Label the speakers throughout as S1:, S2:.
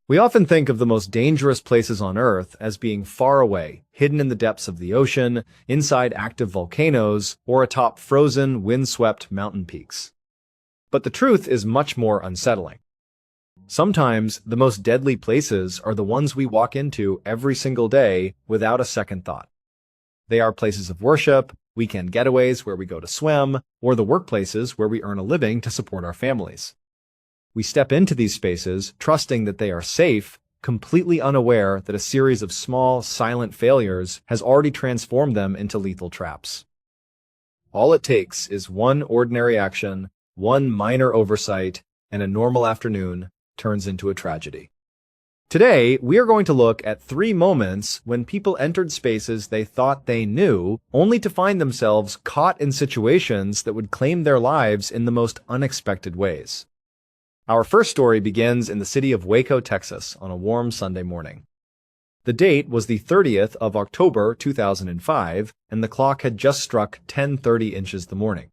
S1: We often think of the most dangerous places on Earth as being far away, hidden in the depths of the ocean, inside active volcanoes, or atop frozen, windswept mountain peaks. But the truth is much more unsettling. Sometimes, the most deadly places are the ones we walk into every single day without a second thought. They are places of worship, weekend getaways where we go to swim, or the workplaces where we earn a living to support our families. We step into these spaces trusting that they are safe, completely unaware that a series of small, silent failures has already transformed them into lethal traps. All it takes is one ordinary action, one minor oversight, and a normal afternoon turns into a tragedy. Today, we are going to look at 3 moments when people entered spaces they thought they knew, only to find themselves caught in situations that would claim their lives in the most unexpected ways. Our first story begins in the city of Waco, Texas, on a warm Sunday morning. The date was the 30th of October 2005, and the clock had just struck 10:30 inches the morning.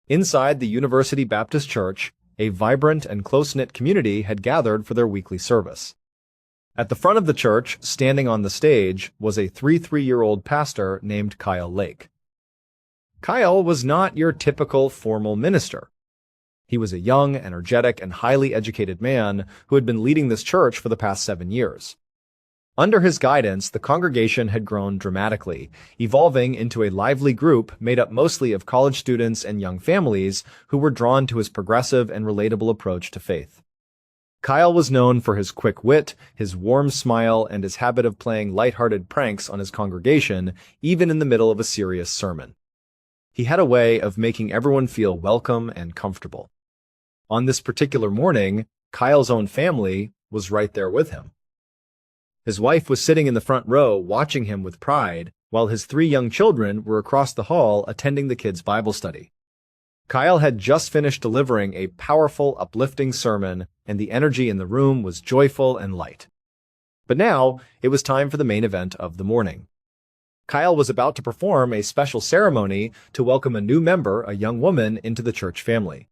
S1: Inside the University Baptist Church, a vibrant and close-knit community had gathered for their weekly service. At the front of the church, standing on the stage, was a 33-year-old pastor named Kyle Lake. Kyle was not your typical formal minister. He was a young, energetic, and highly educated man who had been leading this church for the past 7 years. Under his guidance, the congregation had grown dramatically, evolving into a lively group made up mostly of college students and young families who were drawn to his progressive and relatable approach to faith. Kyle was known for his quick wit, his warm smile, and his habit of playing lighthearted pranks on his congregation, even in the middle of a serious sermon. He had a way of making everyone feel welcome and comfortable. On this particular morning, Kyle's own family was right there with him. His wife was sitting in the front row watching him with pride, while his 3 young children were across the hall attending the kids' Bible study. Kyle had just finished delivering a powerful, uplifting sermon, and the energy in the room was joyful and light. But now, it was time for the main event of the morning. Kyle was about to perform a special ceremony to welcome a new member, a young woman, into the church family.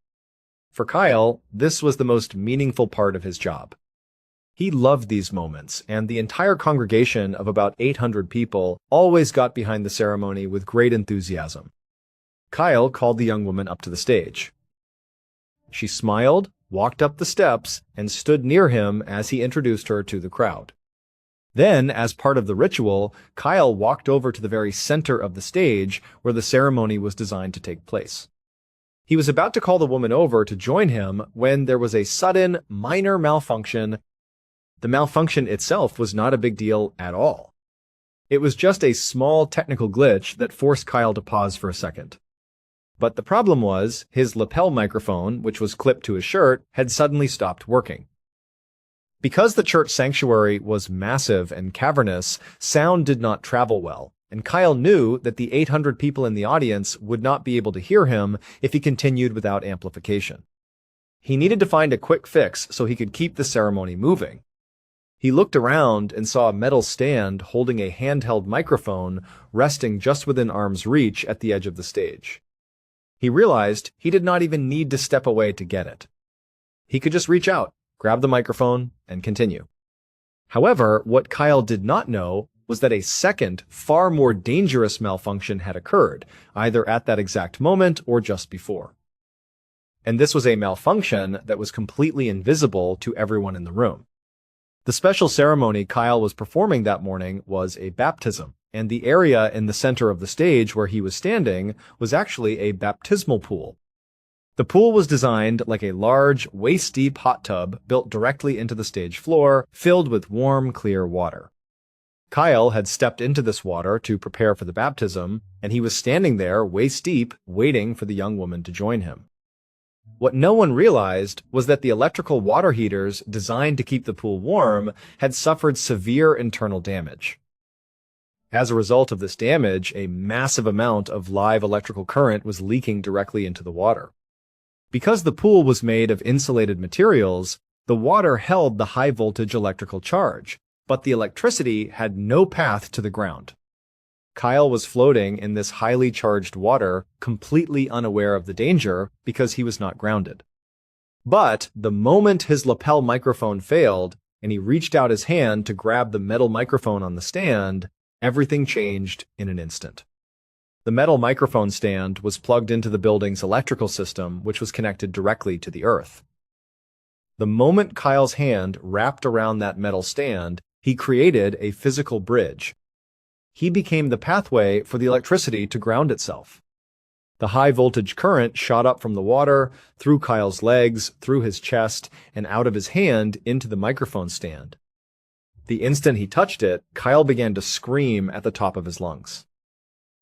S1: For Kyle, this was the most meaningful part of his job. He loved these moments, and the entire congregation of about 800 people always got behind the ceremony with great enthusiasm. Kyle called the young woman up to the stage. She smiled, walked up the steps, and stood near him as he introduced her to the crowd. Then, as part of the ritual, Kyle walked over to the very center of the stage where the ceremony was designed to take place. He was about to call the woman over to join him when there was a sudden, minor malfunction. The malfunction itself was not a big deal at all. It was just a small technical glitch that forced Kyle to pause for a second. But the problem was, his lapel microphone, which was clipped to his shirt, had suddenly stopped working. Because the church sanctuary was massive and cavernous, sound did not travel well, and Kyle knew that the 800 people in the audience would not be able to hear him if he continued without amplification. He needed to find a quick fix so he could keep the ceremony moving. He looked around and saw a metal stand holding a handheld microphone resting just within arm's reach at the edge of the stage. He realized he did not even need to step away to get it. He could just reach out, grab the microphone, and continue. However, what Kyle did not know was that a second, far more dangerous malfunction had occurred, either at that exact moment or just before. And this was a malfunction that was completely invisible to everyone in the room. The special ceremony Kyle was performing that morning was a baptism, and the area in the center of the stage where he was standing was actually a baptismal pool. The pool was designed like a large, waist-deep hot tub built directly into the stage floor, filled with warm, clear water. Kyle had stepped into this water to prepare for the baptism, and he was standing there waist-deep, waiting for the young woman to join him. What no one realized was that the electrical water heaters designed to keep the pool warm had suffered severe internal damage. As a result of this damage, a massive amount of live electrical current was leaking directly into the water. Because the pool was made of insulated materials, the water held the high-voltage electrical charge, but the electricity had no path to the ground. Kyle was floating in this highly charged water, completely unaware of the danger because he was not grounded. But the moment his lapel microphone failed, and he reached out his hand to grab the metal microphone on the stand, everything changed in an instant. The metal microphone stand was plugged into the building's electrical system, which was connected directly to the earth. The moment Kyle's hand wrapped around that metal stand, he created a physical bridge. He became the pathway for the electricity to ground itself. The high-voltage current shot up from the water, through Kyle's legs, through his chest, and out of his hand into the microphone stand. The instant he touched it, Kyle began to scream at the top of his lungs.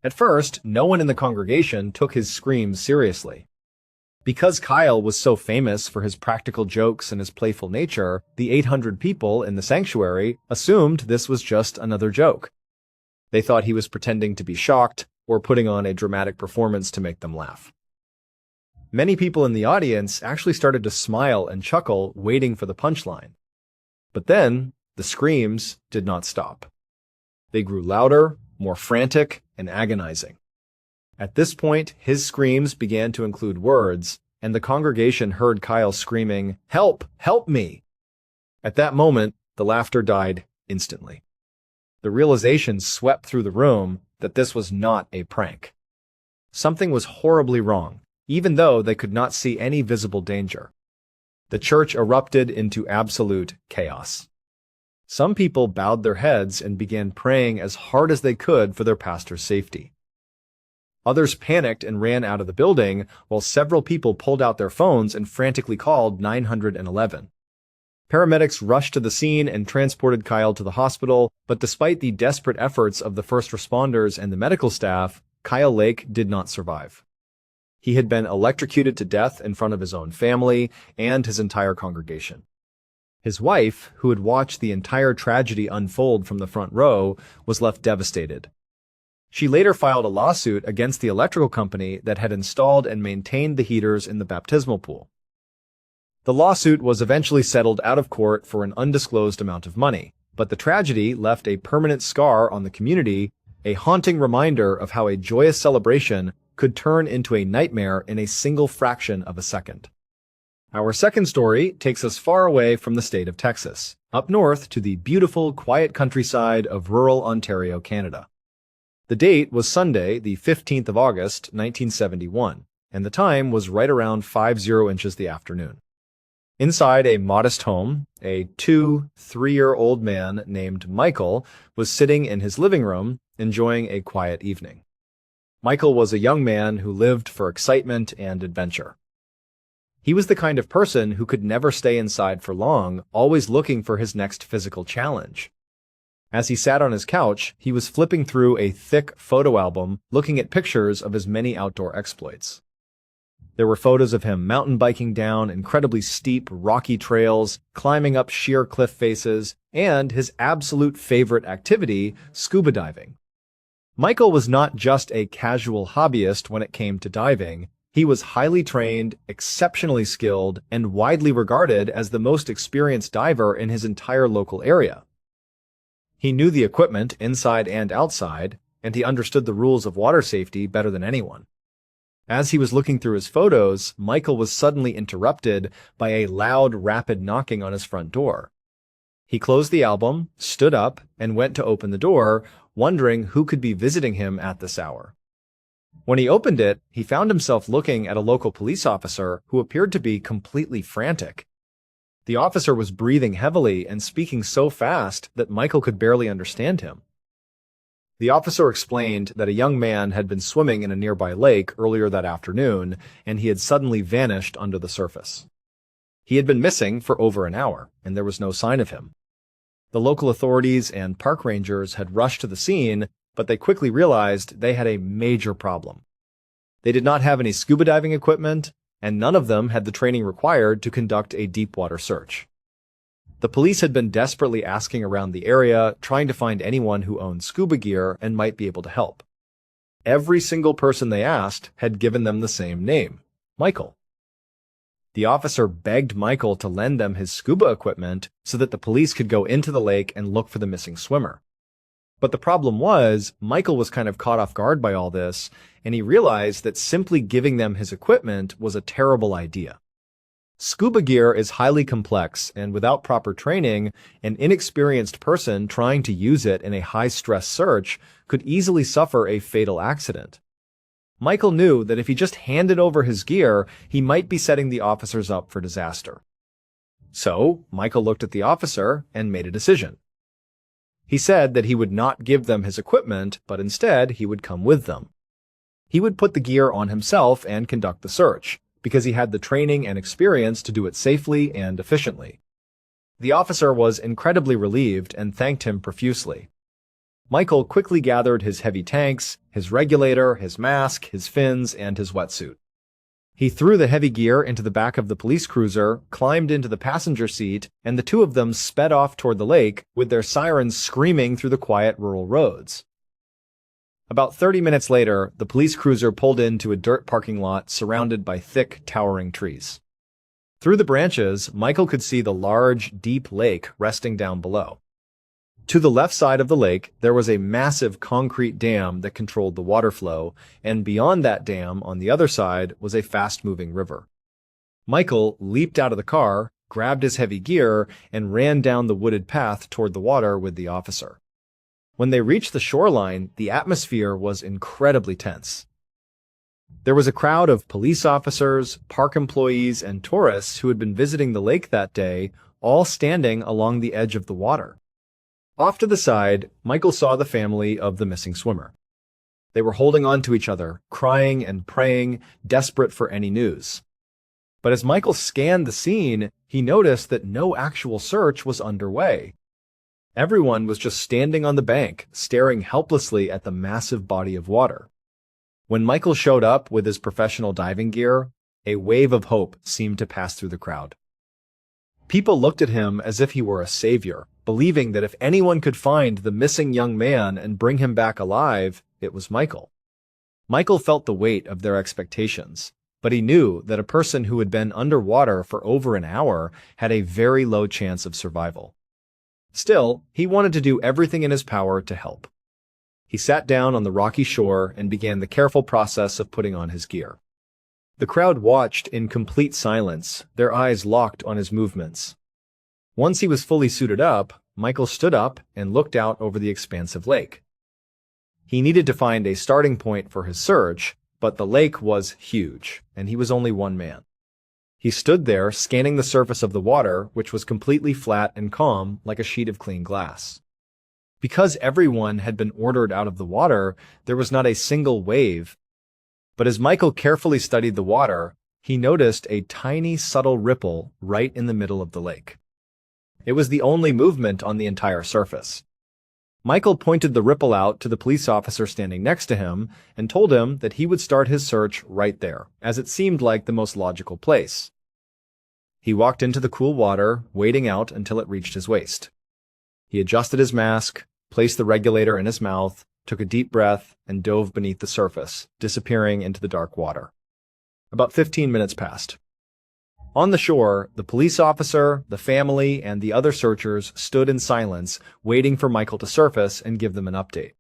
S1: At first, no one in the congregation took his screams seriously. Because Kyle was so famous for his practical jokes and his playful nature, the 800 people in the sanctuary assumed this was just another joke. They thought he was pretending to be shocked or putting on a dramatic performance to make them laugh. Many people in the audience actually started to smile and chuckle, waiting for the punchline. But then, the screams did not stop. They grew louder, more frantic, and agonizing. At this point, his screams began to include words, and the congregation heard Kyle screaming, "Help! Help me!" At that moment, the laughter died instantly. The realization swept through the room that this was not a prank. Something was horribly wrong, even though they could not see any visible danger. The church erupted into absolute chaos. Some people bowed their heads and began praying as hard as they could for their pastor's safety. Others panicked and ran out of the building, while several people pulled out their phones and frantically called 911. Paramedics rushed to the scene and transported Kyle to the hospital, but despite the desperate efforts of the first responders and the medical staff, Kyle Lake did not survive. He had been electrocuted to death in front of his own family and his entire congregation. His wife, who had watched the entire tragedy unfold from the front row, was left devastated. She later filed a lawsuit against the electrical company that had installed and maintained the heaters in the baptismal pool. The lawsuit was eventually settled out of court for an undisclosed amount of money, but the tragedy left a permanent scar on the community, a haunting reminder of how a joyous celebration could turn into a nightmare in a single fraction of a second. Our second story takes us far away from the state of Texas, up north to the beautiful, quiet countryside of rural Ontario, Canada. The date was Sunday, the 15th of August, 1971, and the time was right around 50 inches the afternoon. Inside a modest home, a 3-year-old man named Michael was sitting in his living room, enjoying a quiet evening. Michael was a young man who lived for excitement and adventure. He was the kind of person who could never stay inside for long, always looking for his next physical challenge. As he sat on his couch, he was flipping through a thick photo album, looking at pictures of his many outdoor exploits. There were photos of him mountain biking down incredibly steep, rocky trails, climbing up sheer cliff faces, and his absolute favorite activity, scuba diving. Michael was not just a casual hobbyist when it came to diving. He was highly trained, exceptionally skilled, and widely regarded as the most experienced diver in his entire local area. He knew the equipment inside and outside, and he understood the rules of water safety better than anyone. As he was looking through his photos, Michael was suddenly interrupted by a loud, rapid knocking on his front door. He closed the album, stood up, and went to open the door, wondering who could be visiting him at this hour. When he opened it, he found himself looking at a local police officer who appeared to be completely frantic. The officer was breathing heavily and speaking so fast that Michael could barely understand him. The officer explained that a young man had been swimming in a nearby lake earlier that afternoon, and he had suddenly vanished under the surface. He had been missing for over an hour, and there was no sign of him. The local authorities and park rangers had rushed to the scene, but they quickly realized they had a major problem. They did not have any scuba diving equipment, and none of them had the training required to conduct a deep-water search. The police had been desperately asking around the area, trying to find anyone who owned scuba gear and might be able to help. Every single person they asked had given them the same name, Michael. The officer begged Michael to lend them his scuba equipment so that the police could go into the lake and look for the missing swimmer. But the problem was, Michael was kind of caught off guard by all this, and he realized that simply giving them his equipment was a terrible idea. Scuba gear is highly complex, and without proper training, an inexperienced person trying to use it in a high-stress search could easily suffer a fatal accident. Michael knew that if he just handed over his gear, he might be setting the officers up for disaster. So, Michael looked at the officer and made a decision. He said that he would not give them his equipment, but instead he would come with them. He would put the gear on himself and conduct the search, because he had the training and experience to do it safely and efficiently. The officer was incredibly relieved and thanked him profusely. Michael quickly gathered his heavy tanks, his regulator, his mask, his fins, and his wetsuit. He threw the heavy gear into the back of the police cruiser, climbed into the passenger seat, and the two of them sped off toward the lake, with their sirens screaming through the quiet rural roads. About 30 minutes later, the police cruiser pulled into a dirt parking lot surrounded by thick, towering trees. Through the branches, Michael could see the large, deep lake resting down below. To the left side of the lake, there was a massive concrete dam that controlled the water flow, and beyond that dam, on the other side, was a fast-moving river. Michael leaped out of the car, grabbed his heavy gear, and ran down the wooded path toward the water with the officer. When they reached the shoreline, the atmosphere was incredibly tense. There was a crowd of police officers, park employees, and tourists who had been visiting the lake that day, all standing along the edge of the water. Off to the side, Michael saw the family of the missing swimmer. They were holding on to each other, crying and praying, desperate for any news. But as Michael scanned the scene, he noticed that no actual search was underway. Everyone was just standing on the bank, staring helplessly at the massive body of water. When Michael showed up with his professional diving gear, a wave of hope seemed to pass through the crowd. People looked at him as if he were a savior, believing that if anyone could find the missing young man and bring him back alive, it was Michael. Michael felt the weight of their expectations, but he knew that a person who had been underwater for over an hour had a very low chance of survival. Still, he wanted to do everything in his power to help. He sat down on the rocky shore and began the careful process of putting on his gear. The crowd watched in complete silence, their eyes locked on his movements. Once he was fully suited up, Michael stood up and looked out over the expansive lake. He needed to find a starting point for his search, but the lake was huge, and he was only one man. He stood there, scanning the surface of the water, which was completely flat and calm, like a sheet of clean glass. Because everyone had been ordered out of the water, there was not a single wave. But as Michael carefully studied the water, he noticed a tiny, subtle ripple right in the middle of the lake. It was the only movement on the entire surface. Michael pointed the ripple out to the police officer standing next to him and told him that he would start his search right there, as it seemed like the most logical place. He walked into the cool water, wading out until it reached his waist. He adjusted his mask, placed the regulator in his mouth, took a deep breath, and dove beneath the surface, disappearing into the dark water. About 15 minutes passed. On the shore, the police officer, the family, and the other searchers stood in silence, waiting for Michael to surface and give them an update.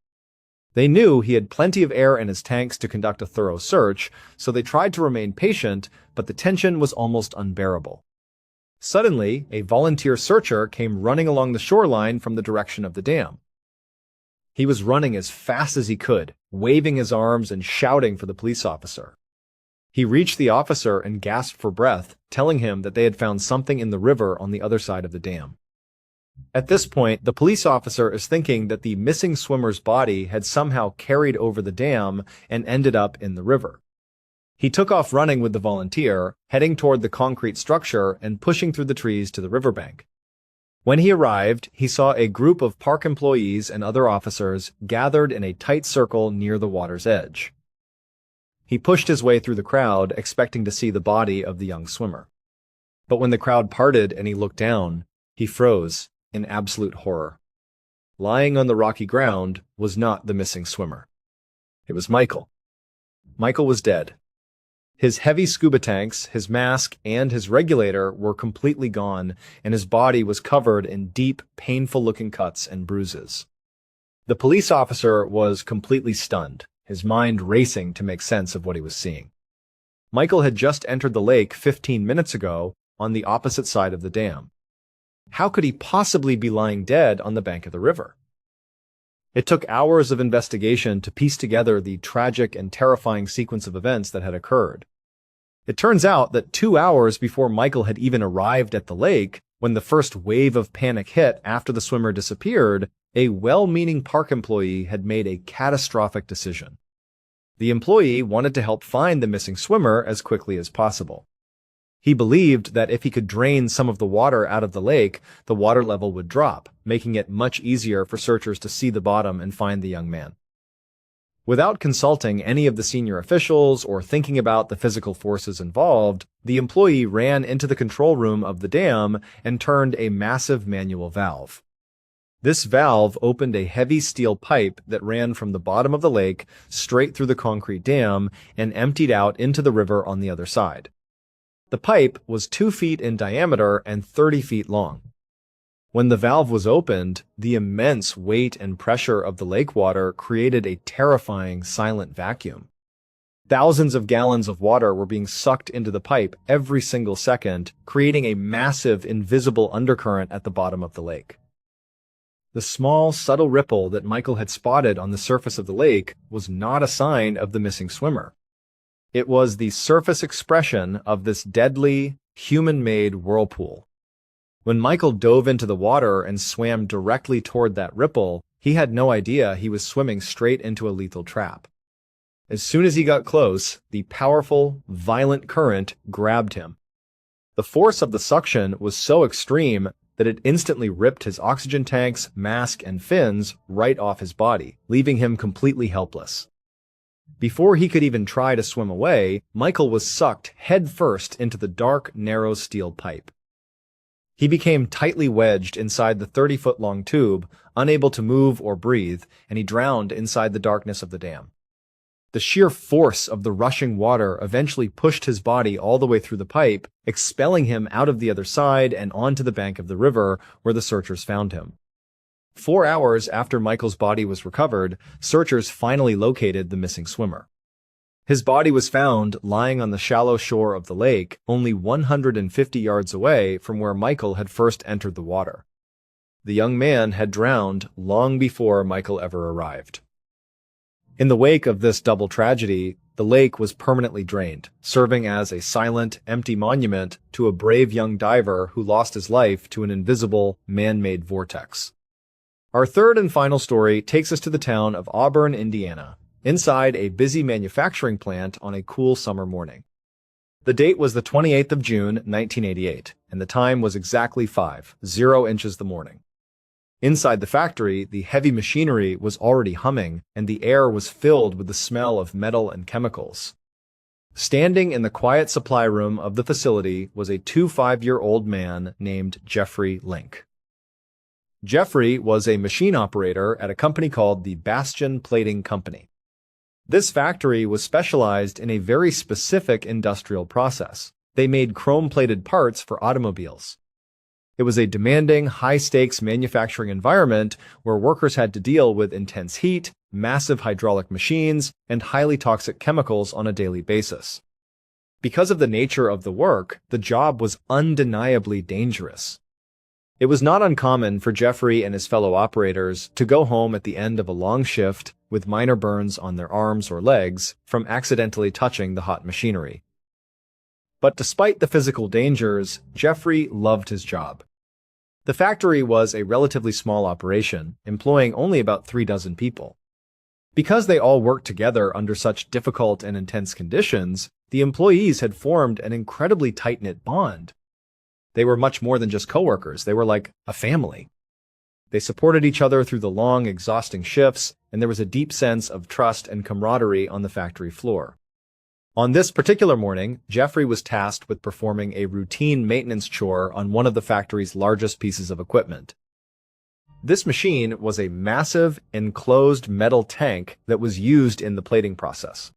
S1: They knew he had plenty of air in his tanks to conduct a thorough search, so they tried to remain patient, but the tension was almost unbearable. Suddenly, a volunteer searcher came running along the shoreline from the direction of the dam. He was running as fast as he could, waving his arms and shouting for the police officer. He reached the officer and gasped for breath, telling him that they had found something in the river on the other side of the dam. At this point, the police officer is thinking that the missing swimmer's body had somehow carried over the dam and ended up in the river. He took off running with the volunteer, heading toward the concrete structure and pushing through the trees to the riverbank. When he arrived, he saw a group of park employees and other officers gathered in a tight circle near the water's edge. He pushed his way through the crowd, expecting to see the body of the young swimmer. But when the crowd parted and he looked down, he froze in absolute horror. Lying on the rocky ground was not the missing swimmer. It was Michael. Michael was dead. His heavy scuba tanks, his mask, and his regulator were completely gone, and his body was covered in deep, painful-looking cuts and bruises. The police officer was completely stunned, his mind racing to make sense of what he was seeing. Michael had just entered the lake 15 minutes ago, on the opposite side of the dam. How could he possibly be lying dead on the bank of the river? It took hours of investigation to piece together the tragic and terrifying sequence of events that had occurred. It turns out that 2 hours before Michael had even arrived at the lake, when the first wave of panic hit after the swimmer disappeared, a well-meaning park employee had made a catastrophic decision. The employee wanted to help find the missing swimmer as quickly as possible. He believed that if he could drain some of the water out of the lake, the water level would drop, making it much easier for searchers to see the bottom and find the young man. Without consulting any of the senior officials or thinking about the physical forces involved, the employee ran into the control room of the dam and turned a massive manual valve. This valve opened a heavy steel pipe that ran from the bottom of the lake straight through the concrete dam and emptied out into the river on the other side. The pipe was 2 feet in diameter and 30 feet long. When the valve was opened, the immense weight and pressure of the lake water created a terrifying silent vacuum. Thousands of gallons of water were being sucked into the pipe every single second, creating a massive invisible undercurrent at the bottom of the lake. The small, subtle ripple that Michael had spotted on the surface of the lake was not a sign of the missing swimmer. It was the surface expression of this deadly, human-made whirlpool. When Michael dove into the water and swam directly toward that ripple, he had no idea he was swimming straight into a lethal trap. As soon as he got close, the powerful, violent current grabbed him. The force of the suction was so extreme that it instantly ripped his oxygen tanks, mask, and fins right off his body, leaving him completely helpless. Before he could even try to swim away, Michael was sucked headfirst into the dark, narrow steel pipe. He became tightly wedged inside the 30-foot-long tube, unable to move or breathe, and he drowned inside the darkness of the dam. The sheer force of the rushing water eventually pushed his body all the way through the pipe, expelling him out of the other side and onto the bank of the river, where the searchers found him. 4 hours after Michael's body was recovered, searchers finally located the missing swimmer. His body was found lying on the shallow shore of the lake, only 150 yards away from where Michael had first entered the water. The young man had drowned long before Michael ever arrived. In the wake of this double tragedy, the lake was permanently drained, serving as a silent, empty monument to a brave young diver who lost his life to an invisible, man-made vortex. Our third and final story takes us to the town of Auburn, Indiana, inside a busy manufacturing plant on a cool summer morning. The date was the 28th of June, 1988, and the time was exactly 5:00 inches the morning. Inside the factory, the heavy machinery was already humming, and the air was filled with the smell of metal and chemicals. Standing in the quiet supply room of the facility was a 25-year-old man named Jeffrey Link. Jeffrey was a machine operator at a company called the Bastion Plating Company. This factory was specialized in a very specific industrial process. They made chrome-plated parts for automobiles. It was a demanding, high-stakes manufacturing environment where workers had to deal with intense heat, massive hydraulic machines, and highly toxic chemicals on a daily basis. Because of the nature of the work, the job was undeniably dangerous. It was not uncommon for Jeffrey and his fellow operators to go home at the end of a long shift with minor burns on their arms or legs from accidentally touching the hot machinery. But despite the physical dangers, Jeffrey loved his job. The factory was a relatively small operation, employing only about 36 people. Because they all worked together under such difficult and intense conditions, the employees had formed an incredibly tight-knit bond. They were much more than just coworkers. They were like a family. They supported each other through the long, exhausting shifts, and there was a deep sense of trust and camaraderie on the factory floor. On this particular morning, Jeffrey was tasked with performing a routine maintenance chore on one of the factory's largest pieces of equipment. This machine was a massive, enclosed metal tank that was used in the plating process.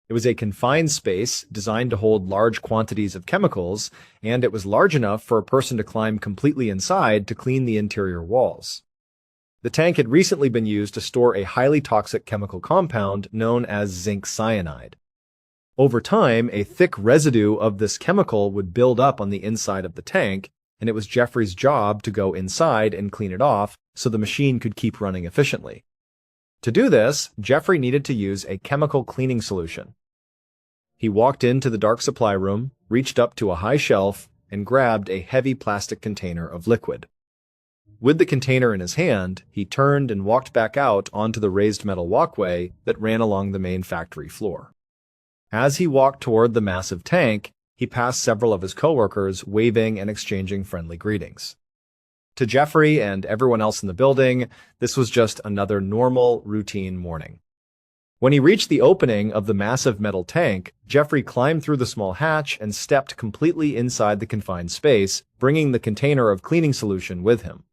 S1: It was a confined space designed to hold large quantities of chemicals, and it was large enough for a person to climb completely inside to clean the interior walls. The tank had recently been used to store a highly toxic chemical compound known as zinc cyanide. Over time, a thick residue of this chemical would build up on the inside of the tank, and it was Jeffrey's job to go inside and clean it off so the machine could keep running efficiently. To do this, Jeffrey needed to use a chemical cleaning solution. He walked into the dark supply room, reached up to a high shelf, and grabbed a heavy plastic container of liquid. With the container in his hand, he turned and walked back out onto the raised metal walkway that ran along the main factory floor. As he walked toward the massive tank, he passed several of his coworkers, waving and exchanging friendly greetings. To Jeffrey and everyone else in the building, this was just another normal, routine morning. When he reached the opening of the massive metal tank, Jeffrey climbed through the small hatch and stepped completely inside the confined space, bringing the container of cleaning solution with him.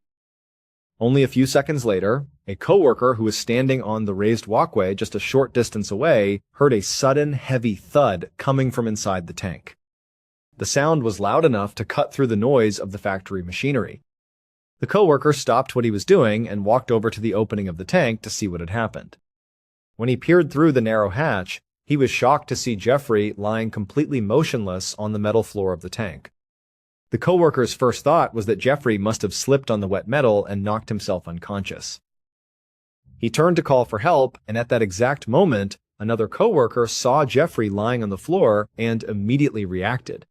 S1: Only a few seconds later, a coworker who was standing on the raised walkway just a short distance away heard a sudden, heavy thud coming from inside the tank. The sound was loud enough to cut through the noise of the factory machinery. The coworker stopped what he was doing and walked over to the opening of the tank to see what had happened. When he peered through the narrow hatch, he was shocked to see Jeffrey lying completely motionless on the metal floor of the tank. The coworker's first thought was that Jeffrey must have slipped on the wet metal and knocked himself unconscious. He turned to call for help, and at that exact moment, another coworker saw Jeffrey lying on the floor and immediately reacted.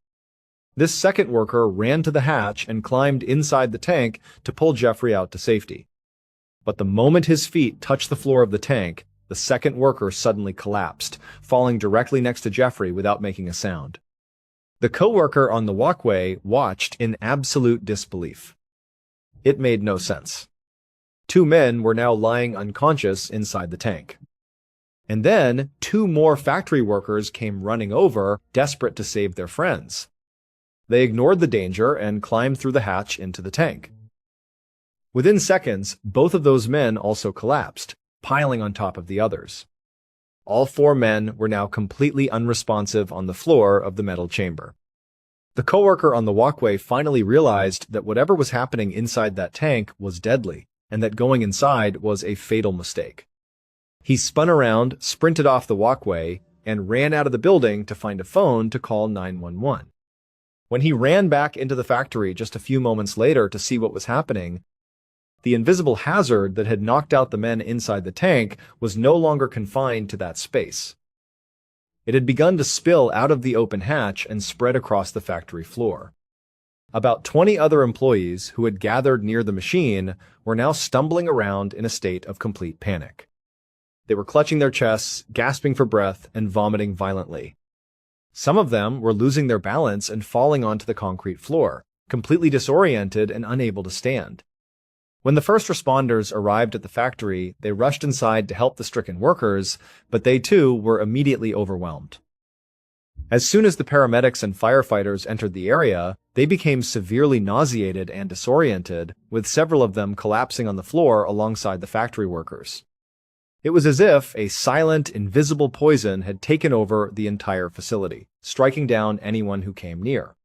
S1: This second worker ran to the hatch and climbed inside the tank to pull Jeffrey out to safety. But the moment his feet touched the floor of the tank, the second worker suddenly collapsed, falling directly next to Jeffrey without making a sound. The coworker on the walkway watched in absolute disbelief. It made no sense. Two men were now lying unconscious inside the tank. And then, two more factory workers came running over, desperate to save their friends. They ignored the danger and climbed through the hatch into the tank. Within seconds, both of those men also collapsed, piling on top of the others. All four men were now completely unresponsive on the floor of the metal chamber. The coworker on the walkway finally realized that whatever was happening inside that tank was deadly, and that going inside was a fatal mistake. He spun around, sprinted off the walkway, and ran out of the building to find a phone to call 911. When he ran back into the factory just a few moments later to see what was happening, the invisible hazard that had knocked out the men inside the tank was no longer confined to that space. It had begun to spill out of the open hatch and spread across the factory floor. About 20 other employees who had gathered near the machine were now stumbling around in a state of complete panic. They were clutching their chests, gasping for breath, and vomiting violently. Some of them were losing their balance and falling onto the concrete floor, completely disoriented and unable to stand. When the first responders arrived at the factory, they rushed inside to help the stricken workers, but they too were immediately overwhelmed. As soon as the paramedics and firefighters entered the area, they became severely nauseated and disoriented, with several of them collapsing on the floor alongside the factory workers. It was as if a silent, invisible poison had taken over the entire facility, striking down anyone who came near.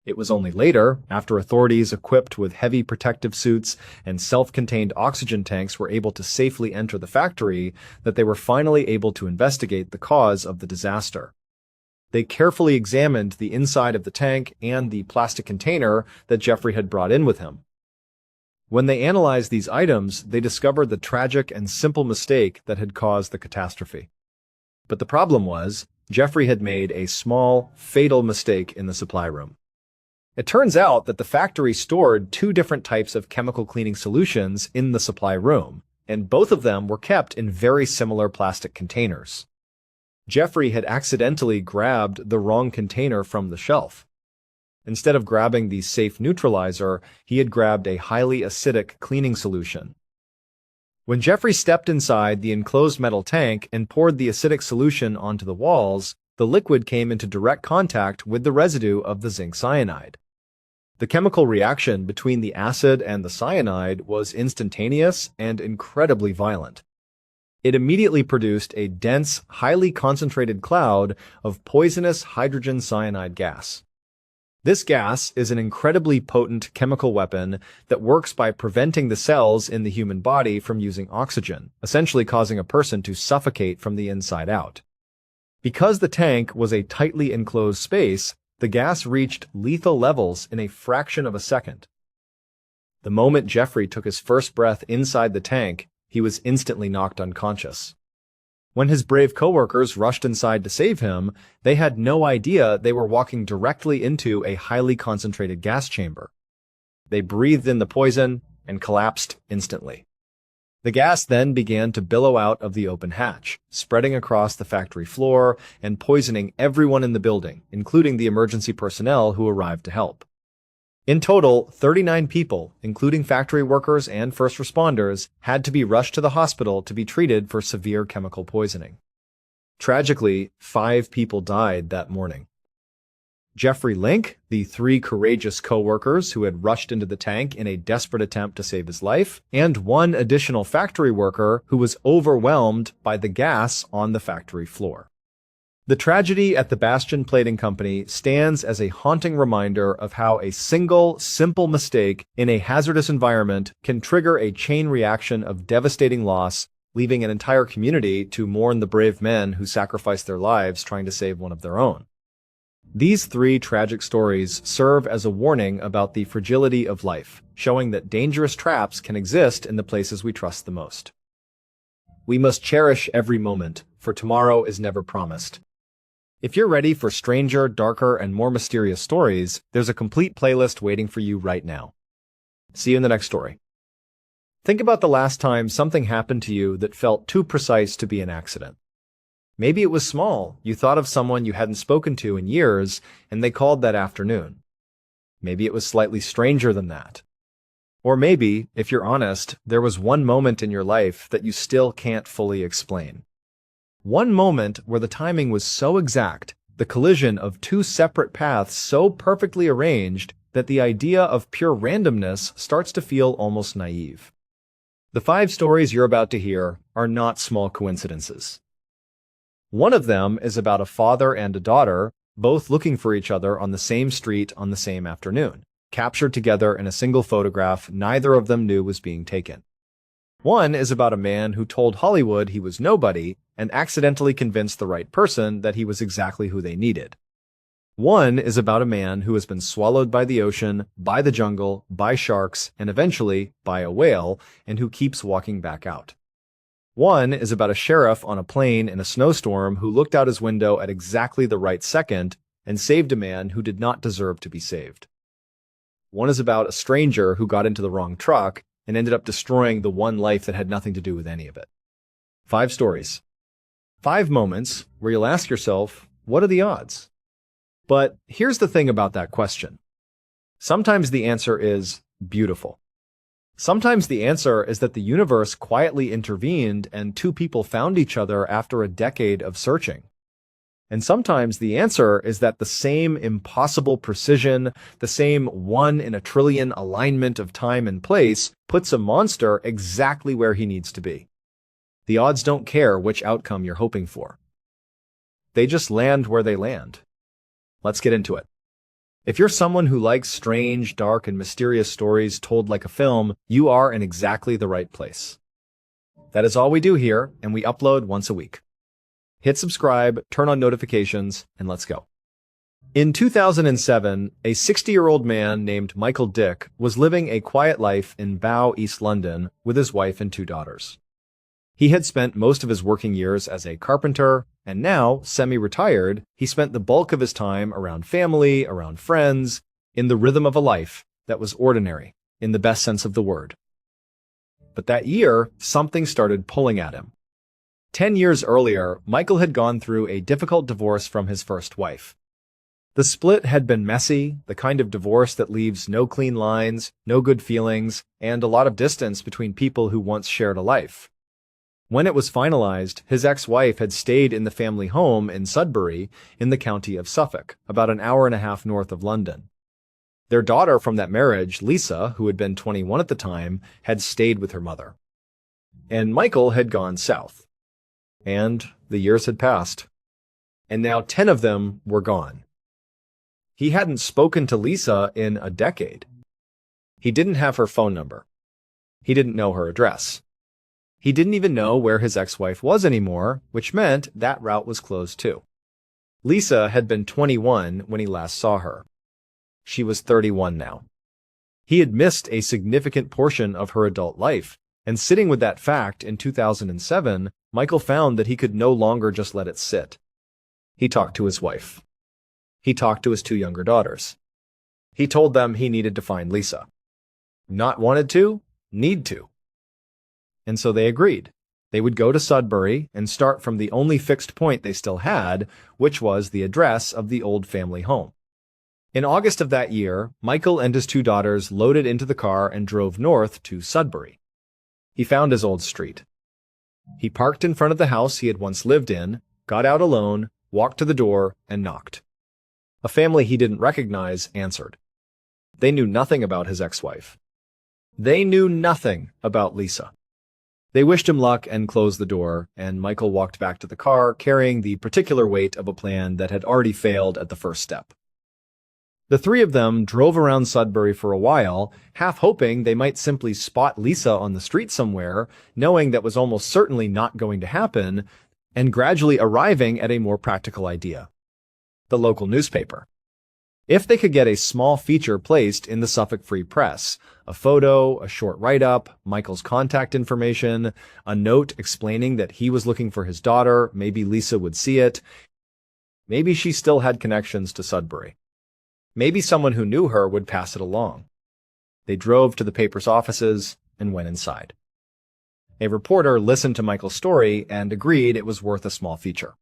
S1: It was only later, after authorities equipped with heavy protective suits and self-contained oxygen tanks were able to safely enter the factory, that they were finally able to investigate the cause of the disaster. They carefully examined the inside of the tank and the plastic container that Jeffrey had brought in with him. When they analyzed these items, they discovered the tragic and simple mistake that had caused the catastrophe. But the problem was, Jeffrey had made a small, fatal mistake in the supply room. It turns out that the factory stored two different types of chemical cleaning solutions in the supply room, and both of them were kept in very similar plastic containers. Jeffrey had accidentally grabbed the wrong container from the shelf. Instead of grabbing the safe neutralizer, he had grabbed a highly acidic cleaning solution. When Jeffrey stepped inside the enclosed metal tank and poured the acidic solution onto the walls, the liquid came into direct contact with the residue of the zinc cyanide. The chemical reaction between the acid and the cyanide was instantaneous and incredibly violent. It immediately produced a dense, highly concentrated cloud of poisonous hydrogen cyanide gas. This gas is an incredibly potent chemical weapon that works by preventing the cells in the human body from using oxygen, essentially causing a person to suffocate from the inside out. Because the tank was a tightly enclosed space, the gas reached lethal levels in a fraction of a second. The moment Jeffrey took his first breath inside the tank, he was instantly knocked unconscious. When his brave coworkers rushed inside to save him, they had no idea they were walking directly into a highly concentrated gas chamber. They breathed in the poison and collapsed instantly. The gas then began to billow out of the open hatch, spreading across the factory floor and poisoning everyone in the building, including the emergency personnel who arrived to help. In total, 39 people, including factory workers and first responders, had to be rushed to the hospital to be treated for severe chemical poisoning. Tragically, 5 people died that morning. Jeffrey Link, the 3 courageous co-workers who had rushed into the tank in a desperate attempt to save his life, and 1 additional factory worker who was overwhelmed by the gas on the factory floor. The tragedy at the Bastion Plating Company stands as a haunting reminder of how a single, simple mistake in a hazardous environment can trigger a chain reaction of devastating loss, leaving an entire community to mourn the brave men who sacrificed their lives trying to save one of their own. These 3 tragic stories serve as a warning about the fragility of life, showing that dangerous traps can exist in the places we trust the most. We must cherish every moment, for tomorrow is never promised. If you're ready for stranger, darker, and more mysterious stories, there's a complete playlist waiting for you right now. See you in the next story. Think about the last time something happened to you that felt too precise to be an accident. Maybe it was small. You thought of someone you hadn't spoken to in years, and they called that afternoon. Maybe it was slightly stranger than that. Or maybe, if you're honest, there was one moment in your life that you still can't fully explain. One moment where the timing was so exact, the collision of 2 separate paths so perfectly arranged that the idea of pure randomness starts to feel almost naive. The 5 stories you're about to hear are not small coincidences. One of them is about a father and a daughter, both looking for each other on the same street on the same afternoon, captured together in a single photograph neither of them knew was being taken. One is about a man who told Hollywood he was nobody and accidentally convinced the right person that he was exactly who they needed. One is about a man who has been swallowed by the ocean, by the jungle, by sharks, and eventually by a whale, and who keeps walking back out. One is about a sheriff on a plane in a snowstorm who looked out his window at exactly the right second and saved a man who did not deserve to be saved. One is about a stranger who got into the wrong truck and ended up destroying the one life that had nothing to do with any of it. 5 stories. 5 moments where you'll ask yourself, what are the odds? But here's the thing about that question. Sometimes the answer is beautiful. Sometimes the answer is that the universe quietly intervened and 2 people found each other after a decade of searching. And sometimes the answer is that the same impossible precision, the same 1 in a trillion alignment of time and place puts a monster exactly where he needs to be. The odds don't care which outcome you're hoping for. They just land where they land. Let's get into it. If you're someone who likes strange, dark, and mysterious stories told like a film, you are in exactly the right place. That is all we do here, and we upload once a week. Hit subscribe, turn on notifications, and let's go. In 2007, a 60-year-old man named Michael Dick was living a quiet life in Bow, East London, with his wife and 2 daughters. He had spent most of his working years as a carpenter, and now, semi-retired, he spent the bulk of his time around family, around friends, in the rhythm of a life that was ordinary, in the best sense of the word. But that year, something started pulling at him. 10 years earlier, Michael had gone through a difficult divorce from his first wife. The split had been messy, the kind of divorce that leaves no clean lines, no good feelings, and a lot of distance between people who once shared a life. When it was finalized, his ex-wife had stayed in the family home in Sudbury, in the county of Suffolk, about an hour and a half north of London. Their daughter from that marriage, Lisa, who had been 21 at the time, had stayed with her mother. And Michael had gone south. And the years had passed. And now 10 of them were gone. He hadn't spoken to Lisa in a decade. He didn't have her phone number. He didn't know her address. He didn't even know where his ex-wife was anymore, which meant that route was closed too. Lisa had been 21 when he last saw her. She was 31 now. He had missed a significant portion of her adult life, and sitting with that fact in 2007, Michael found that he could no longer just let it sit. He talked to his wife. He talked to his two younger daughters. He told them he needed to find Lisa. Not wanted to, need to. And so they agreed. They would go to Sudbury and start from the only fixed point they still had, which was the address of the old family home. In August of that year, Michael and his two daughters loaded into the car and drove north to Sudbury. He found his old street. He parked in front of the house he had once lived in, got out alone, walked to the door, and knocked. A family he didn't recognize answered. They knew nothing about his ex-wife. They knew nothing about Lisa. They wished him luck and closed the door, and Michael walked back to the car carrying the particular weight of a plan that had already failed at the first step. The three of them drove around Sudbury for a while, half hoping they might simply spot Lisa on the street somewhere, knowing that was almost certainly not going to happen, and gradually arriving at a more practical idea: the local newspaper. If they could get a small feature placed in the Suffolk Free Press, a photo, a short write-up, Michael's contact information, a note explaining that he was looking for his daughter, maybe Lisa would see it. Maybe she still had connections to Sudbury. Maybe someone who knew her would pass it along. They drove to the paper's offices and went inside. A reporter listened to Michael's story and agreed it was worth a small feature.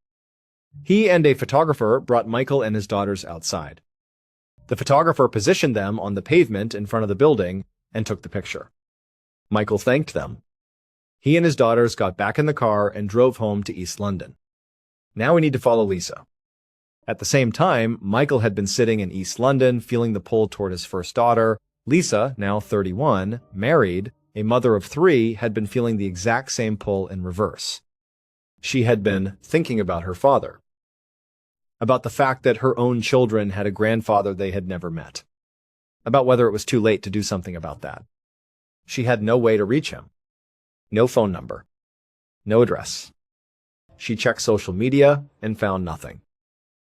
S1: He and a photographer brought Michael and his daughters outside. The photographer positioned them on the pavement in front of the building and took the picture. Michael thanked them. He and his daughters got back in the car and drove home to East London. Now we need to follow Lisa. At the same time, Michael had been sitting in East London feeling the pull toward his first daughter. Lisa, now 31, married, a mother of three, had been feeling the exact same pull in reverse. She had been thinking about her father, about the fact that her own children had a grandfather they had never met, about whether it was too late to do something about that. She had no way to reach him, no phone number, no address. She checked social media and found nothing.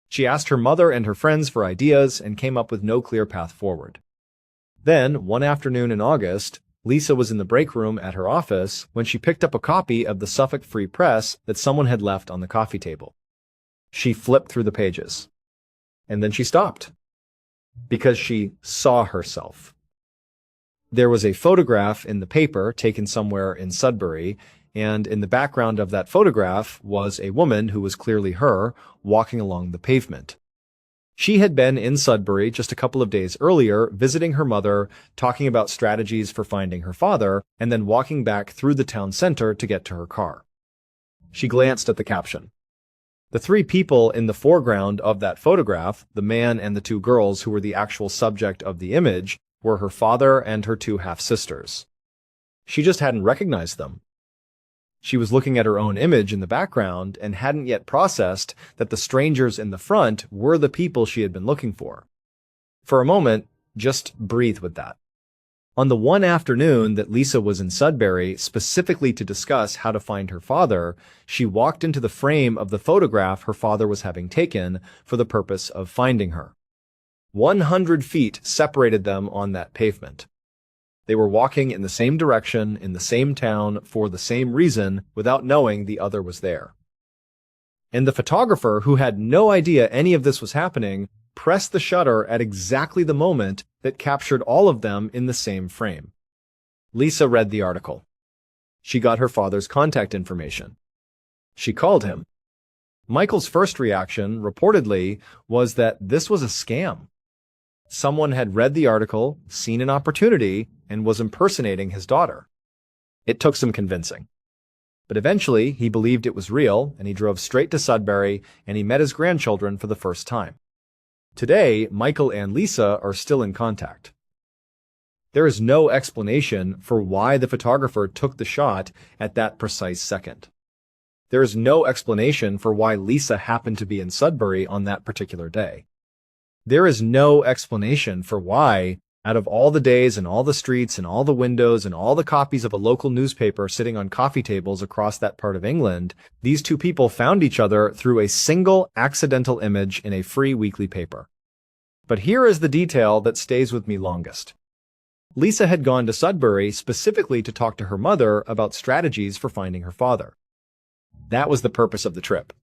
S1: She asked her mother and her friends for ideas and came up with no clear path forward. Then, one afternoon in August, Lisa was in the break room at her office when she picked up a copy of the Suffolk Free Press that someone had left on the coffee table. She flipped through the pages. And then she stopped. Because she saw herself. There was a photograph in the paper taken somewhere in Sudbury, and in the background of that photograph was a woman who was clearly her, walking along the pavement. She had been in Sudbury just a couple of days earlier, visiting her mother, talking about strategies for finding her father, and then walking back through the town center to get to her car. She glanced at the caption. The three people in the foreground of that photograph, the man and the two girls who were the actual subject of the image, were her father and her two half-sisters. She just hadn't recognized them. She was looking at her own image in the background and hadn't yet processed that the strangers in the front were the people she had been looking for. For a moment, just breathe with that. On the one afternoon that Lisa was in Sudbury specifically to discuss how to find her father, she walked into the frame of the photograph her father was having taken for the purpose of finding her. 100 feet separated them on that pavement. They were walking in the same direction, in the same town, for the same reason, without knowing the other was there. And the photographer, who had no idea any of this was happening, pressed the shutter at exactly the moment that captured all of them in the same frame. Lisa read the article. She got her father's contact information. She called him. Michael's first reaction, reportedly, was that this was a scam. Someone had read the article, seen an opportunity, and was impersonating his daughter. It took some convincing. But eventually, he believed it was real, and he drove straight to Sudbury, and he met his grandchildren for the first time. Today, Michael and Lisa are still in contact. There is no explanation for why the photographer took the shot at that precise second. There is no explanation for why Lisa happened to be in Sudbury on that particular day. There is no explanation for why Out of all the days and all the streets and all the windows and all the copies of a local newspaper sitting on coffee tables across that part of England, these two people found each other through a single accidental image in a free weekly paper. But here is the detail that stays with me longest. Lisa had gone to Sudbury specifically to talk to her mother about strategies for finding her father. That was the purpose of the trip.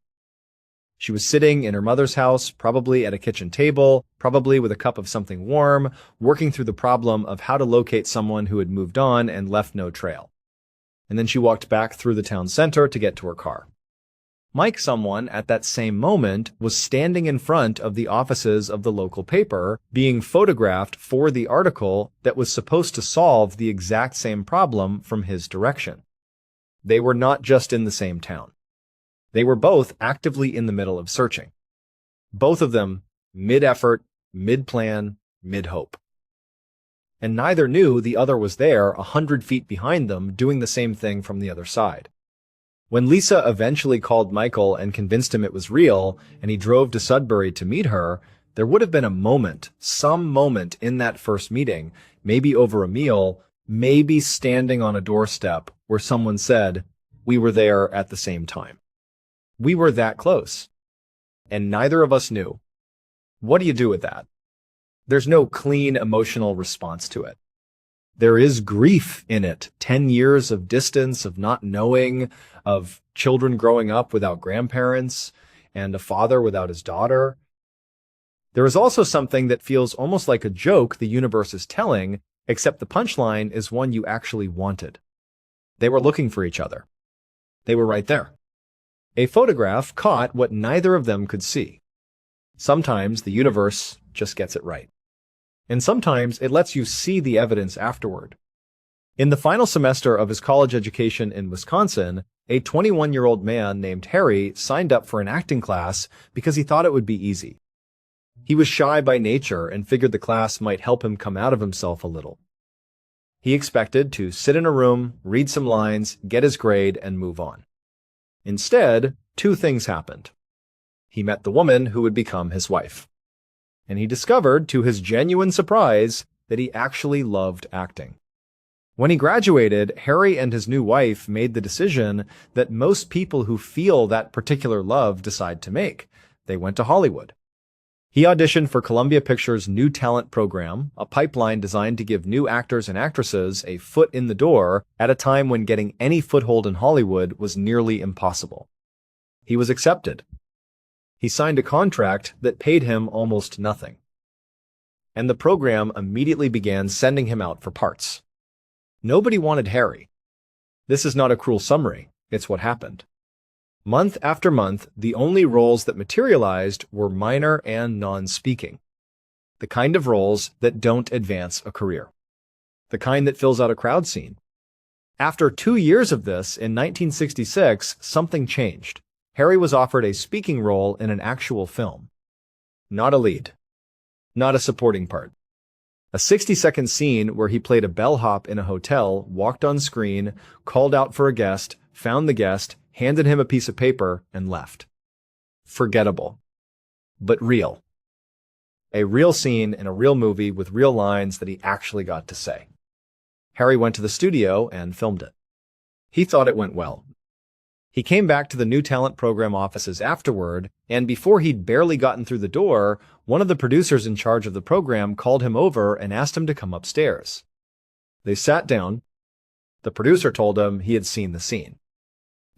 S1: She was sitting in her mother's house, probably at a kitchen table, probably with a cup of something warm, working through the problem of how to locate someone who had moved on and left no trail. And then she walked back through the town center to get to her car. Mike, someone at that same moment, was standing in front of the offices of the local paper, being photographed for the article that was supposed to solve the exact same problem from his direction. They were not just in the same town. They were both actively in the middle of searching. Both of them mid-effort, mid-plan, mid-hope. And neither knew the other was there 100 feet behind them doing the same thing from the other side. When Lisa eventually called Michael and convinced him it was real, and he drove to Sudbury to meet her, there would have been a moment, some moment in that first meeting, maybe over a meal, maybe standing on a doorstep, where someone said, "We were there at the same time." We were that close. And neither of us knew. What do you do with that? There's no clean emotional response to it. There is grief in it. 10 years of distance, of not knowing, of children growing up without grandparents, and a father without his daughter. There is also something that feels almost like a joke the universe is telling, except the punchline is one you actually wanted. They were looking for each other. They were right there. A photograph caught what neither of them could see. Sometimes the universe just gets it right. And sometimes it lets you see the evidence afterward. In the final semester of his college education in Wisconsin, a 21-year-old man named Harry signed up for an acting class because he thought it would be easy. He was shy by nature and figured the class might help him come out of himself a little. He expected to sit in a room, read some lines, get his grade, and move on. Instead, two things happened. He met the woman who would become his wife. And he discovered, to his genuine surprise, that he actually loved acting. When he graduated, Harry and his new wife made the decision that most people who feel that particular love decide to make. They went to Hollywood. He auditioned for Columbia Pictures' New Talent Program, a pipeline designed to give new actors and actresses a foot in the door at a time when getting any foothold in Hollywood was nearly impossible. He was accepted. He signed a contract that paid him almost nothing. And the program immediately began sending him out for parts. Nobody wanted Harry. This is not a cruel summary, it's what happened. Month after month, the only roles that materialized were minor and non-speaking. The kind of roles that don't advance a career. The kind that fills out a crowd scene. After 2 years of this, in 1966, something changed. Harry was offered a speaking role in an actual film. Not a lead. Not a supporting part. A 60-second scene where he played a bellhop in a hotel, walked on screen, called out for a guest, found the guest, handed him a piece of paper, and left. Forgettable. But real. A real scene in a real movie with real lines that he actually got to say. Harry went to the studio and filmed it. He thought it went well. He came back to the New Talent Program offices afterward, and before he'd barely gotten through the door, one of the producers in charge of the program called him over and asked him to come upstairs. They sat down. The producer told him he had seen the scene.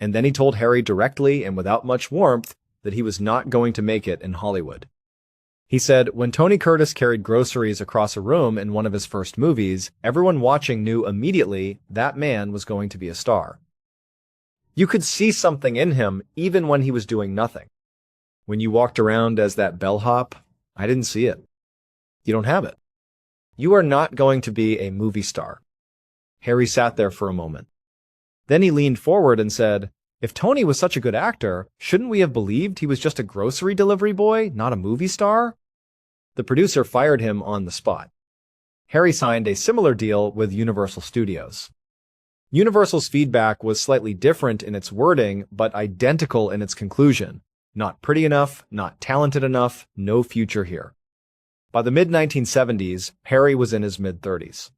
S1: And then he told Harry directly and without much warmth that he was not going to make it in Hollywood. He said, when Tony Curtis carried groceries across a room in one of his first movies, everyone watching knew immediately that man was going to be a star. You could see something in him even when he was doing nothing. When you walked around as that bellhop, I didn't see it. You don't have it. You are not going to be a movie star. Harry sat there for a moment. Then he leaned forward and said, if Tony was such a good actor, shouldn't we have believed he was just a grocery delivery boy, not a movie star? The producer fired him on the spot. Harry signed a similar deal with Universal Studios. Universal's feedback was slightly different in its wording, but identical in its conclusion. Not pretty enough, not talented enough, no future here. By the mid-1970s, Harry was in his mid-30s.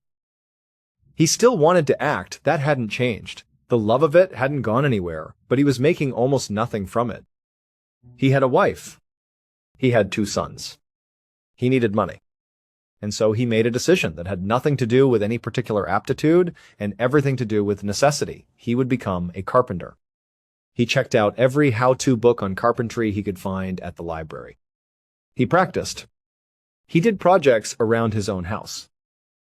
S1: He still wanted to act, that hadn't changed. The love of it hadn't gone anywhere, but he was making almost nothing from it. He had a wife. He had 2 sons. He needed money. And so he made a decision that had nothing to do with any particular aptitude and everything to do with necessity. He would become a carpenter. He checked out every how-to book on carpentry he could find at the library. He practiced. He did projects around his own house.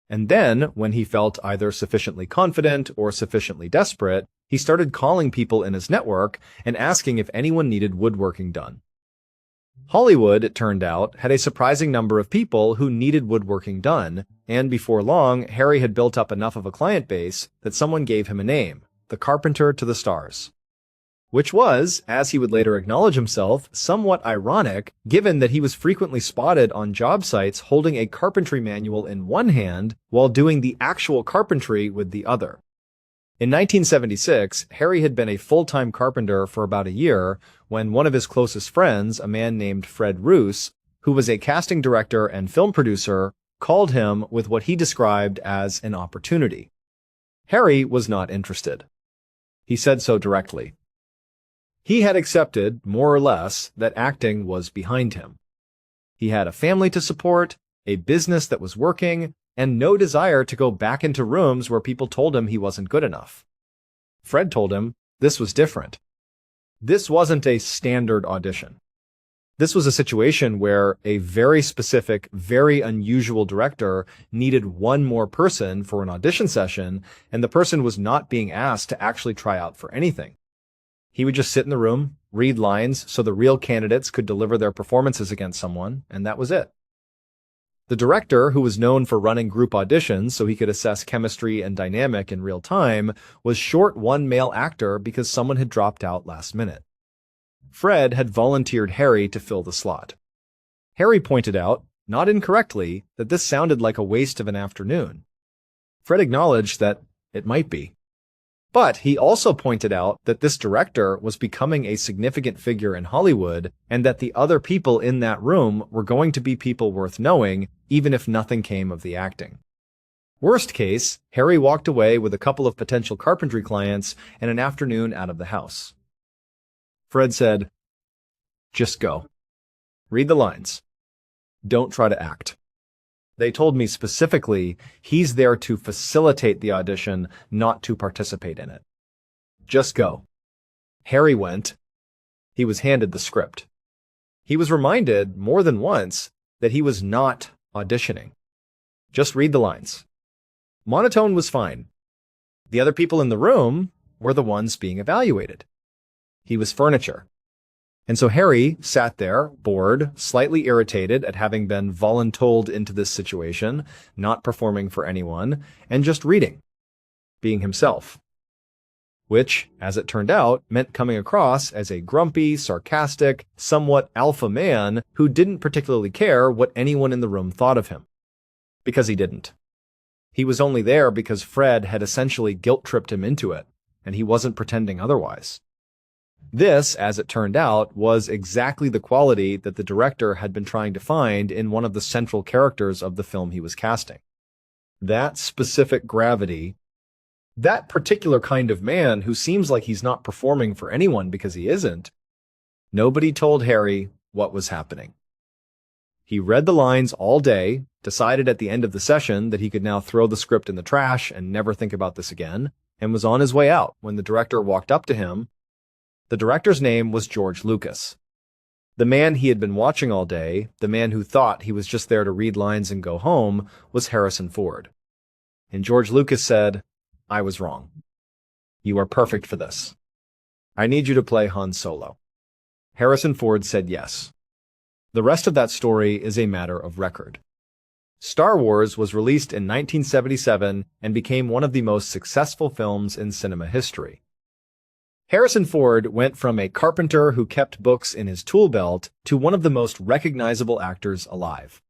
S1: And then, when he felt either sufficiently confident or sufficiently desperate, he started calling people in his network and asking if anyone needed woodworking done. Hollywood, it turned out, had a surprising number of people who needed woodworking done, and before long, Harry had built up enough of a client base that someone gave him a name, the Carpenter to the Stars. Which was, as he would later acknowledge himself, somewhat ironic, given that he was frequently spotted on job sites holding a carpentry manual in one hand while doing the actual carpentry with the other. In 1976, Harry had been a full-time carpenter for about a year when one of his closest friends, a man named Fred Roos, who was a casting director and film producer, called him with what he described as an opportunity. Harry was not interested. He said so directly. He had accepted, more or less, that acting was behind him. He had a family to support, a business that was working, and no desire to go back into rooms where people told him he wasn't good enough. Fred told him this was different. This wasn't a standard audition. This was a situation where a very specific, very unusual director needed one more person for an audition session, and the person was not being asked to actually try out for anything. He would just sit in the room, read lines so the real candidates could deliver their performances against someone, and that was it. The director, who was known for running group auditions so he could assess chemistry and dynamic in real time, was short one male actor because someone had dropped out last minute. Fred had volunteered Harry to fill the slot. Harry pointed out, not incorrectly, that this sounded like a waste of an afternoon. Fred acknowledged that it might be. But he also pointed out that this director was becoming a significant figure in Hollywood and that the other people in that room were going to be people worth knowing, even if nothing came of the acting. Worst case, Harry walked away with a couple of potential carpentry clients and an afternoon out of the house. Fred said, "Just go. Read the lines. Don't try to act." They told me specifically he's there to facilitate the audition, not to participate in it. Just go. Harry went. He was handed the script. He was reminded more than once that he was not auditioning. Just read the lines. Monotone was fine. The other people in the room were the ones being evaluated. He was furniture. And so Harry sat there, bored, slightly irritated at having been voluntold into this situation, not performing for anyone, and just reading, being himself. Which, as it turned out, meant coming across as a grumpy, sarcastic, somewhat alpha man who didn't particularly care what anyone in the room thought of him. Because he didn't. He was only there because Fred had essentially guilt-tripped him into it, and he wasn't pretending otherwise. This, as it turned out, was exactly the quality that the director had been trying to find in one of the central characters of the film he was casting. That specific gravity, that particular kind of man who seems like he's not performing for anyone because he isn't. Nobody told Harry what was happening. He read the lines all day, decided at the end of the session that he could now throw the script in the trash and never think about this again, and was on his way out when the director walked up to him. The director's name was George Lucas. The man he had been watching all day, the man who thought he was just there to read lines and go home, was Harrison Ford. And George Lucas said, "I was wrong. You are perfect for this. I need you to play Han Solo." Harrison Ford said yes. The rest of that story is a matter of record. Star Wars was released in 1977 and became one of the most successful films in cinema history. Harrison Ford went from a carpenter who kept books in his tool belt to one of the most recognizable actors alive.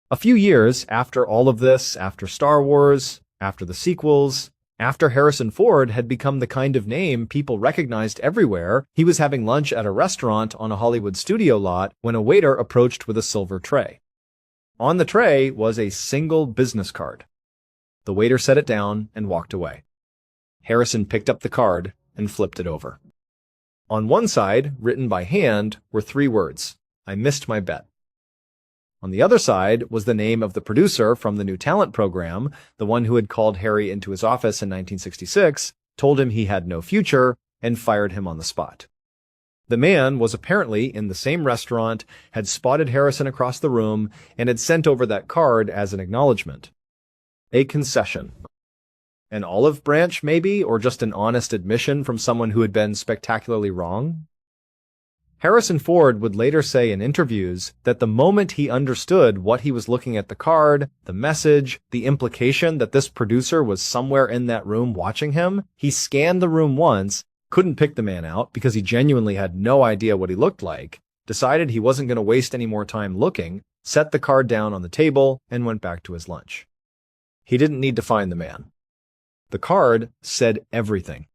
S1: A few years after all of this, after Star Wars, after the sequels, after Harrison Ford had become the kind of name people recognized everywhere, he was having lunch at a restaurant on a Hollywood studio lot when a waiter approached with a silver tray. On the tray was a single business card. The waiter set it down and walked away. Harrison picked up the card and flipped it over. On one side, written by hand, were 3 words: "I missed my bet." On the other side was the name of the producer from the new talent program, the one who had called Harry into his office in 1966, told him he had no future, and fired him on the spot. The man was apparently in the same restaurant, had spotted Harrison across the room, and had sent over that card as an acknowledgement. A concession. An olive branch, maybe, or just an honest admission from someone who had been spectacularly wrong? Harrison Ford would later say in interviews that the moment he understood what he was looking at, the card, the message, the implication that this producer was somewhere in that room watching him, he scanned the room once, couldn't pick the man out because he genuinely had no idea what he looked like, decided he wasn't going to waste any more time looking, set the card down on the table, and went back to his lunch. He didn't need to find the man. The card said everything.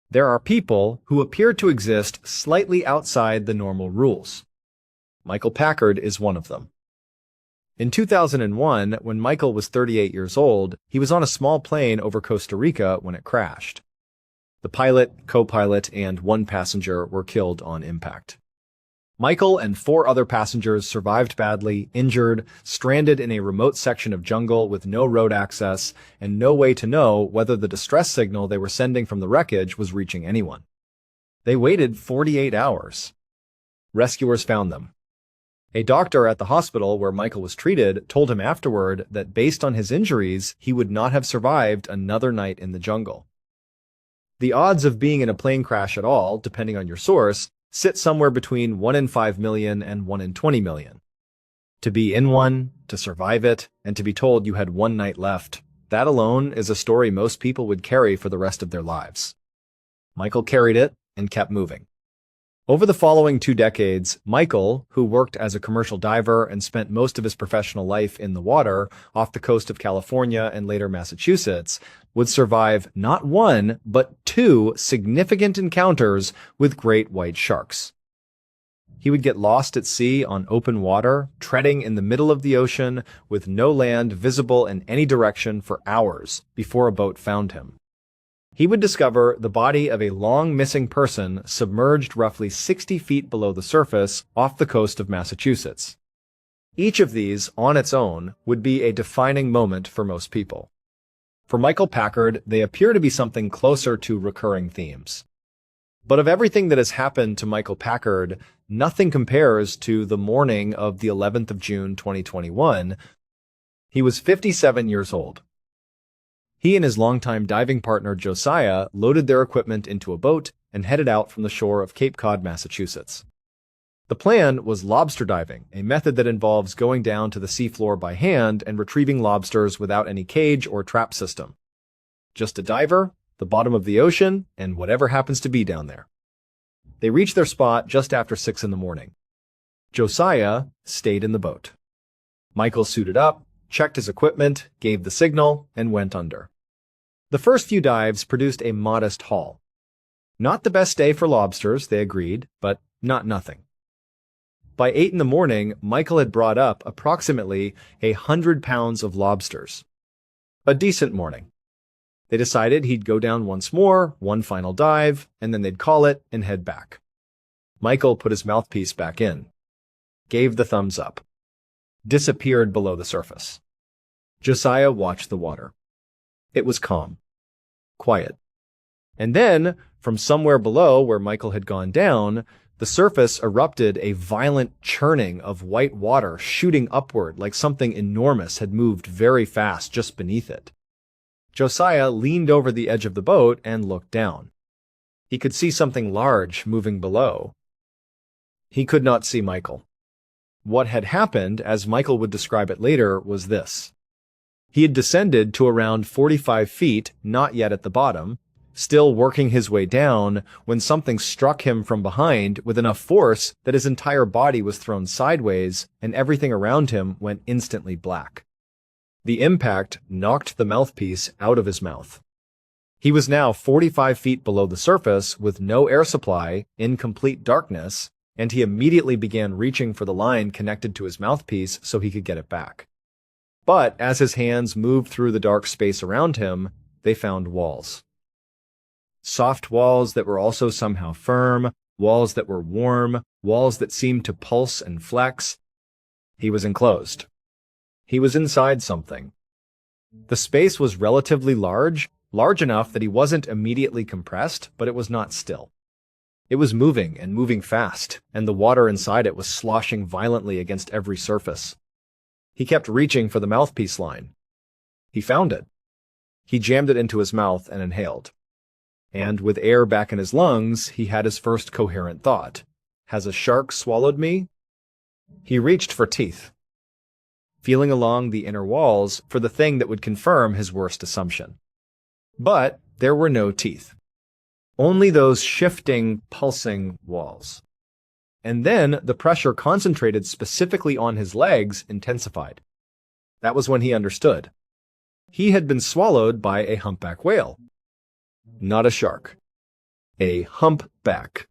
S1: There are people who appear to exist slightly outside the normal rules. Michael Packard is one of them. In 2001, when Michael was 38 years old, he was on a small plane over Costa Rica when it crashed. The pilot, co-pilot, and 1 passenger were killed on impact. Michael and 4 other passengers survived badly, injured, stranded in a remote section of jungle with no road access and no way to know whether the distress signal they were sending from the wreckage was reaching anyone. They waited 48 hours. Rescuers found them. A doctor at the hospital where Michael was treated told him afterward that based on his injuries, he would not have survived another night in the jungle. The odds of being in a plane crash at all, depending on your source, sit somewhere between 1 in 5 million and 1 in 20 million. To be in one, to survive it, and to be told you had 1 night left, that alone is a story most people would carry for the rest of their lives. Michael carried it and kept moving. Over the following 2 decades, Michael, who worked as a commercial diver and spent most of his professional life in the water off the coast of California and later Massachusetts, would survive not 1, but 2 significant encounters with great white sharks. He would get lost at sea on open water, treading in the middle of the ocean with no land visible in any direction for hours before a boat found him. He would discover the body of a long-missing person submerged roughly 60 feet below the surface off the coast of Massachusetts. Each of these, on its own, would be a defining moment for most people. For Michael Packard, they appear to be something closer to recurring themes. But of everything that has happened to Michael Packard, nothing compares to the morning of the 11th of June 2021. He was 57 years old. He and his longtime diving partner Josiah loaded their equipment into a boat and headed out from the shore of Cape Cod, Massachusetts. The plan was lobster diving, a method that involves going down to the seafloor by hand and retrieving lobsters without any cage or trap system. Just a diver, the bottom of the ocean, and whatever happens to be down there. They reached their spot just after 6 in the morning. Josiah stayed in the boat. Michael suited up, checked his equipment, gave the signal, and went under. The first few dives produced a modest haul. Not the best day for lobsters, they agreed, but not nothing. By 8 in the morning, Michael had brought up approximately 100 pounds of lobsters. A decent morning. They decided he'd go down once more, one final dive, and then they'd call it and head back. Michael put his mouthpiece back in, gave the thumbs up, disappeared below the surface. Josiah watched the water. It was calm. Quiet. And then, from somewhere below where Michael had gone down, the surface erupted a violent churning of white water shooting upward like something enormous had moved very fast just beneath it. Josiah leaned over the edge of the boat and looked down. He could see something large moving below. He could not see Michael. What had happened, as Michael would describe it later, was this. He had descended to around 45 feet, not yet at the bottom, still working his way down, when something struck him from behind with enough force that his entire body was thrown sideways and everything around him went instantly black. The impact knocked the mouthpiece out of his mouth. He was now 45 feet below the surface with no air supply, in complete darkness, and he immediately began reaching for the line connected to his mouthpiece so he could get it back. But as his hands moved through the dark space around him, they found walls. Soft walls that were also somehow firm, walls that were warm, walls that seemed to pulse and flex. He was enclosed. He was inside something. The space was relatively large enough that he wasn't immediately compressed, but it was not still. It was moving and moving fast, and the water inside it was sloshing violently against every surface. He kept reaching for the mouthpiece line. He found it. He jammed it into his mouth and inhaled. And with air back in his lungs, he had his first coherent thought. Has a shark swallowed me? He reached for teeth, feeling along the inner walls for the thing that would confirm his worst assumption. But there were no teeth. Only those shifting, pulsing walls. And then the pressure concentrated specifically on his legs intensified. That was when he understood. He had been swallowed by a humpback whale. Not a shark. A humpback.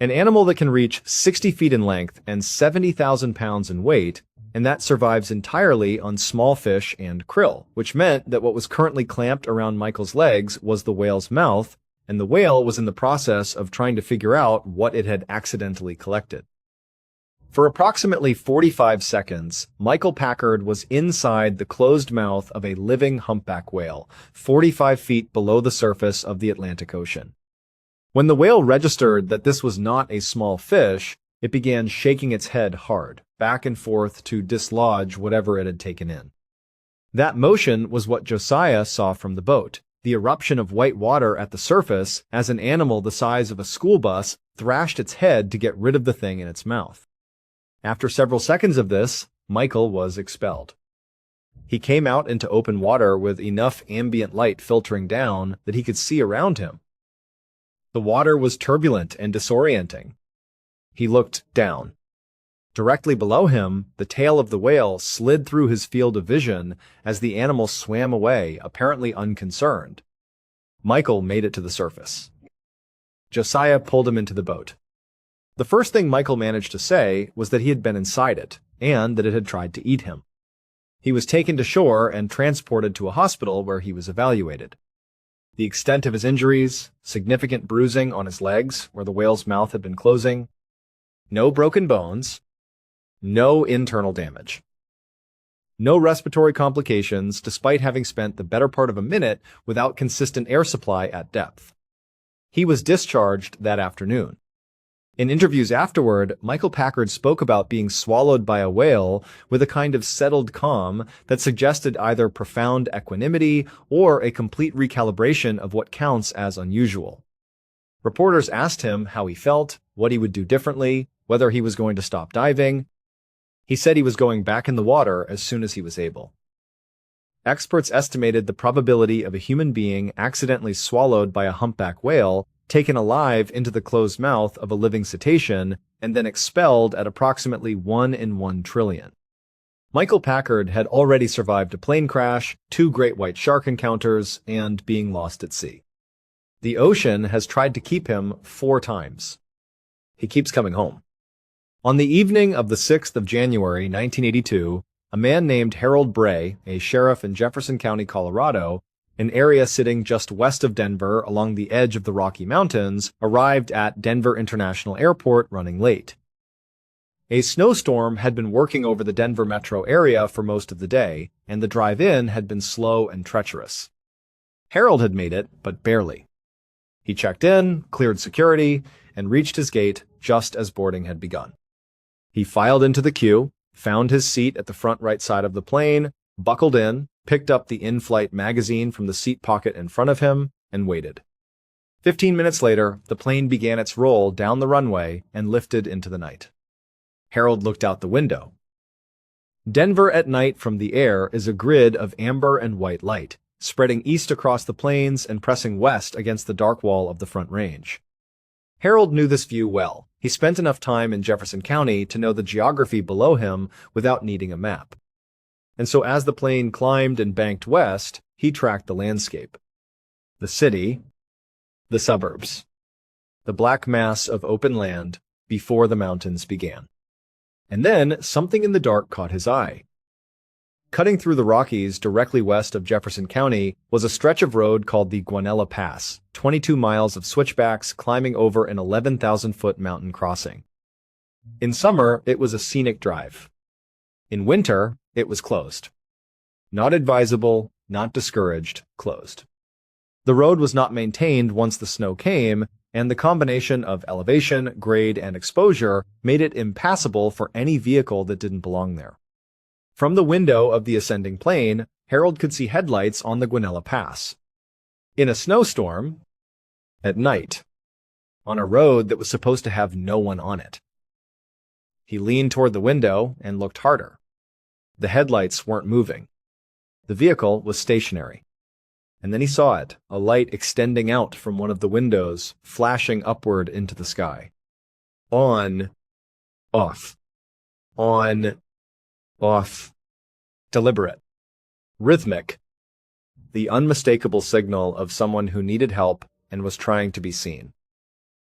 S1: An animal that can reach 60 feet in length and 70,000 pounds in weight, and that survives entirely on small fish and krill, which meant that what was currently clamped around Michael's legs was the whale's mouth, and the whale was in the process of trying to figure out what it had accidentally collected. For approximately 45 seconds, Michael Packard was inside the closed mouth of a living humpback whale, 45 feet below the surface of the Atlantic Ocean. When the whale registered that this was not a small fish, it began shaking its head hard, back and forth to dislodge whatever it had taken in. That motion was what Josiah saw from the boat, the eruption of white water at the surface as an animal the size of a school bus thrashed its head to get rid of the thing in its mouth. After several seconds of this, Michael was expelled. He came out into open water with enough ambient light filtering down that he could see around him. The water was turbulent and disorienting. He looked down. Directly below him, the tail of the whale slid through his field of vision as the animal swam away, apparently unconcerned. Michael made it to the surface. Josiah pulled him into the boat. The first thing Michael managed to say was that he had been inside it, and that it had tried to eat him. He was taken to shore and transported to a hospital where he was evaluated. The extent of his injuries, significant bruising on his legs where the whale's mouth had been closing, no broken bones, no internal damage. No respiratory complications despite having spent the better part of a minute without consistent air supply at depth. He was discharged that afternoon. In interviews afterward, Michael Packard spoke about being swallowed by a whale with a kind of settled calm that suggested either profound equanimity or a complete recalibration of what counts as unusual. Reporters asked him how he felt, what he would do differently, whether he was going to stop diving. He said he was going back in the water as soon as he was able. Experts estimated the probability of a human being accidentally swallowed by a humpback whale taken alive into the closed mouth of a living cetacean and then expelled at approximately 1 in 1 trillion. Michael Packard had already survived a plane crash, 2 great white shark encounters, and being lost at sea. The ocean has tried to keep him 4 times. He keeps coming home. On the evening of the 6th of January, 1982, a man named Harold Bray, a sheriff in Jefferson County, Colorado, an area sitting just west of Denver along the edge of the Rocky Mountains, arrived at Denver International Airport running late. A snowstorm had been working over the Denver metro area for most of the day, and the drive-in had been slow and treacherous. Harold had made it, but barely. He checked in, cleared security, and reached his gate just as boarding had begun. He filed into the queue, found his seat at the front right side of the plane, buckled in, picked up the in-flight magazine from the seat pocket in front of him, and waited. 15 minutes later, the plane began its roll down the runway and lifted into the night. Harold looked out the window. Denver at night from the air is a grid of amber and white light, spreading east across the plains and pressing west against the dark wall of the Front Range. Harold knew this view well. He spent enough time in Jefferson County to know the geography below him without needing a map. And so as the plane climbed and banked west, he tracked the landscape. The city, the suburbs, the black mass of open land, before the mountains began. And then something in the dark caught his eye. Cutting through the Rockies directly west of Jefferson County was a stretch of road called the Guanella Pass, 22 miles of switchbacks climbing over an 11,000-foot mountain crossing. In summer, it was a scenic drive. In winter, it was closed. Not advisable, not discouraged, closed. The road was not maintained once the snow came, and the combination of elevation, grade, and exposure made it impassable for any vehicle that didn't belong there. From the window of the ascending plane, Harold could see headlights on the Guanella Pass. In a snowstorm, at night, on a road that was supposed to have no one on it. He leaned toward the window and looked harder. The headlights weren't moving. The vehicle was stationary. And then he saw it, a light extending out from one of the windows, flashing upward into the sky. On, off, on, off. Deliberate. Rhythmic. The unmistakable signal of someone who needed help and was trying to be seen.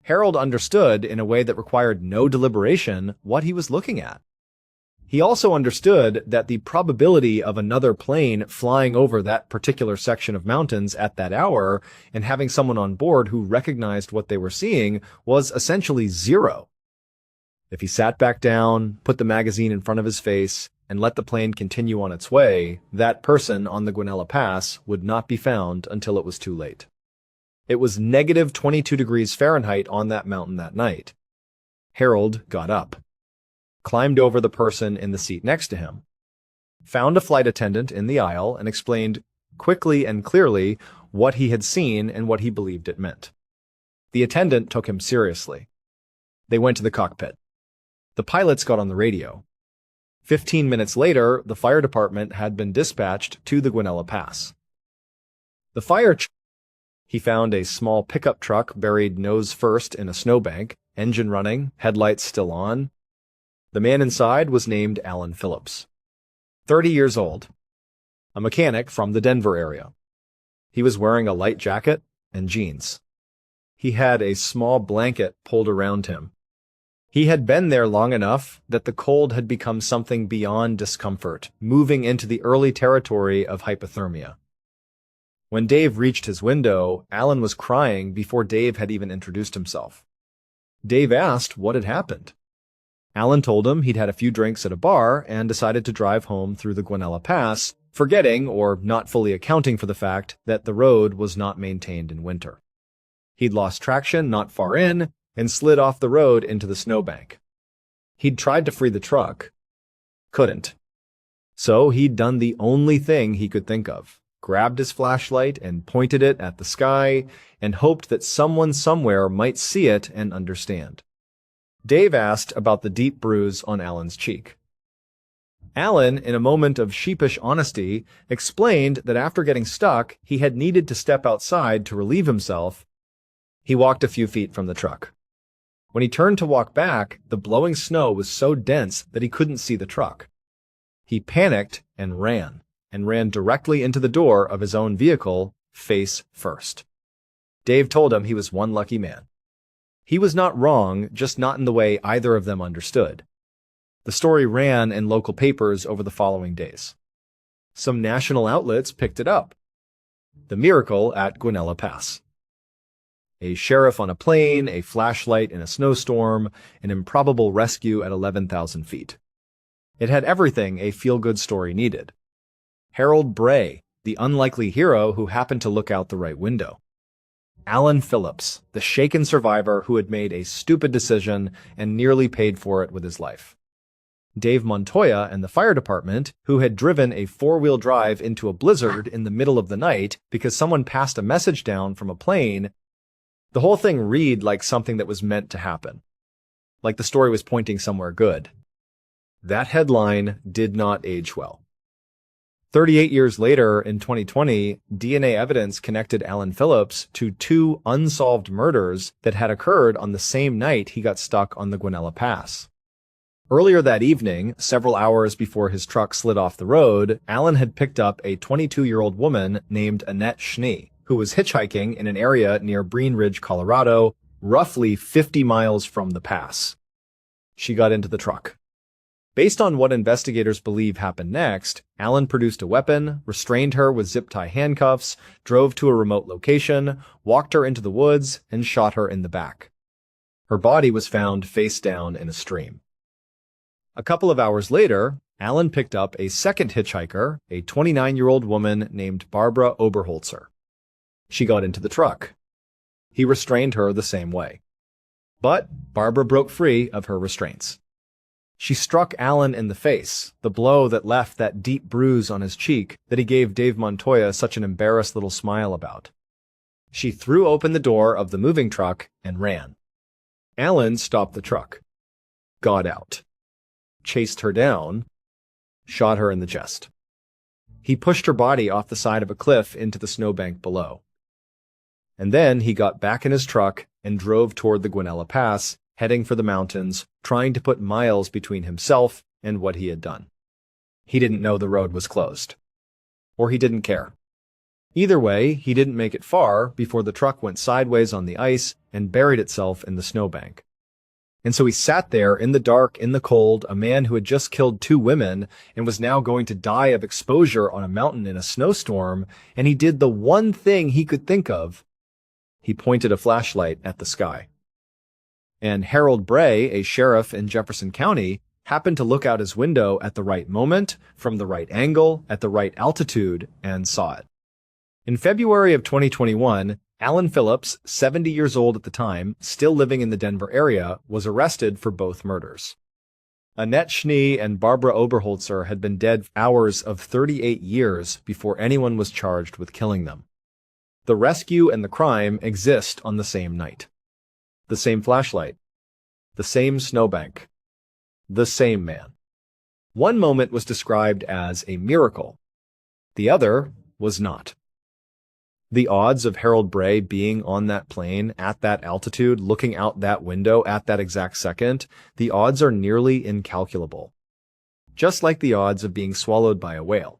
S1: Harold understood, in a way that required no deliberation, what he was looking at. He also understood that the probability of another plane flying over that particular section of mountains at that hour and having someone on board who recognized what they were seeing was essentially zero. If he sat back down, put the magazine in front of his face, and let the plane continue on its way, that person on the Guanella Pass would not be found until it was too late. It was negative 22 degrees Fahrenheit on that mountain that night. Harold got up, climbed over the person in the seat next to him, found a flight attendant in the aisle, and explained quickly and clearly what he had seen and what he believed it meant. The attendant took him seriously. They went to the cockpit. The pilots got on the radio. 15 minutes later, the fire department had been dispatched to the Guanella Pass. He found a small pickup truck buried nose first in a snowbank, engine running, headlights still on. The man inside was named Alan Phillips, 30 years old, a mechanic from the Denver area. He was wearing a light jacket and jeans. He had a small blanket pulled around him. He had been there long enough that the cold had become something beyond discomfort, moving into the early territory of hypothermia. When Dave reached his window, Alan was crying before Dave had even introduced himself. Dave asked what had happened. Alan told him he'd had a few drinks at a bar and decided to drive home through the Guanella Pass, forgetting or not fully accounting for the fact that the road was not maintained in winter. He'd lost traction not far in and slid off the road into the snowbank. He'd tried to free the truck. Couldn't. So he'd done the only thing he could think of, grabbed his flashlight and pointed it at the sky and hoped that someone somewhere might see it and understand. Dave asked about the deep bruise on Alan's cheek. Alan, in a moment of sheepish honesty, explained that after getting stuck, he had needed to step outside to relieve himself. He walked a few feet from the truck. When he turned to walk back, the blowing snow was so dense that he couldn't see the truck. He panicked and ran directly into the door of his own vehicle, face first. Dave told him he was one lucky man. He was not wrong, just not in the way either of them understood. The story ran in local papers over the following days. Some national outlets picked it up. The miracle at Guanella Pass. A sheriff on a plane, a flashlight in a snowstorm, an improbable rescue at 11,000 feet. It had everything a feel-good story needed. Harold Bray, the unlikely hero who happened to look out the right window. Alan Phillips, the shaken survivor who had made a stupid decision and nearly paid for it with his life. Dave Montoya and the fire department, who had driven a four-wheel drive into a blizzard in the middle of the night because someone passed a message down from a plane. The whole thing read like something that was meant to happen. Like the story was pointing somewhere good. That headline did not age well. 38 years later, in 2020, DNA evidence connected Alan Phillips to two unsolved murders that had occurred on the same night he got stuck on the Guanella Pass. Earlier that evening, several hours before his truck slid off the road, Alan had picked up a 22-year-old woman named Annette Schnee, who was hitchhiking in an area near Breen Ridge, Colorado, roughly 50 miles from the pass. She got into the truck. Based on what investigators believe happened next, Allen produced a weapon, restrained her with zip-tie handcuffs, drove to a remote location, walked her into the woods, and shot her in the back. Her body was found face down in a stream. A couple of hours later, Allen picked up a second hitchhiker, a 29-year-old woman named Barbara Oberholzer. She got into the truck. He restrained her the same way. But Barbara broke free of her restraints. She struck Allen in the face, the blow that left that deep bruise on his cheek that he gave Dave Montoya such an embarrassed little smile about. She threw open the door of the moving truck and ran. Allen stopped the truck, got out, chased her down, shot her in the chest. He pushed her body off the side of a cliff into the snowbank below. And then he got back in his truck and drove toward the Guanella Pass, heading for the mountains, trying to put miles between himself and what he had done. He didn't know the road was closed. Or he didn't care. Either way, he didn't make it far before the truck went sideways on the ice and buried itself in the snowbank. And so he sat there in the dark, in the cold, a man who had just killed 2 women and was now going to die of exposure on a mountain in a snowstorm, and he did the one thing he could think of. He pointed a flashlight at the sky. And Harold Bray, a sheriff in Jefferson County, happened to look out his window at the right moment, from the right angle, at the right altitude, and saw it. In February of 2021, Alan Phillips, 70 years old at the time, still living in the Denver area, was arrested for both murders. Annette Schnee and Barbara Oberholzer had been dead hours of 38 years before anyone was charged with killing them. The rescue and the crime exist on the same night. The same flashlight. The same snowbank. The same man. One moment was described as a miracle. The other was not. The odds of Harold Bray being on that plane at that altitude, looking out that window at that exact second, the odds are nearly incalculable. Just like the odds of being swallowed by a whale.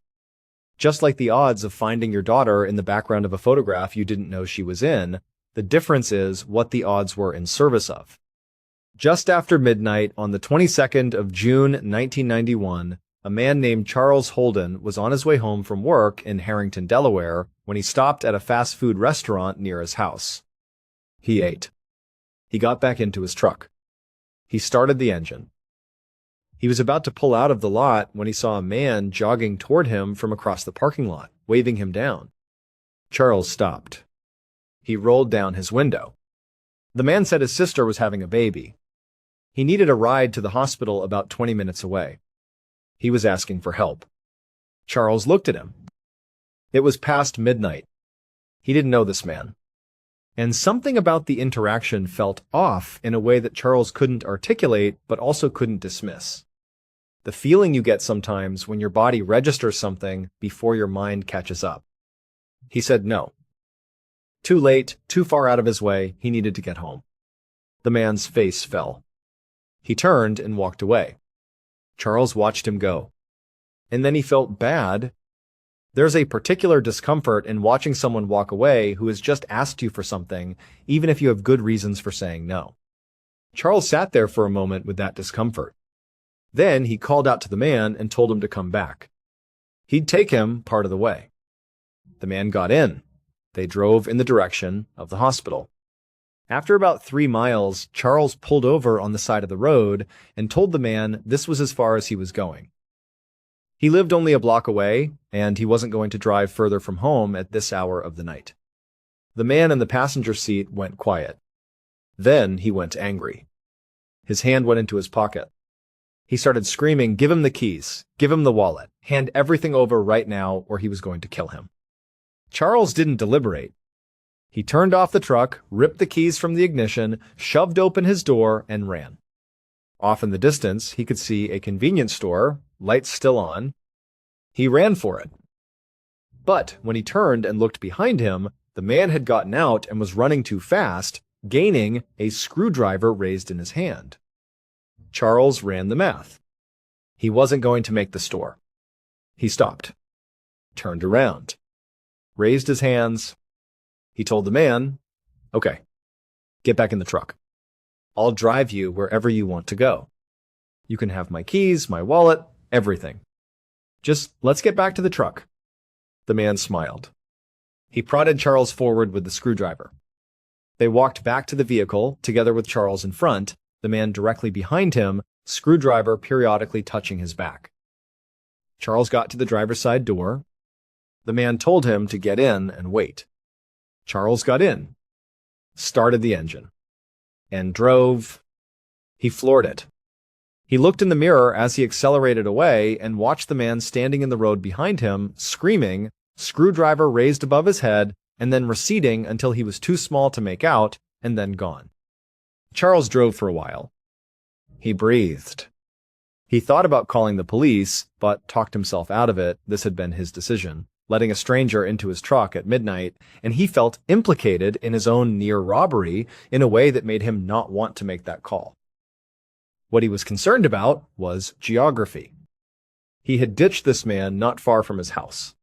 S1: Just like the odds of finding your daughter in the background of a photograph you didn't know she was in, the difference is what the odds were in service of. Just after midnight on the 22nd of June 1991, a man named Charles Holden was on his way home from work in Harrington, Delaware, when he stopped at a fast food restaurant near his house. He ate. He got back into his truck. He started the engine. He was about to pull out of the lot when he saw a man jogging toward him from across the parking lot, waving him down. Charles stopped. He rolled down his window. The man said his sister was having a baby. He needed a ride to the hospital about 20 minutes away. He was asking for help. Charles looked at him. It was past midnight. He didn't know this man. And something about the interaction felt off in a way that Charles couldn't articulate but also couldn't dismiss. The feeling you get sometimes when your body registers something before your mind catches up. He said no. Too late, too far out of his way, he needed to get home. The man's face fell. He turned and walked away. Charles watched him go. And then he felt bad. There's a particular discomfort in watching someone walk away who has just asked you for something, even if you have good reasons for saying no. Charles sat there for a moment with that discomfort. Then he called out to the man and told him to come back. He'd take him part of the way. The man got in. They drove in the direction of the hospital. After about 3 miles, Charles pulled over on the side of the road and told the man this was as far as he was going. He lived only a block away, and he wasn't going to drive further from home at this hour of the night. The man in the passenger seat went quiet. Then he went angry. His hand went into his pocket. He started screaming, "Give him the keys, give him the wallet, hand everything over right now or he was going to kill him." Charles didn't deliberate. He turned off the truck, ripped the keys from the ignition, shoved open his door, and ran. Off in the distance, he could see a convenience store, lights still on. He ran for it. But when he turned and looked behind him, the man had gotten out and was running too fast, gaining a screwdriver raised in his hand. Charles ran the math. He wasn't going to make the store. He stopped, turned around, raised his hands. He told the man, "Okay, get back in the truck. I'll drive you wherever you want to go." You can have my keys, my wallet, everything. Just let's get back to the truck." The man smiled. He prodded Charles forward with the screwdriver. They walked back to the vehicle, together with Charles in front, the man directly behind him, screwdriver periodically touching his back. Charles got to the driver's side door. The man told him to get in and wait. Charles got in, started the engine, and drove. He floored it. He looked in the mirror as he accelerated away and watched the man standing in the road behind him, screaming, screwdriver raised above his head, and then receding until he was too small to make out, and then gone. Charles drove for a while. He breathed. He thought about calling the police, but talked himself out of it. This had been his decision, letting a stranger into his truck at midnight, and he felt implicated in his own near robbery in a way that made him not want to make that call. What he was concerned about was geography. He had ditched this man not far from his house.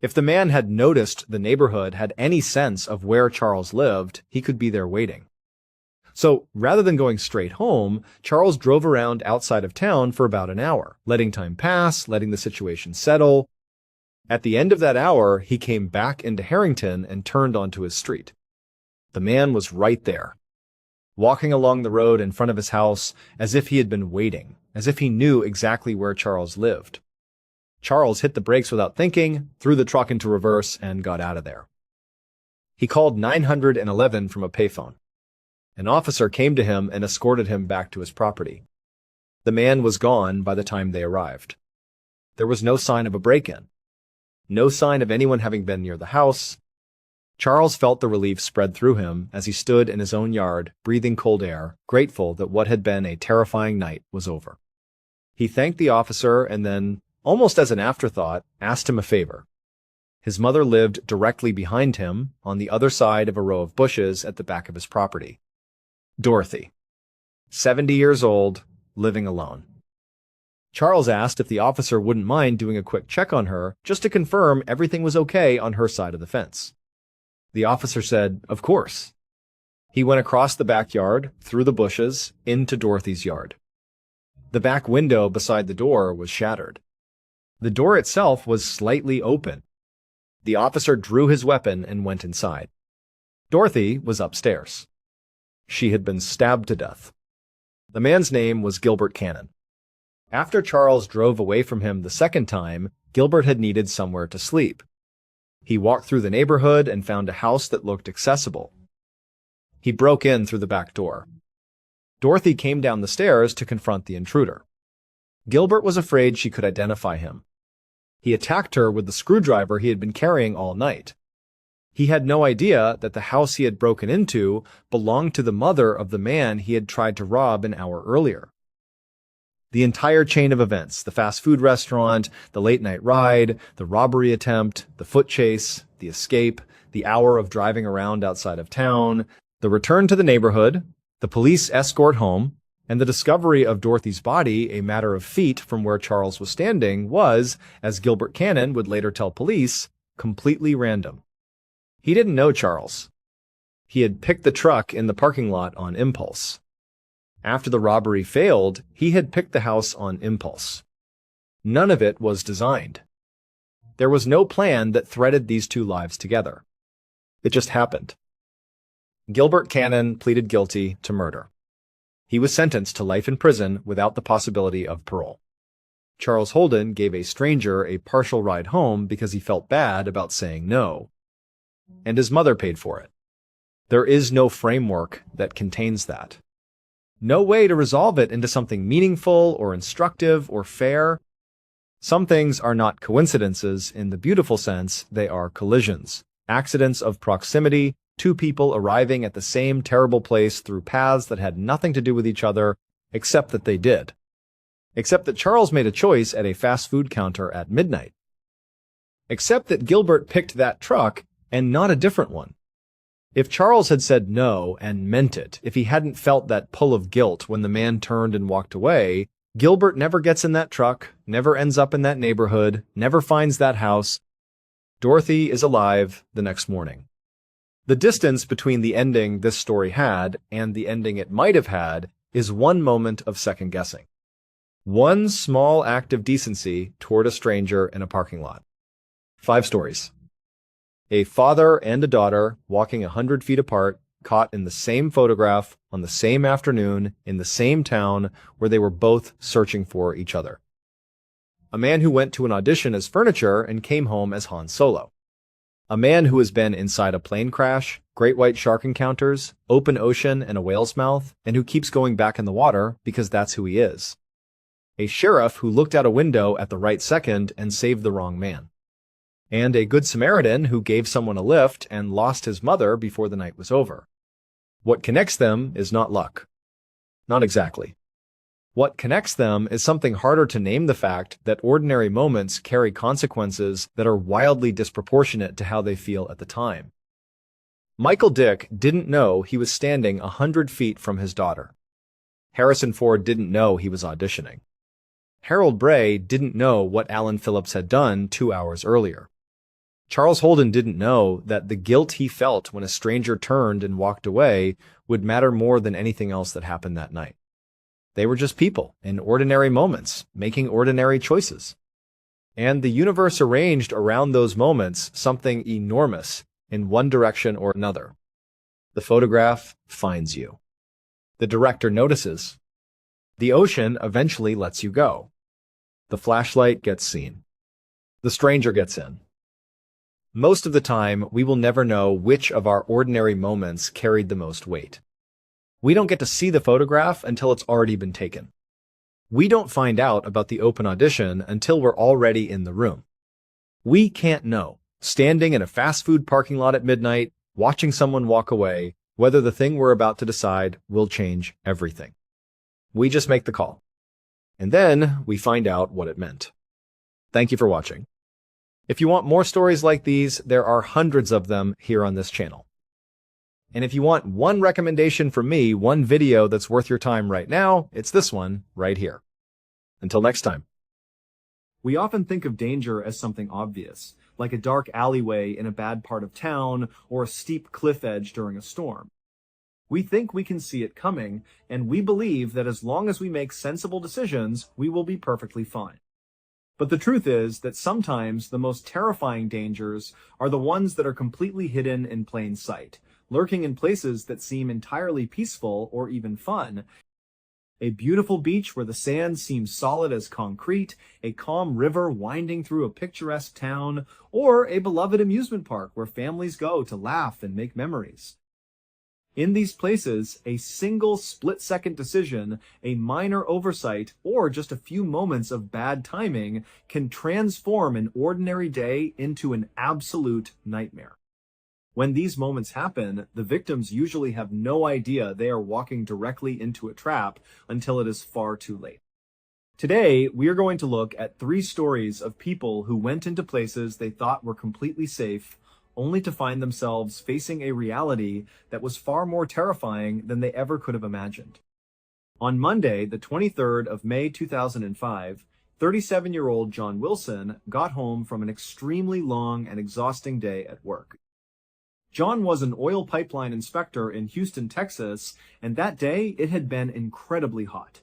S1: If the man had noticed the neighborhood, had any sense of where Charles lived, he could be there waiting. So, rather than going straight home, Charles drove around outside of town for about an hour, letting time pass, letting the situation settle. At the end of that hour, he came back into Harrington and turned onto his street. The man was right there, walking along the road in front of his house as if he had been waiting, as if he knew exactly where Charles lived. Charles hit the brakes without thinking, threw the truck into reverse, and got out of there. He called 911 from a payphone. An officer came to him and escorted him back to his property. The man was gone by the time they arrived. There was no sign of a break-in. No sign of anyone having been near the house. Charles felt the relief spread through him as he stood in his own yard, breathing cold air, grateful that what had been a terrifying night was over. He thanked the officer and then, almost as an afterthought, asked him a favor. His mother lived directly behind him, on the other side of a row of bushes at the back of his property. Dorothy, 70 years old, living alone. Charles asked if the officer wouldn't mind doing a quick check on her, just to confirm everything was okay on her side of the fence. The officer said, "Of course." He went across the backyard, through the bushes, into Dorothy's yard. The back window beside the door was shattered. The door itself was slightly open. The officer drew his weapon and went inside. Dorothy was upstairs. She had been stabbed to death. The man's name was Gilbert Cannon. After Charles drove away from him the second time, Gilbert had needed somewhere to sleep. He walked through the neighborhood and found a house that looked accessible. He broke in through the back door. Dorothy came down the stairs to confront the intruder. Gilbert was afraid she could identify him. He attacked her with the screwdriver he had been carrying all night. He had no idea that the house he had broken into belonged to the mother of the man he had tried to rob an hour earlier. The entire chain of events, the fast food restaurant, the late-night ride, the robbery attempt, the foot chase, the escape, the hour of driving around outside of town, the return to the neighborhood, the police escort home, and the discovery of Dorothy's body a matter of feet from where Charles was standing was, as Gilbert Cannon would later tell police, completely random. He didn't know Charles. He had picked the truck in the parking lot on impulse. After the robbery failed, he had picked the house on impulse. None of it was designed. There was no plan that threaded these two lives together. It just happened. Gilbert Cannon pleaded guilty to murder. He was sentenced to life in prison without the possibility of parole. Charles Holden gave a stranger a partial ride home because he felt bad about saying no. And his mother paid for it. There is no framework that contains that. No way to resolve it into something meaningful or instructive or fair. Some things are not coincidences in the beautiful sense, they are collisions, accidents of proximity, two people arriving at the same terrible place through paths that had nothing to do with each other, except that they did. Except that Charles made a choice at a fast food counter at midnight. Except that Gilbert picked that truck and not a different one. If Charles had said no and meant it, if he hadn't felt that pull of guilt when the man turned and walked away, Gilbert never gets in that truck, never ends up in that neighborhood, never finds that house. Dorothy is alive the next morning. The distance between the ending this story had and the ending it might have had is one moment of second guessing. One small act of decency toward a stranger in a parking lot. 5 stories. A father and a daughter walking 100 feet apart, caught in the same photograph on the same afternoon in the same town where they were both searching for each other. A man who went to an audition as furniture and came home as Han Solo. A man who has been inside a plane crash, great white shark encounters, open ocean and a whale's mouth, and who keeps going back in the water because that's who he is. A sheriff who looked out a window at the right second and saved the wrong man. And a good Samaritan who gave someone a lift and lost his mother before the night was over. What connects them is not luck. Not exactly. What connects them is something harder to name: the fact that ordinary moments carry consequences that are wildly disproportionate to how they feel at the time. Michael Dick didn't know he was standing 100 feet from his daughter. Harrison Ford didn't know he was auditioning. Harold Bray didn't know what Alan Phillips had done 2 hours earlier. Charles Holden didn't know that the guilt he felt when a stranger turned and walked away would matter more than anything else that happened that night. They were just people in ordinary moments, making ordinary choices. And the universe arranged around those moments something enormous in one direction or another. The photograph finds you. The director notices. The ocean eventually lets you go. The flashlight gets seen. The stranger gets in. Most of the time, we will never know which of our ordinary moments carried the most weight. We don't get to see the photograph until it's already been taken. We don't find out about the open audition until we're already in the room. We can't know, standing in a fast food parking lot at midnight, watching someone walk away, whether the thing we're about to decide will change everything. We just make the call. And then we find out what it meant. Thank you for watching. If you want more stories like these, there are hundreds of them here on this channel. And if you want one recommendation from me, one video that's worth your time right now, it's this one right here. Until next time. We often think of danger as something obvious, like a dark alleyway in a bad part of town or a steep cliff edge during a storm. We think we can see it coming, and we believe that as long as we make sensible decisions, we will be perfectly fine. But the truth is that sometimes the most terrifying dangers are the ones that are completely hidden in plain sight, lurking in places that seem entirely peaceful or even fun. A beautiful beach where the sand seems solid as concrete, a calm river winding through a picturesque town, or a beloved amusement park where families go to laugh and make memories. In these places, a single split-second decision, a minor oversight, or just a few moments of bad timing can transform an ordinary day into an absolute nightmare. When these moments happen, the victims usually have no idea they are walking directly into a trap until it is far too late. Today, we are going to look at 3 stories of people who went into places they thought were completely safe, only to find themselves facing a reality that was far more terrifying than they ever could have imagined. On Monday, the 23rd of May 2005, 37-year-old John Wilson got home from an extremely long and exhausting day at work. John was an oil pipeline inspector in Houston, Texas, and that day it had been incredibly hot.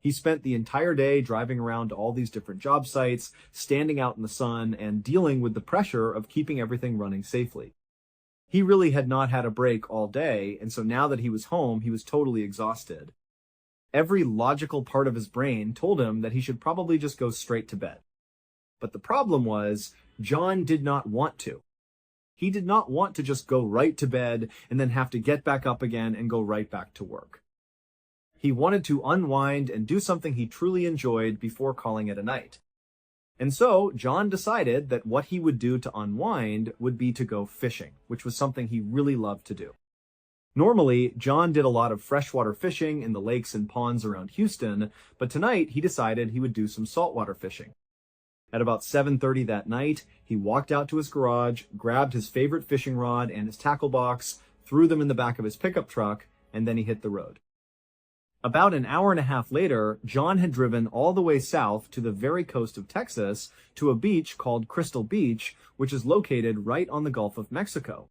S1: He spent the entire day driving around to all these different job sites, standing out in the sun, and dealing with the pressure of keeping everything running safely. He really had not had a break all day, and so now that he was home, he was totally exhausted. Every logical part of his brain told him that he should probably just go straight to bed. But the problem was, John did not want to. He did not want to just go right to bed and then have to get back up again and go right back to work. He wanted to unwind and do something he truly enjoyed before calling it a night. And so, John decided that what he would do to unwind would be to go fishing, which was something he really loved to do. Normally, John did a lot of freshwater fishing in the lakes and ponds around Houston, but tonight he decided he would do some saltwater fishing. At about 7:30 that night, he walked out to his garage, grabbed his favorite fishing rod and his tackle box, threw them in the back of his pickup truck, and then he hit the road. About an hour and a half later, John had driven all the way south to the very coast of Texas to a beach called Crystal Beach, which is located right on the Gulf of Mexico.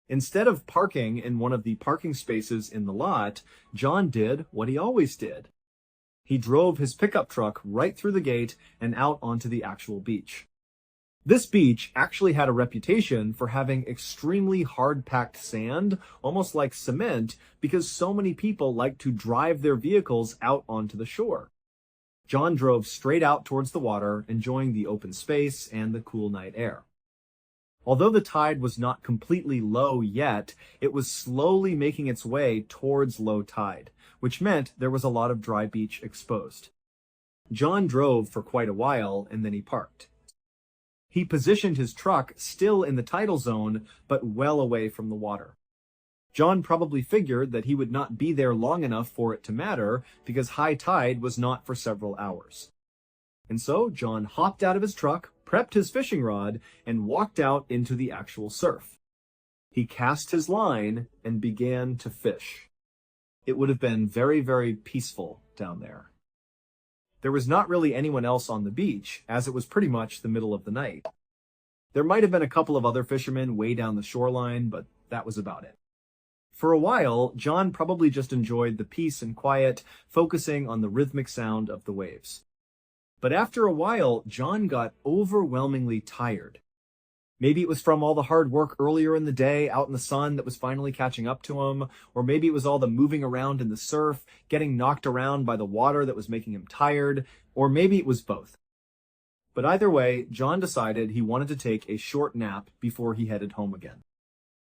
S1: Instead of parking in one of the parking spaces in the lot, John did what he always did. He drove his pickup truck right through the gate and out onto the actual beach. This beach actually had a reputation for having extremely hard-packed sand, almost like cement, because so many people like to drive their vehicles out onto the shore. John drove straight out towards the water, enjoying the open space and the cool night air. Although the tide was not completely low yet, it was slowly making its way towards low tide, which meant there was a lot of dry beach exposed. John drove for quite a while and then he parked. He positioned his truck still in the tidal zone, but well away from the water. John probably figured that he would not be there long enough for it to matter because high tide was not for several hours. And so John hopped out of his truck, prepped his fishing rod, and walked out into the actual surf. He cast his line and began to fish. It would have been very, very peaceful down there. There was not really anyone else on the beach, as it was pretty much the middle of the night. There might have been a couple of other fishermen way down the shoreline, but that was about it. For a while, John probably just enjoyed the peace and quiet, focusing on the rhythmic sound of the waves. But after a while, John got overwhelmingly tired. Maybe it was from all the hard work earlier in the day out in the sun that was finally catching up to him, or maybe it was all the moving around in the surf, getting knocked around by the water that was making him tired, or maybe it was both. But either way, John decided he wanted to take a short nap before he headed home again.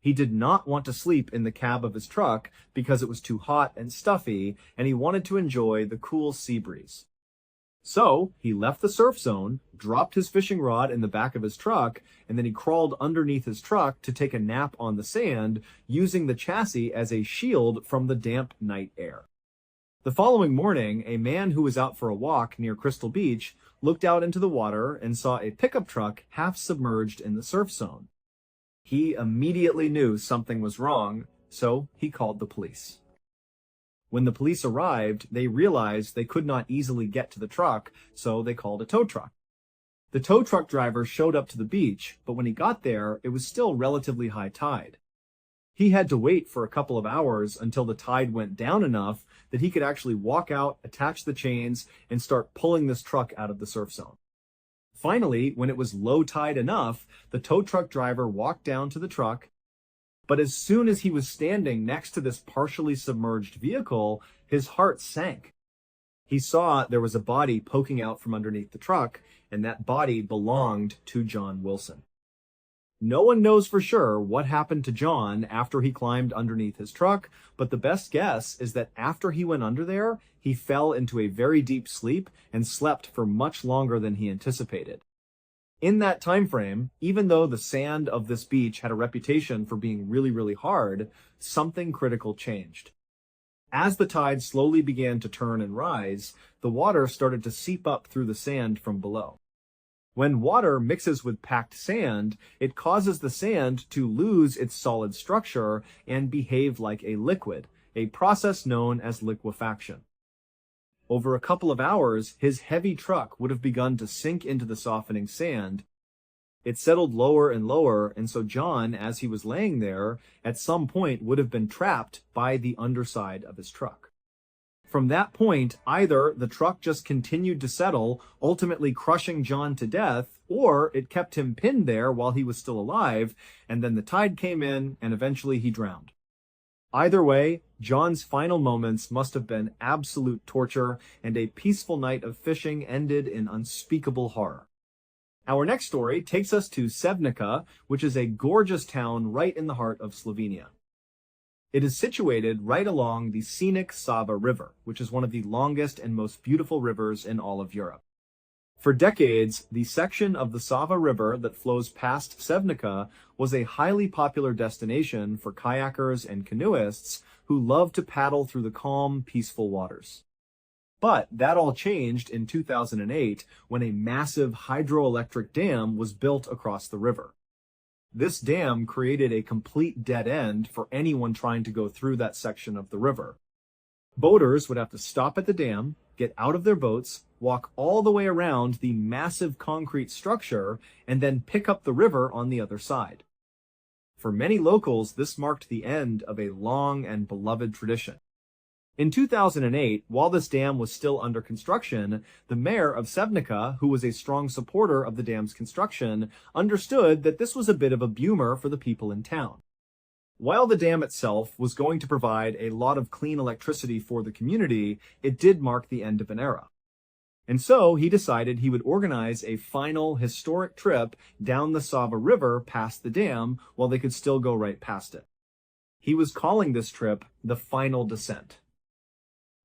S1: He did not want to sleep in the cab of his truck because it was too hot and stuffy, and he wanted to enjoy the cool sea breeze. So he left the surf zone, dropped his fishing rod in the back of his truck, and then he crawled underneath his truck to take a nap on the sand, using the chassis as a shield from the damp night air. The following morning, a man who was out for a walk near Crystal Beach looked out into the water and saw a pickup truck half submerged in the surf zone. He immediately knew something was wrong, so he called the police. When the police arrived, they realized they could not easily get to the truck, so they called a tow truck. The tow truck driver showed up to the beach, but when he got there, it was still relatively high tide. He had to wait for a couple of hours until the tide went down enough that he could actually walk out, attach the chains, and start pulling this truck out of the surf zone. Finally, when it was low tide enough, the tow truck driver walked down to the truck, but as soon as he was standing next to this partially submerged vehicle, his heart sank. He saw there was a body poking out from underneath the truck, and that body belonged to John Wilson. No one knows for sure what happened to John after he climbed underneath his truck, but the best guess is that after he went under there, he fell into a very deep sleep and slept for much longer than he anticipated. In that time frame, even though the sand of this beach had a reputation for being really, really hard, something critical changed. As the tide slowly began to turn and rise, the water started to seep up through the sand from below. When water mixes with packed sand, it causes the sand to lose its solid structure and behave like a liquid, a process known as liquefaction. Over a couple of hours, his heavy truck would have begun to sink into the softening sand. It settled lower and lower, and so John, as he was laying there, at some point would have been trapped by the underside of his truck. From that point, either the truck just continued to settle, ultimately crushing John to death, or it kept him pinned there while he was still alive, and then the tide came in, and eventually he drowned. Either way, John's final moments must have been absolute torture, and a peaceful night of fishing ended in unspeakable horror. Our next story takes us to Sevnica, which is a gorgeous town right in the heart of Slovenia. It is situated right along the scenic Sava River, which is one of the longest and most beautiful rivers in all of Europe. For decades, the section of the Sava River that flows past Sevnica was a highly popular destination for kayakers and canoeists who love to paddle through the calm, peaceful waters. But that all changed in 2008 when a massive hydroelectric dam was built across the river. This dam created a complete dead end for anyone trying to go through that section of the river. Boaters would have to stop at the dam, get out of their boats, walk all the way around the massive concrete structure, and then pick up the river on the other side. For many locals, this marked the end of a long and beloved tradition. In 2008, while this dam was still under construction, the mayor of Sevnica, who was a strong supporter of the dam's construction, understood that this was a bit of a boomer for the people in town. While the dam itself was going to provide a lot of clean electricity for the community, it did mark the end of an era. And so he decided he would organize a final historic trip down the Sava River past the dam while they could still go right past it. He was calling this trip the Final Descent.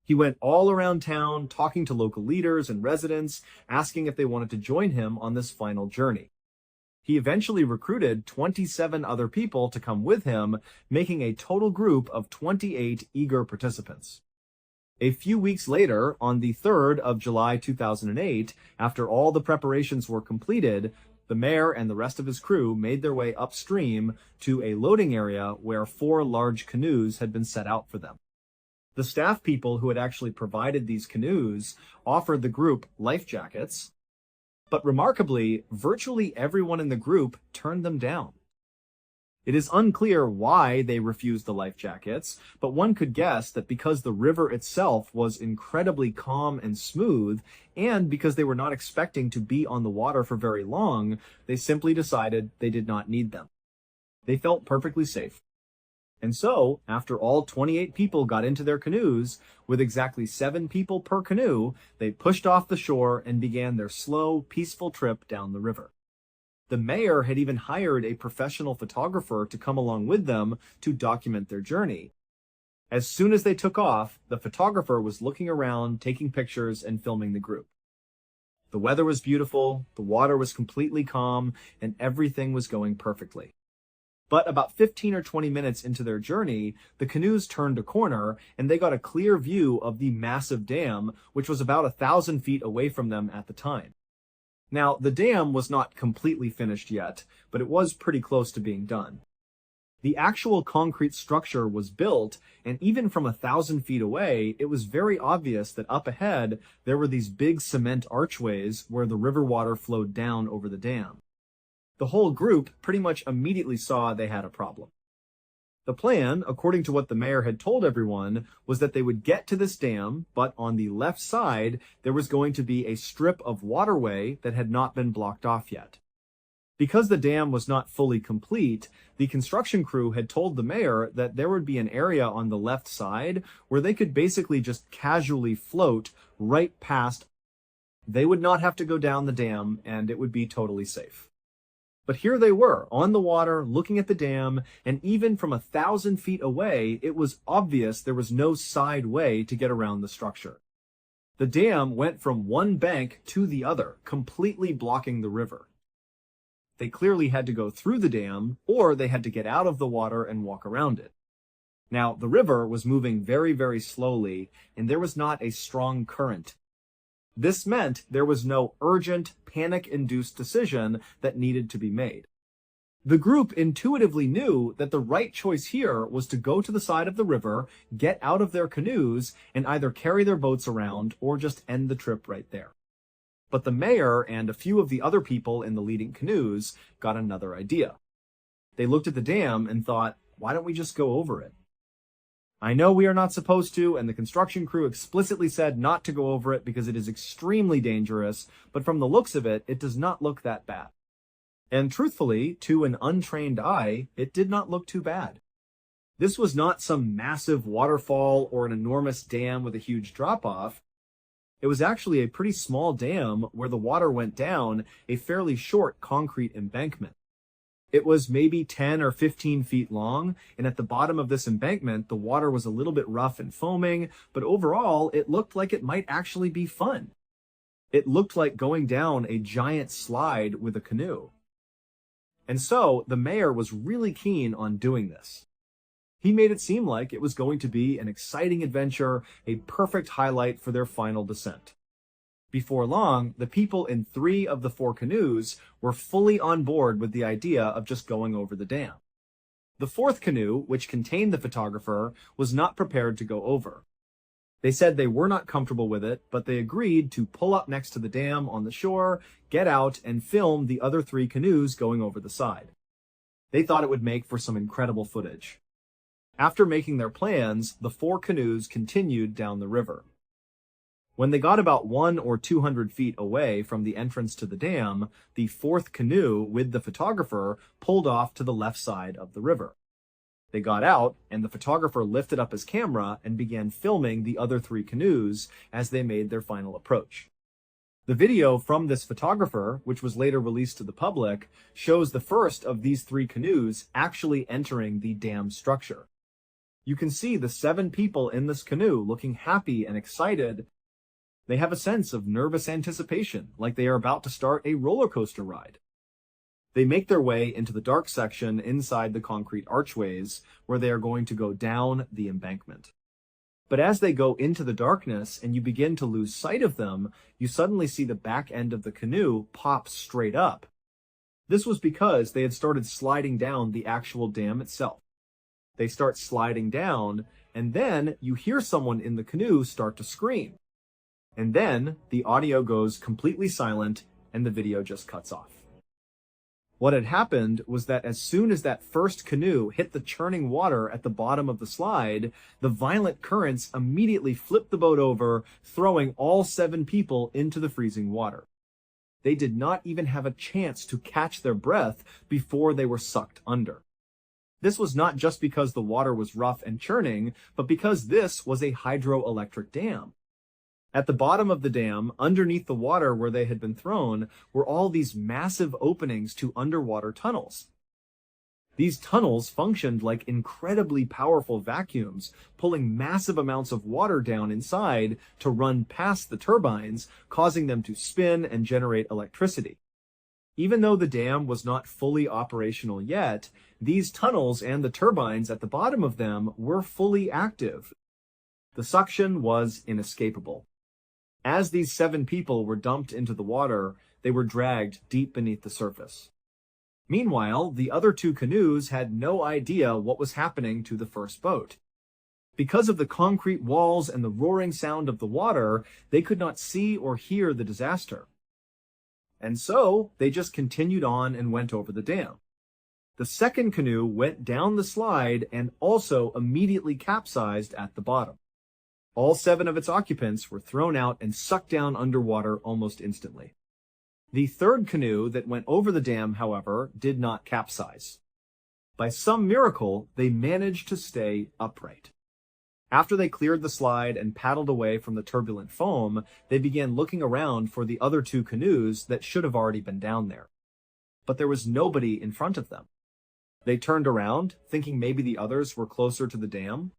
S1: He went all around town talking to local leaders and residents, asking if they wanted to join him on this final journey. He eventually recruited 27 other people to come with him, making a total group of 28 eager participants. A few weeks later, on the 3rd of July 2008, after all the preparations were completed, the mayor and the rest of his crew made their way upstream to a loading area where 4 large canoes had been set out for them. The staff people who had actually provided these canoes offered the group life jackets, but remarkably, virtually everyone in the group turned them down. It is unclear why they refused the life jackets, but one could guess that because the river itself was incredibly calm and smooth, and because they were not expecting to be on the water for very long, they simply decided they did not need them. They felt perfectly safe. And so, after all 28 people got into their canoes, with exactly 7 people per canoe, they pushed off the shore and began their slow, peaceful trip down the river. The mayor had even hired a professional photographer to come along with them to document their journey. As soon as they took off, the photographer was looking around, taking pictures, and filming the group. The weather was beautiful, the water was completely calm, and everything was going perfectly. But about 15 or 20 minutes into their journey, the canoes turned a corner and they got a clear view of the massive dam, which was about 1,000 feet away from them at the time. Now, the dam was not completely finished yet, but it was pretty close to being done. The actual concrete structure was built, and even from 1,000 feet away, it was very obvious that up ahead, there were these big cement archways where the river water flowed down over the dam. The whole group pretty much immediately saw they had a problem. The plan, according to what the mayor had told everyone, was that they would get to this dam, but on the left side, there was going to be a strip of waterway that had not been blocked off yet. Because the dam was not fully complete, the construction crew had told the mayor that there would be an area on the left side where they could basically just casually float right past. They would not have to go down the dam, and it would be totally safe. But here they were, on the water, looking at the dam, and even from 1,000 feet away, it was obvious there was no side way to get around the structure. The dam went from one bank to the other, completely blocking the river. They clearly had to go through the dam, or they had to get out of the water and walk around it. Now, the river was moving very, very slowly, and there was not a strong current. This meant there was no urgent, panic-induced decision that needed to be made. The group intuitively knew that the right choice here was to go to the side of the river, get out of their canoes, and either carry their boats around or just end the trip right there. But the mayor and a few of the other people in the leading canoes got another idea. They looked at the dam and thought, why don't we just go over it? I know we are not supposed to, and the construction crew explicitly said not to go over it because it is extremely dangerous, but from the looks of it, it does not look that bad. And truthfully, to an untrained eye, it did not look too bad. This was not some massive waterfall or an enormous dam with a huge drop-off. It was actually a pretty small dam where the water went down a fairly short concrete embankment. It was maybe 10 or 15 feet long, and at the bottom of this embankment, the water was a little bit rough and foaming, but overall, it looked like it might actually be fun. It looked like going down a giant slide with a canoe. And so, the mayor was really keen on doing this. He made it seem like it was going to be an exciting adventure, a perfect highlight for their final descent. Before long, the people in 3 of the 4 canoes were fully on board with the idea of just going over the dam. The 4th canoe, which contained the photographer, was not prepared to go over. They said they were not comfortable with it, but they agreed to pull up next to the dam on the shore, get out, and film the other 3 canoes going over the side. They thought it would make for some incredible footage. After making their plans, the four canoes continued down the river. When they got about 100 or 200 feet away from the entrance to the dam, the fourth canoe with the photographer pulled off to the left side of the river. They got out, and the photographer lifted up his camera and began filming the other three canoes as they made their final approach. The video from this photographer, which was later released to the public, shows the first of these three canoes actually entering the dam structure. You can see the 7 people in this canoe looking happy and excited. They have a sense of nervous anticipation, like they are about to start a roller coaster ride. They make their way into the dark section inside the concrete archways, where they are going to go down the embankment. But as they go into the darkness and you begin to lose sight of them, you suddenly see the back end of the canoe pop straight up. This was because they had started sliding down the actual dam itself. They start sliding down, and then you hear someone in the canoe start to scream. And then the audio goes completely silent and the video just cuts off. What had happened was that as soon as that first canoe hit the churning water at the bottom of the slide, the violent currents immediately flipped the boat over, throwing all 7 people into the freezing water. They did not even have a chance to catch their breath before they were sucked under. This was not just because the water was rough and churning, but because this was a hydroelectric dam. At the bottom of the dam, underneath the water where they had been thrown, were all these massive openings to underwater tunnels. These tunnels functioned like incredibly powerful vacuums, pulling massive amounts of water down inside to run past the turbines, causing them to spin and generate electricity. Even though the dam was not fully operational yet, these tunnels and the turbines at the bottom of them were fully active. The suction was inescapable. As these 7 people were dumped into the water, they were dragged deep beneath the surface. Meanwhile, the other 2 canoes had no idea what was happening to the first boat. Because of the concrete walls and the roaring sound of the water, they could not see or hear the disaster. And so, they just continued on and went over the dam. The second canoe went down the slide and also immediately capsized at the bottom. All 7 of its occupants were thrown out and sucked down underwater almost instantly. The third canoe that went over the dam, however, did not capsize. By some miracle, they managed to stay upright. After they cleared the slide and paddled away from the turbulent foam, they began looking around for the other 2 canoes that should have already been down there. But there was nobody in front of them. They turned around, thinking maybe the others were closer to the dam.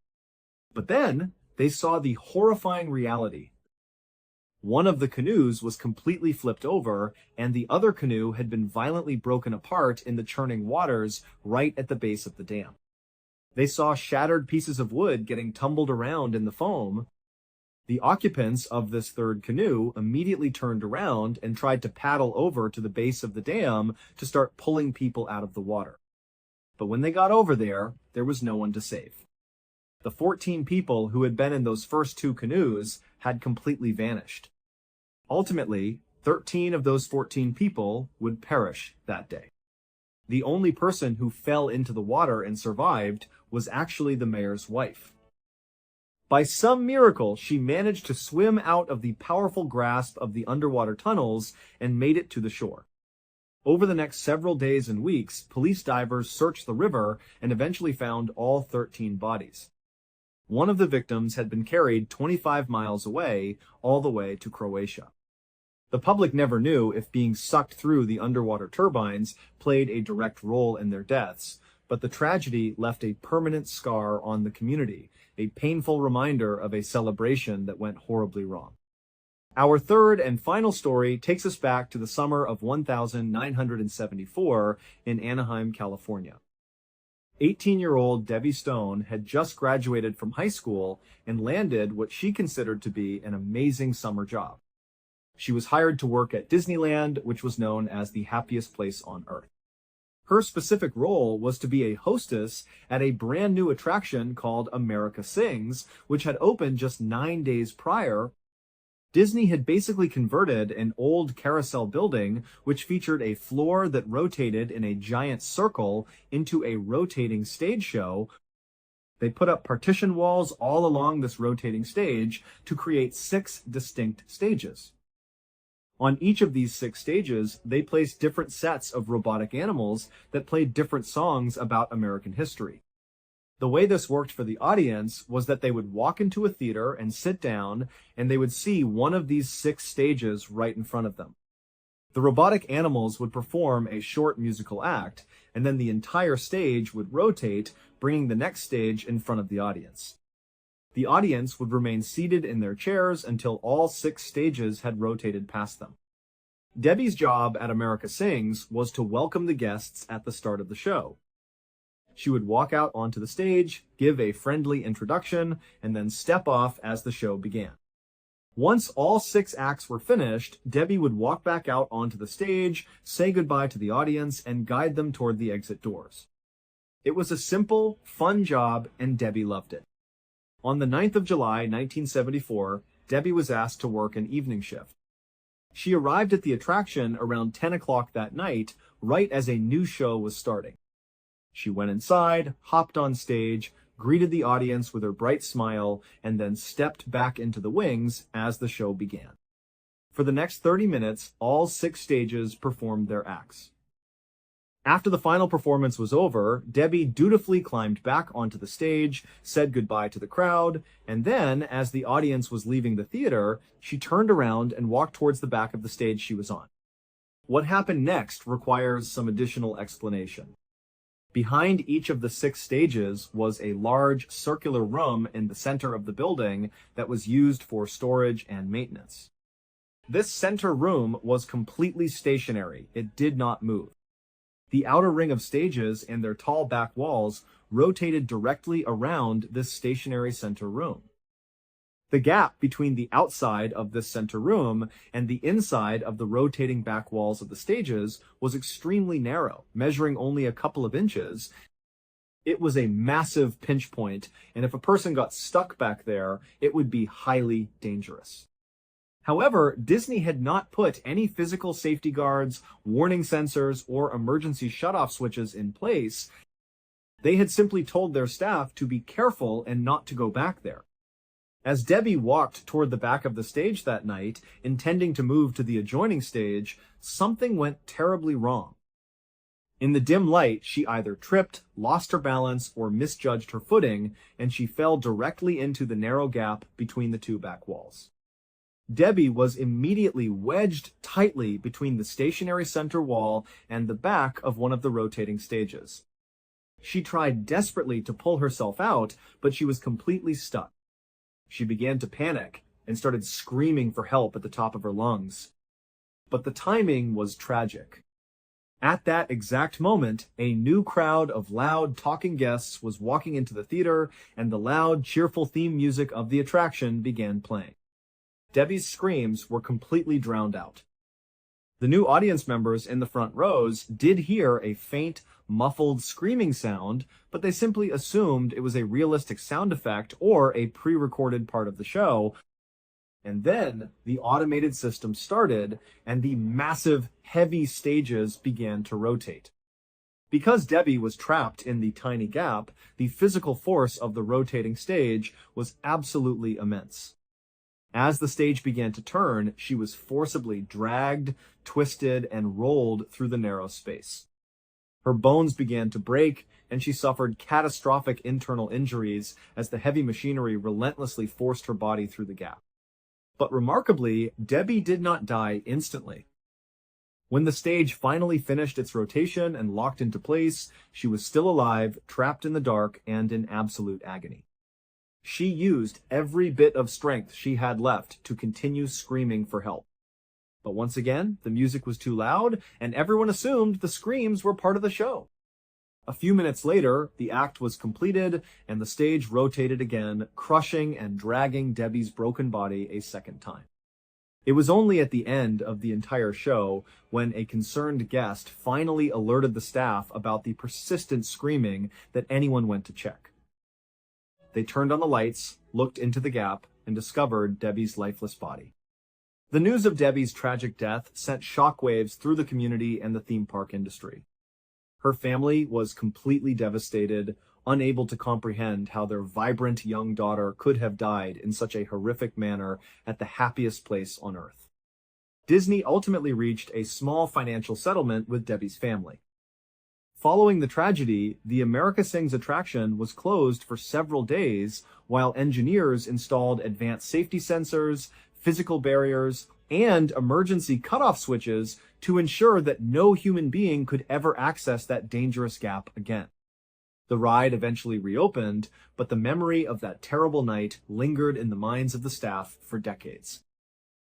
S1: But then, they saw the horrifying reality. One of the canoes was completely flipped over, and the other canoe had been violently broken apart in the churning waters right at the base of the dam. They saw shattered pieces of wood getting tumbled around in the foam. The occupants of this third canoe immediately turned around and tried to paddle over to the base of the dam to start pulling people out of the water. But when they got over there, there was no one to save. The 14 people who had been in those first 2 canoes had completely vanished. Ultimately, 13 of those 14 people would perish that day. The only person who fell into the water and survived was actually the mayor's wife. By some miracle, she managed to swim out of the powerful grasp of the underwater tunnels and made it to the shore. Over the next several days and weeks, police divers searched the river and eventually found all 13 bodies. One of the victims had been carried 25 miles away, all the way to Croatia. The public never knew if being sucked through the underwater turbines played a direct role in their deaths, but the tragedy left a permanent scar on the community, a painful reminder of a celebration that went horribly wrong. Our third and final story takes us back to the summer of 1974 in Anaheim, California. 18-year-old Debbie Stone had just graduated from high school and landed what she considered to be an amazing summer job. She was hired to work at Disneyland, which was known as the happiest place on earth. Her specific role was to be a hostess at a brand new attraction called America Sings, which had opened just 9 days prior. Disney had basically converted an old carousel building, which featured a floor that rotated in a giant circle, into a rotating stage show. They put up partition walls all along this rotating stage to create 6 distinct stages. On each of these 6 stages, they placed different sets of robotic animals that played different songs about American history. The way this worked for the audience was that they would walk into a theater and sit down, and they would see one of these 6 stages right in front of them. The robotic animals would perform a short musical act, and then the entire stage would rotate, bringing the next stage in front of the audience. The audience would remain seated in their chairs until all 6 stages had rotated past them. Debbie's job at America Sings was to welcome the guests at the start of the show. She would walk out onto the stage, give a friendly introduction, and then step off as the show began. Once all 6 acts were finished, Debbie would walk back out onto the stage, say goodbye to the audience, and guide them toward the exit doors. It was a simple, fun job, and Debbie loved it. On the 9th of July, 1974, Debbie was asked to work an evening shift. She arrived at the attraction around 10 o'clock that night, right as a new show was starting. She went inside, hopped on stage, greeted the audience with her bright smile, and then stepped back into the wings as the show began. For the next 30 minutes, all 6 stages performed their acts. After the final performance was over, Debbie dutifully climbed back onto the stage, said goodbye to the crowd, and then, as the audience was leaving the theater, she turned around and walked towards the back of the stage she was on. What happened next requires some additional explanation. Behind each of the 6 stages was a large circular room in the center of the building that was used for storage and maintenance. This center room was completely stationary. It did not move. The outer ring of stages and their tall back walls rotated directly around this stationary center room. The gap between the outside of this center room and the inside of the rotating back walls of the stages was extremely narrow, measuring only a couple of inches. It was a massive pinch point, and if a person got stuck back there, it would be highly dangerous. However, Disney had not put any physical safety guards, warning sensors, or emergency shutoff switches in place. They had simply told their staff to be careful and not to go back there. As Debbie walked toward the back of the stage that night, intending to move to the adjoining stage, something went terribly wrong. In the dim light, she either tripped, lost her balance, or misjudged her footing, and she fell directly into the narrow gap between the 2 back walls. Debbie was immediately wedged tightly between the stationary center wall and the back of one of the rotating stages. She tried desperately to pull herself out, but she was completely stuck. She began to panic and started screaming for help at the top of her lungs. But the timing was tragic. At that exact moment, a new crowd of loud, talking guests was walking into the theater, and the loud, cheerful theme music of the attraction began playing. Debbie's screams were completely drowned out. The new audience members in the front rows did hear a faint, muffled screaming sound, but they simply assumed it was a realistic sound effect or a pre-recorded part of the show. And then the automated system started, and the massive, heavy stages began to rotate. Because Debbie was trapped in the tiny gap, the physical force of the rotating stage was absolutely immense. As the stage began to turn, she was forcibly dragged, twisted, and rolled through the narrow space. Her bones began to break, and she suffered catastrophic internal injuries as the heavy machinery relentlessly forced her body through the gap. But remarkably, Debbie did not die instantly. When the stage finally finished its rotation and locked into place, she was still alive, trapped in the dark, and in absolute agony. She used every bit of strength she had left to continue screaming for help. But once again, the music was too loud, and everyone assumed the screams were part of the show. A few minutes later, the act was completed, and the stage rotated again, crushing and dragging Debbie's broken body a second time. It was only at the end of the entire show when a concerned guest finally alerted the staff about the persistent screaming that anyone went to check. They turned on the lights, looked into the gap, and discovered Debbie's lifeless body. The news of Debbie's tragic death sent shockwaves through the community and the theme park industry. Her family was completely devastated. unable to comprehend how their vibrant young daughter could have died in such a horrific manner at the happiest place on earth. Disney ultimately reached a small financial settlement with Debbie's family. Following the tragedy, the America Sings attraction was closed for several days while engineers installed advanced safety sensors, physical barriers, and emergency cutoff switches to ensure that no human being could ever access that dangerous gap again. The ride eventually reopened, but the memory of that terrible night lingered in the minds of the staff for decades.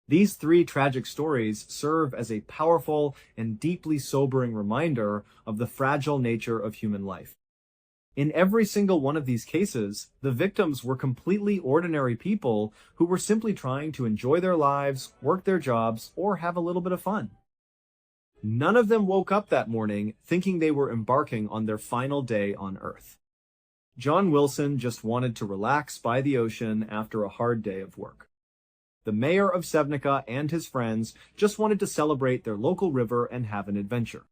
S1: These three tragic stories serve as a powerful and deeply sobering reminder of the fragile nature of human life. In every single one of these cases, the victims were completely ordinary people who were simply trying to enjoy their lives, work their jobs, or have a little bit of fun. None of them woke up that morning thinking they were embarking on their final day on Earth. John Wilson just wanted to relax by the ocean after a hard day of work. The mayor of Sevnica and his friends just wanted to celebrate their local river and have an adventure.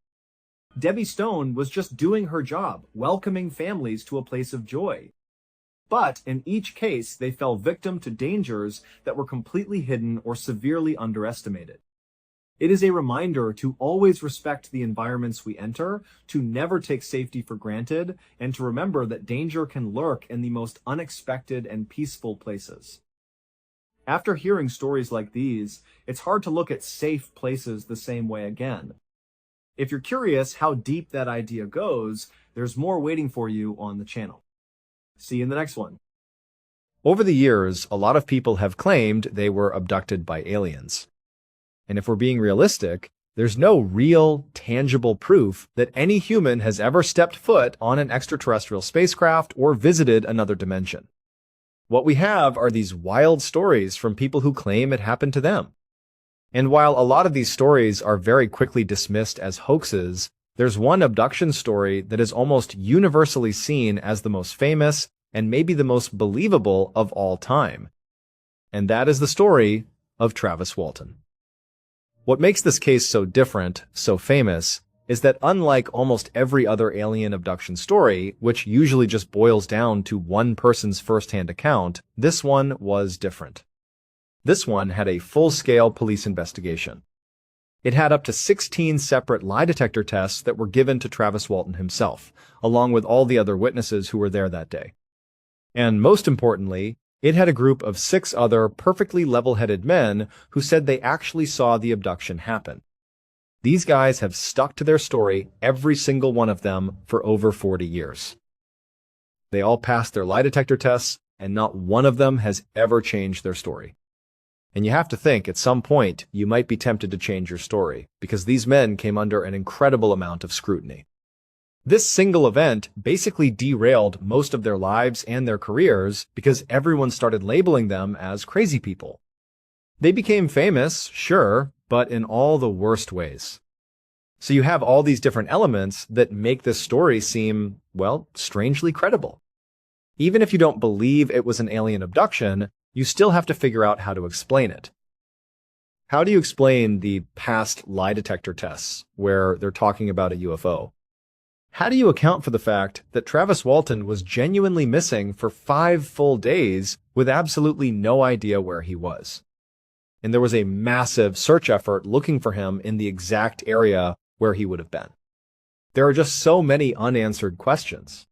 S1: Debbie Stone was just doing her job, welcoming families to a place of joy. But in each case, they fell victim to dangers that were completely hidden or severely underestimated. It is a reminder to always respect the environments we enter, to never take safety for granted, and to remember that danger can lurk in the most unexpected and peaceful places. After hearing stories like these, it's hard to look at safe places the same way again. If you're curious how deep that idea goes, there's more waiting for you on the channel. See you in the next one.
S2: Over the years, a lot of people have claimed they were abducted by aliens. And if we're being realistic, there's no real, tangible proof that any human has ever stepped foot on an extraterrestrial spacecraft or visited another dimension. What we have are these wild stories from people who claim it happened to them. And while a lot of these stories are very quickly dismissed as hoaxes, there's one abduction story that is almost universally seen as the most famous and maybe the most believable of all time. And that is the story of Travis Walton. What makes this case so different, so famous, is that unlike almost every other alien abduction story, which usually just boils down to one person's first-hand account, this one was different. This one had a full-scale police investigation. It had up to 16 separate lie detector tests that were given to Travis Walton himself, along with all the other witnesses who were there that day. And most importantly, it had a group of 6 other perfectly level-headed men who said they actually saw the abduction happen. These guys have stuck to their story, every single one of them, for over 40 years. They all passed their lie detector tests, and not one of them has ever changed their story. And you have to think, at some point, you might be tempted to change your story, because these men came under an incredible amount of scrutiny. This single event basically derailed most of their lives and their careers because everyone started labeling them as crazy people. They became famous, sure, but in all the worst ways. So you have all these different elements that make this story seem, well, strangely credible. Even if you don't believe it was an alien abduction, you still have to figure out how to explain it. How do you explain the past lie detector tests where they're talking about a UFO? How do you account for the fact that Travis Walton was genuinely missing for 5 full days with absolutely no idea where he was? And there was a massive search effort looking for him in the exact area where he would have been. There are just so many unanswered questions.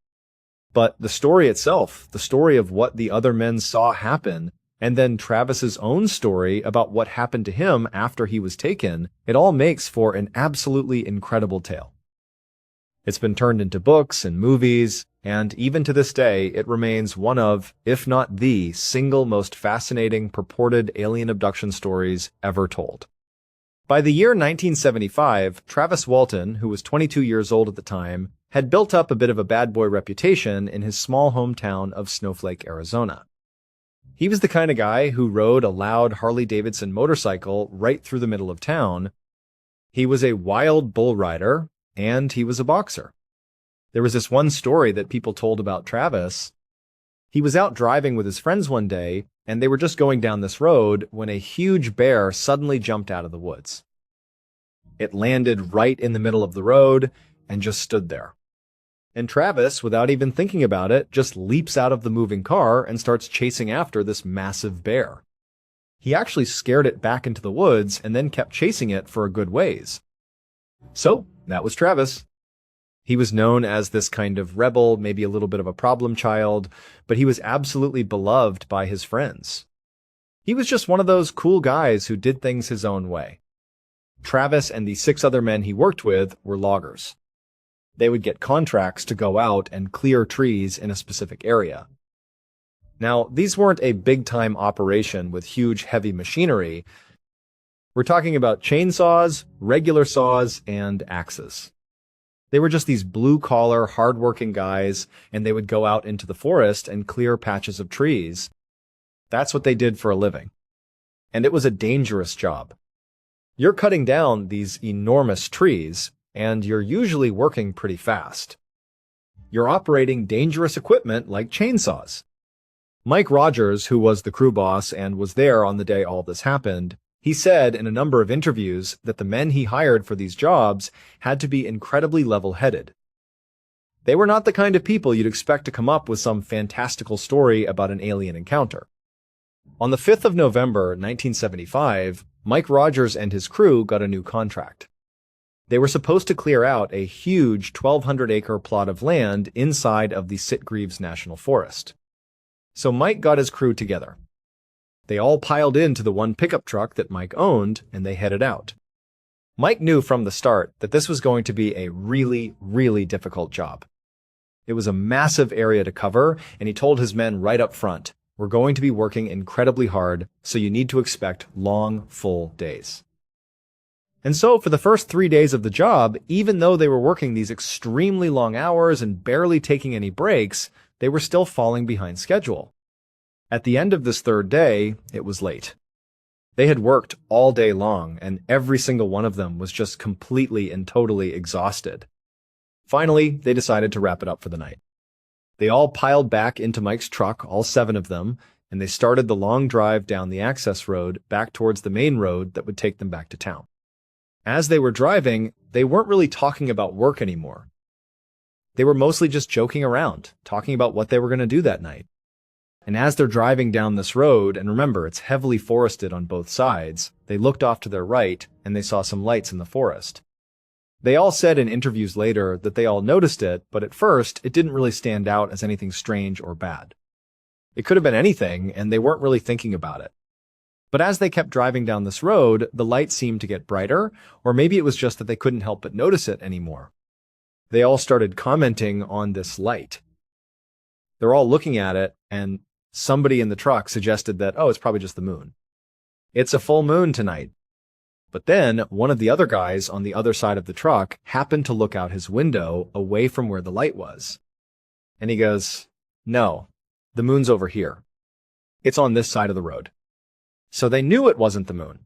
S2: But the story itself, the story of what the other men saw happen, and then Travis's own story about what happened to him after he was taken, it all makes for an absolutely incredible tale. It's been turned into books and movies, and even to this day, it remains one of, if not the, single most fascinating purported alien abduction stories ever told. By the year 1975, Travis Walton, who was 22 years old at the time, had built up a bit of a bad boy reputation in his small hometown of Snowflake, Arizona. He was the kind of guy who rode a loud Harley-Davidson motorcycle right through the middle of town. He was a wild bull rider, and he was a boxer. There was this one story that people told about Travis. He was out driving with his friends one day, and they were just going down this road when a huge bear suddenly jumped out of the woods. It landed right in the middle of the road and just stood there. And Travis, without even thinking about it, just leaps out of the moving car and starts chasing after this massive bear. He actually scared it back into the woods and then kept chasing it for a good ways. So, that was Travis. He was known as this kind of rebel, maybe a little bit of a problem child, but he was absolutely beloved by his friends. He was just one of those cool guys who did things his own way. Travis and the 6 other men he worked with were loggers. They would get contracts to go out and clear trees in a specific area. Now, these weren't a big-time operation with huge heavy machinery. We're talking about chainsaws, regular saws, and axes. They were just these blue-collar, hard-working guys, and they would go out into the forest and clear patches of trees. That's what they did for a living. And it was a dangerous job. You're cutting down these enormous trees, and you're usually working pretty fast. You're operating dangerous equipment like chainsaws. Mike Rogers, who was the crew boss and was there on the day all this happened, he said in a number of interviews that the men he hired for these jobs had to be incredibly level-headed. They were not the kind of people you'd expect to come up with some fantastical story about an alien encounter. On the 5th of November, 1975, Mike Rogers and his crew got a new contract. They were supposed to clear out a huge 1,200-acre plot of land inside of the Sitgreaves National Forest. So Mike got his crew together. They all piled into the one pickup truck that Mike owned, and they headed out. Mike knew from the start that this was going to be a really, really difficult job. It was a massive area to cover, and he told his men right up front, "We're going to be working incredibly hard, so you need to expect long, full days." And so for the first 3 days of the job, even though they were working these extremely long hours and barely taking any breaks, they were still falling behind schedule. At the end of this 3rd day, it was late. They had worked all day long, and every single one of them was just completely and totally exhausted. Finally, they decided to wrap it up for the night. They all piled back into Mike's truck, all 7 of them, and they started the long drive down the access road back towards the main road that would take them back to town. As they were driving, they weren't really talking about work anymore. They were mostly just joking around, talking about what they were going to do that night. And as they're driving down this road, and remember, it's heavily forested on both sides, they looked off to their right, and they saw some lights in the forest. They all said in interviews later that they all noticed it, but at first, it didn't really stand out as anything strange or bad. It could have been anything, and they weren't really thinking about it. But as they kept driving down this road, the light seemed to get brighter, or maybe it was just that they couldn't help but notice it anymore. They all started commenting on this light. They're all looking at it, and somebody in the truck suggested that, oh, it's probably just the moon. It's a full moon tonight. But then one of the other guys on the other side of the truck happened to look out his window away from where the light was. And he goes, "No, the moon's over here. It's on this side of the road." So they knew it wasn't the moon.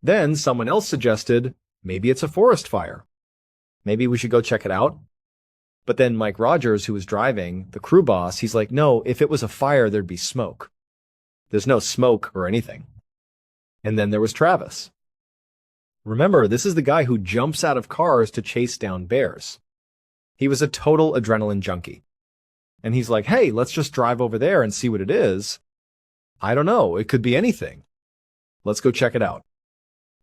S2: Then someone else suggested, maybe it's a forest fire. Maybe we should go check it out. But then Mike Rogers, who was driving, the crew boss, he's like, "No, if it was a fire, there'd be smoke. There's no smoke or anything." And then there was Travis. Remember, this is the guy who jumps out of cars to chase down bears. He was a total adrenaline junkie. And he's like, "Hey, let's just drive over there and see what it is. I don't know, it could be anything. Let's go check it out."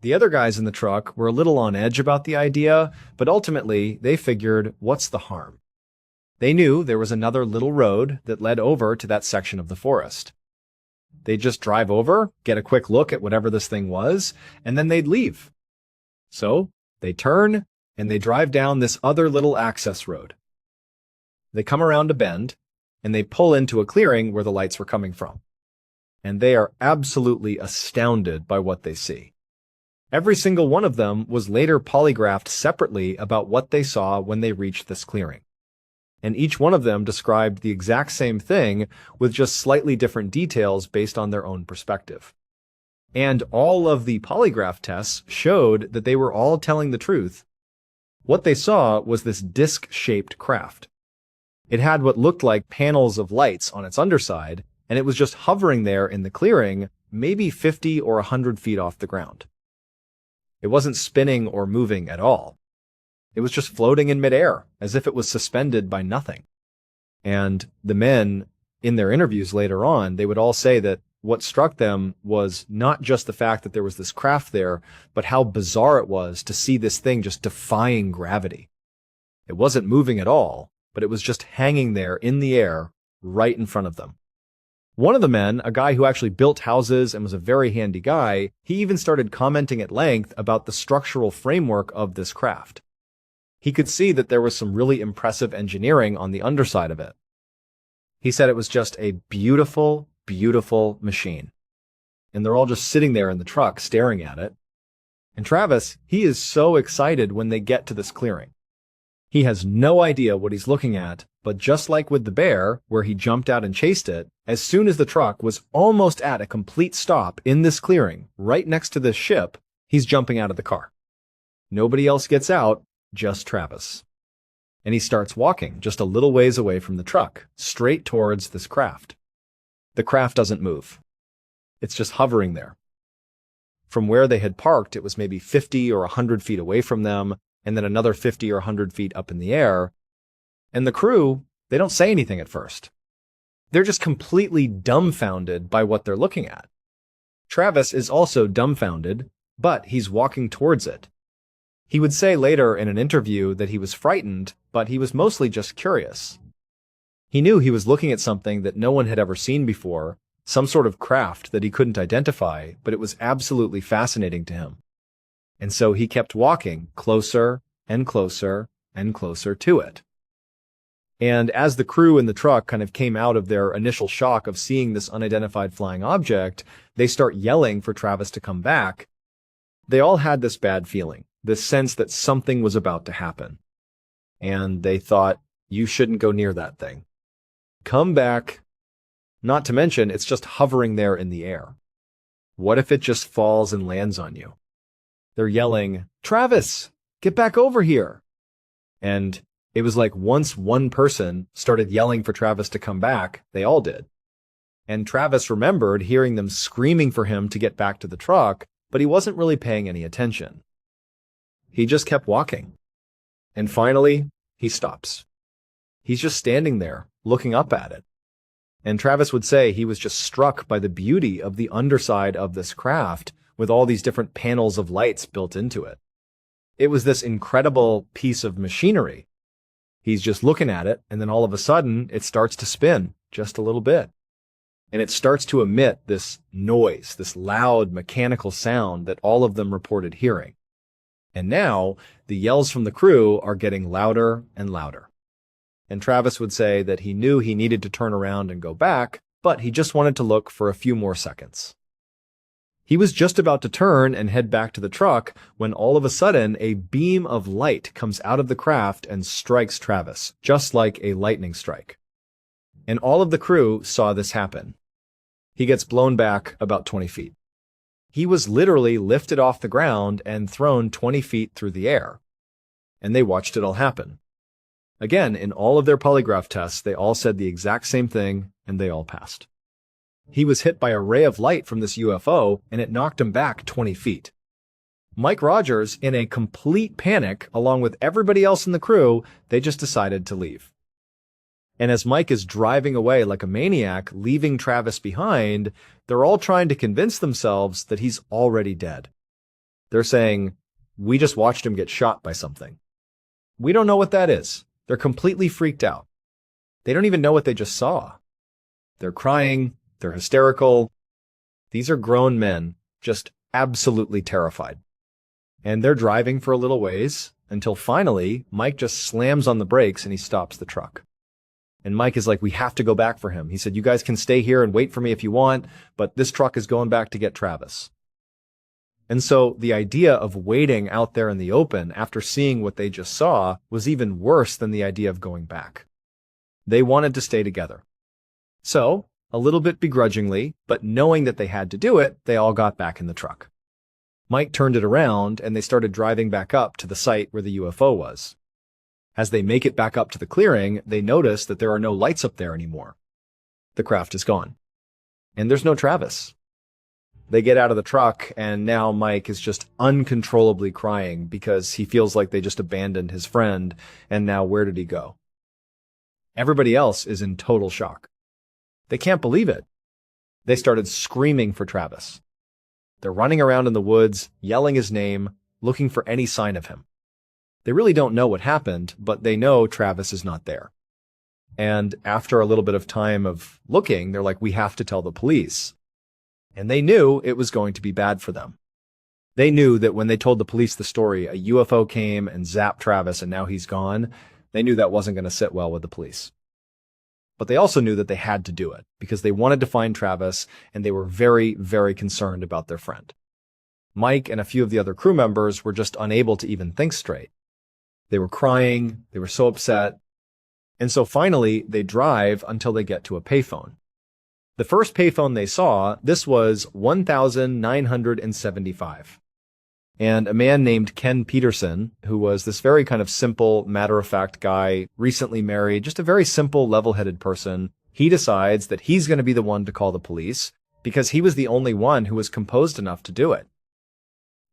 S2: The other guys in the truck were a little on edge about the idea, but ultimately they figured, what's the harm? They knew there was another little road that led over to that section of the forest. They'd just drive over, get a quick look at whatever this thing was, and then they'd leave. So they turn and they drive down this other little access road. They come around a bend and they pull into a clearing where the lights were coming from. And they are absolutely astounded by what they see. Every single one of them was later polygraphed separately about what they saw when they reached this clearing. And each one of them described the exact same thing with just slightly different details based on their own perspective. And all of the polygraph tests showed that they were all telling the truth. What they saw was this disc-shaped craft. It had what looked like panels of lights on its underside, and it was just hovering there in the clearing, maybe 50 or 100 feet off the ground. It wasn't spinning or moving at all. It was just floating in midair, as if it was suspended by nothing. And the men, in their interviews later on, they would all say that what struck them was not just the fact that there was this craft there, but how bizarre it was to see this thing just defying gravity. It wasn't moving at all, but it was just hanging there in the air right in front of them. One of the men, a guy who actually built houses and was a very handy guy, he even started commenting at length about the structural framework of this craft. He could see that there was some really impressive engineering on the underside of it. He said it was just a beautiful, beautiful machine. And they're all just sitting there in the truck staring at it. And Travis, he is so excited when they get to this clearing. He has no idea what he's looking at, but just like with the bear, where he jumped out and chased it, as soon as the truck was almost at a complete stop in this clearing, right next to this ship, he's jumping out of the car. Nobody else gets out, just Travis. And he starts walking just a little ways away from the truck, straight towards this craft. The craft doesn't move. It's just hovering there. From where they had parked, it was maybe 50 or 100 feet away from them, and then another 50 or 100 feet up in the air. And the crew, they don't say anything at first. They're just completely dumbfounded by what they're looking at. Travis is also dumbfounded, but he's walking towards it. He would say later in an interview that he was frightened, but he was mostly just curious. He knew he was looking at something that no one had ever seen before, some sort of craft that he couldn't identify, but it was absolutely fascinating to him. And so he kept walking closer and closer and closer to it. And as the crew in the truck kind of came out of their initial shock of seeing this unidentified flying object, they start yelling for Travis to come back. They all had this bad feeling, this sense that something was about to happen. And they thought, you shouldn't go near that thing. Come back. Not to mention, it's just hovering there in the air. What if it just falls and lands on you? They're yelling, Travis, get back over here. And it was like once one person started yelling for Travis to come back, they all did. And Travis remembered hearing them screaming for him to get back to the truck, but he wasn't really paying any attention. He just kept walking. And finally, he stops. He's just standing there, looking up at it. And Travis would say he was just struck by the beauty of the underside of this craft with all these different panels of lights built into it. It was this incredible piece of machinery. He's just looking at it, and then all of a sudden, it starts to spin just a little bit. And it starts to emit this noise, this loud mechanical sound that all of them reported hearing. And now, the yells from the crew are getting louder and louder. And Travis would say that he knew he needed to turn around and go back, but he just wanted to look for a few more seconds. He was just about to turn and head back to the truck when all of a sudden a beam of light comes out of the craft and strikes Travis, just like a lightning strike. And all of the crew saw this happen. He gets blown back about 20 feet. He was literally lifted off the ground and thrown 20 feet through the air. And they watched it all happen. Again, in all of their polygraph tests, they all said the exact same thing, and they all passed. He was hit by a ray of light from this UFO, and it knocked him back 20 feet. Mike Rogers, in a complete panic, along with everybody else in the crew, they just decided to leave. And as Mike is driving away like a maniac, leaving Travis behind, they're all trying to convince themselves that he's already dead. They're saying, we just watched him get shot by something. We don't know what that is. They're completely freaked out. They don't even know what they just saw. They're crying. They're hysterical. These are grown men, just absolutely terrified. And they're driving for a little ways until finally Mike just slams on the brakes and he stops the truck. And Mike is like, we have to go back for him. He said, you guys can stay here and wait for me if you want, but this truck is going back to get Travis. And so the idea of waiting out there in the open after seeing what they just saw was even worse than the idea of going back. They wanted to stay together. So, a little bit begrudgingly, but knowing that they had to do it, they all got back in the truck. Mike turned it around and they started driving back up to the site where the UFO was. As they make it back up to the clearing, they notice that there are no lights up there anymore. The craft is gone. And there's no Travis. They get out of the truck, and now Mike is just uncontrollably crying because he feels like they just abandoned his friend, and now where did he go? Everybody else is in total shock. They can't believe it. They started screaming for Travis. They're running around in the woods, yelling his name, looking for any sign of him. They really don't know what happened, but they know Travis is not there. And after a little bit of time of looking, they're like, we have to tell the police. And they knew it was going to be bad for them. They knew that when they told the police the story, a UFO came and zapped Travis and now he's gone. They knew that wasn't going to sit well with the police. But they also knew that they had to do it because they wanted to find Travis and they were very, very concerned about their friend. Mike and a few of the other crew members were just unable to even think straight. They were crying. They were so upset. And so finally, they drive until they get to a payphone. The first payphone they saw, this was 1975. And a man named Ken Peterson, who was this very kind of simple, matter-of-fact guy, recently married, just a very simple, level-headed person, he decides that he's going to be the one to call the police because he was the only one who was composed enough to do it.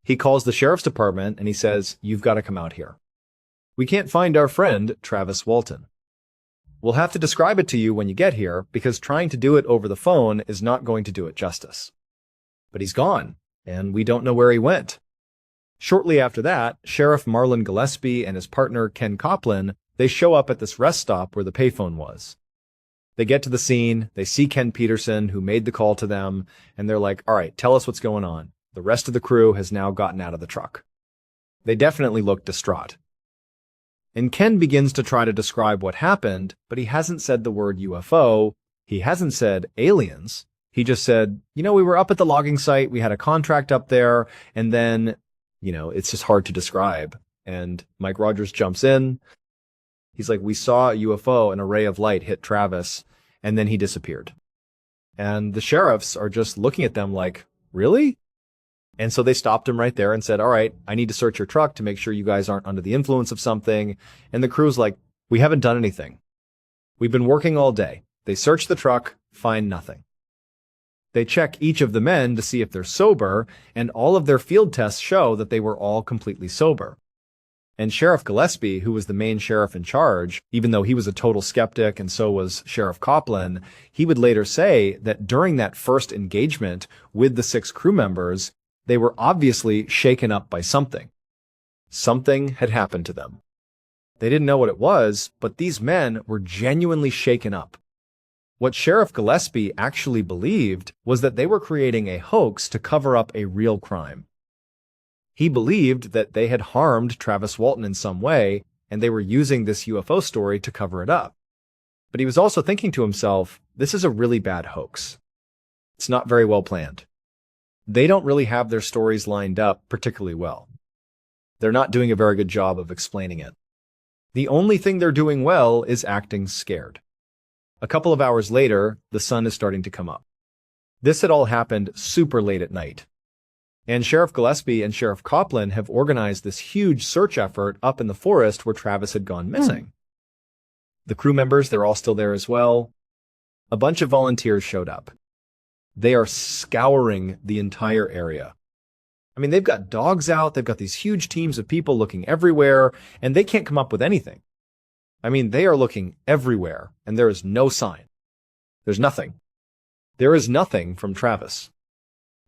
S2: He calls the sheriff's department and he says, "You've got to come out here. We can't find our friend, Travis Walton. We'll have to describe it to you when you get here because trying to do it over the phone is not going to do it justice. But he's gone, and we don't know where he went." Shortly after that, Sheriff Marlon Gillespie and his partner Ken Coplin, they show up at this rest stop where the payphone was. They get to the scene, they see Ken Peterson, who made the call to them, and they're like, all right, tell us what's going on. The rest of the crew has now gotten out of the truck. They definitely look distraught. And Ken begins to try to describe what happened, but he hasn't said the word UFO. He hasn't said aliens. He just said, we were up at the logging site. We had a contract up there. And then, it's just hard to describe. And Mike Rogers jumps in. He's like, we saw a UFO, an array of light hit Travis, and then he disappeared. And the sheriffs are just looking at them like, really? And so they stopped him right there and said, all right, I need to search your truck to make sure you guys aren't under the influence of something. And the crew's like, we haven't done anything. We've been working all day. They search the truck, find nothing. They check each of the men to see if they're sober, and all of their field tests show that they were all completely sober. And Sheriff Gillespie, who was the main sheriff in charge, even though he was a total skeptic and so was Sheriff Coplin, he would later say that during that first engagement with the 6 crew members, they were obviously shaken up by something. Something had happened to them. They didn't know what it was, but these men were genuinely shaken up. What Sheriff Gillespie actually believed was that they were creating a hoax to cover up a real crime. He believed that they had harmed Travis Walton in some way, and they were using this UFO story to cover it up. But he was also thinking to himself, this is a really bad hoax. It's not very well planned. They don't really have their stories lined up particularly well. They're not doing a very good job of explaining it. The only thing they're doing well is acting scared. A couple of hours later, the sun is starting to come up. This had all happened super late at night. And Sheriff Gillespie and Sheriff Coplin have organized this huge search effort up in the forest where Travis had gone missing. The crew members, they're all still there as well. A bunch of volunteers showed up. They are scouring the entire area. I mean, they've got dogs out, they've got these huge teams of people looking everywhere, and they can't come up with anything. I mean, they are looking everywhere, and there is no sign. There's nothing. There is nothing from Travis.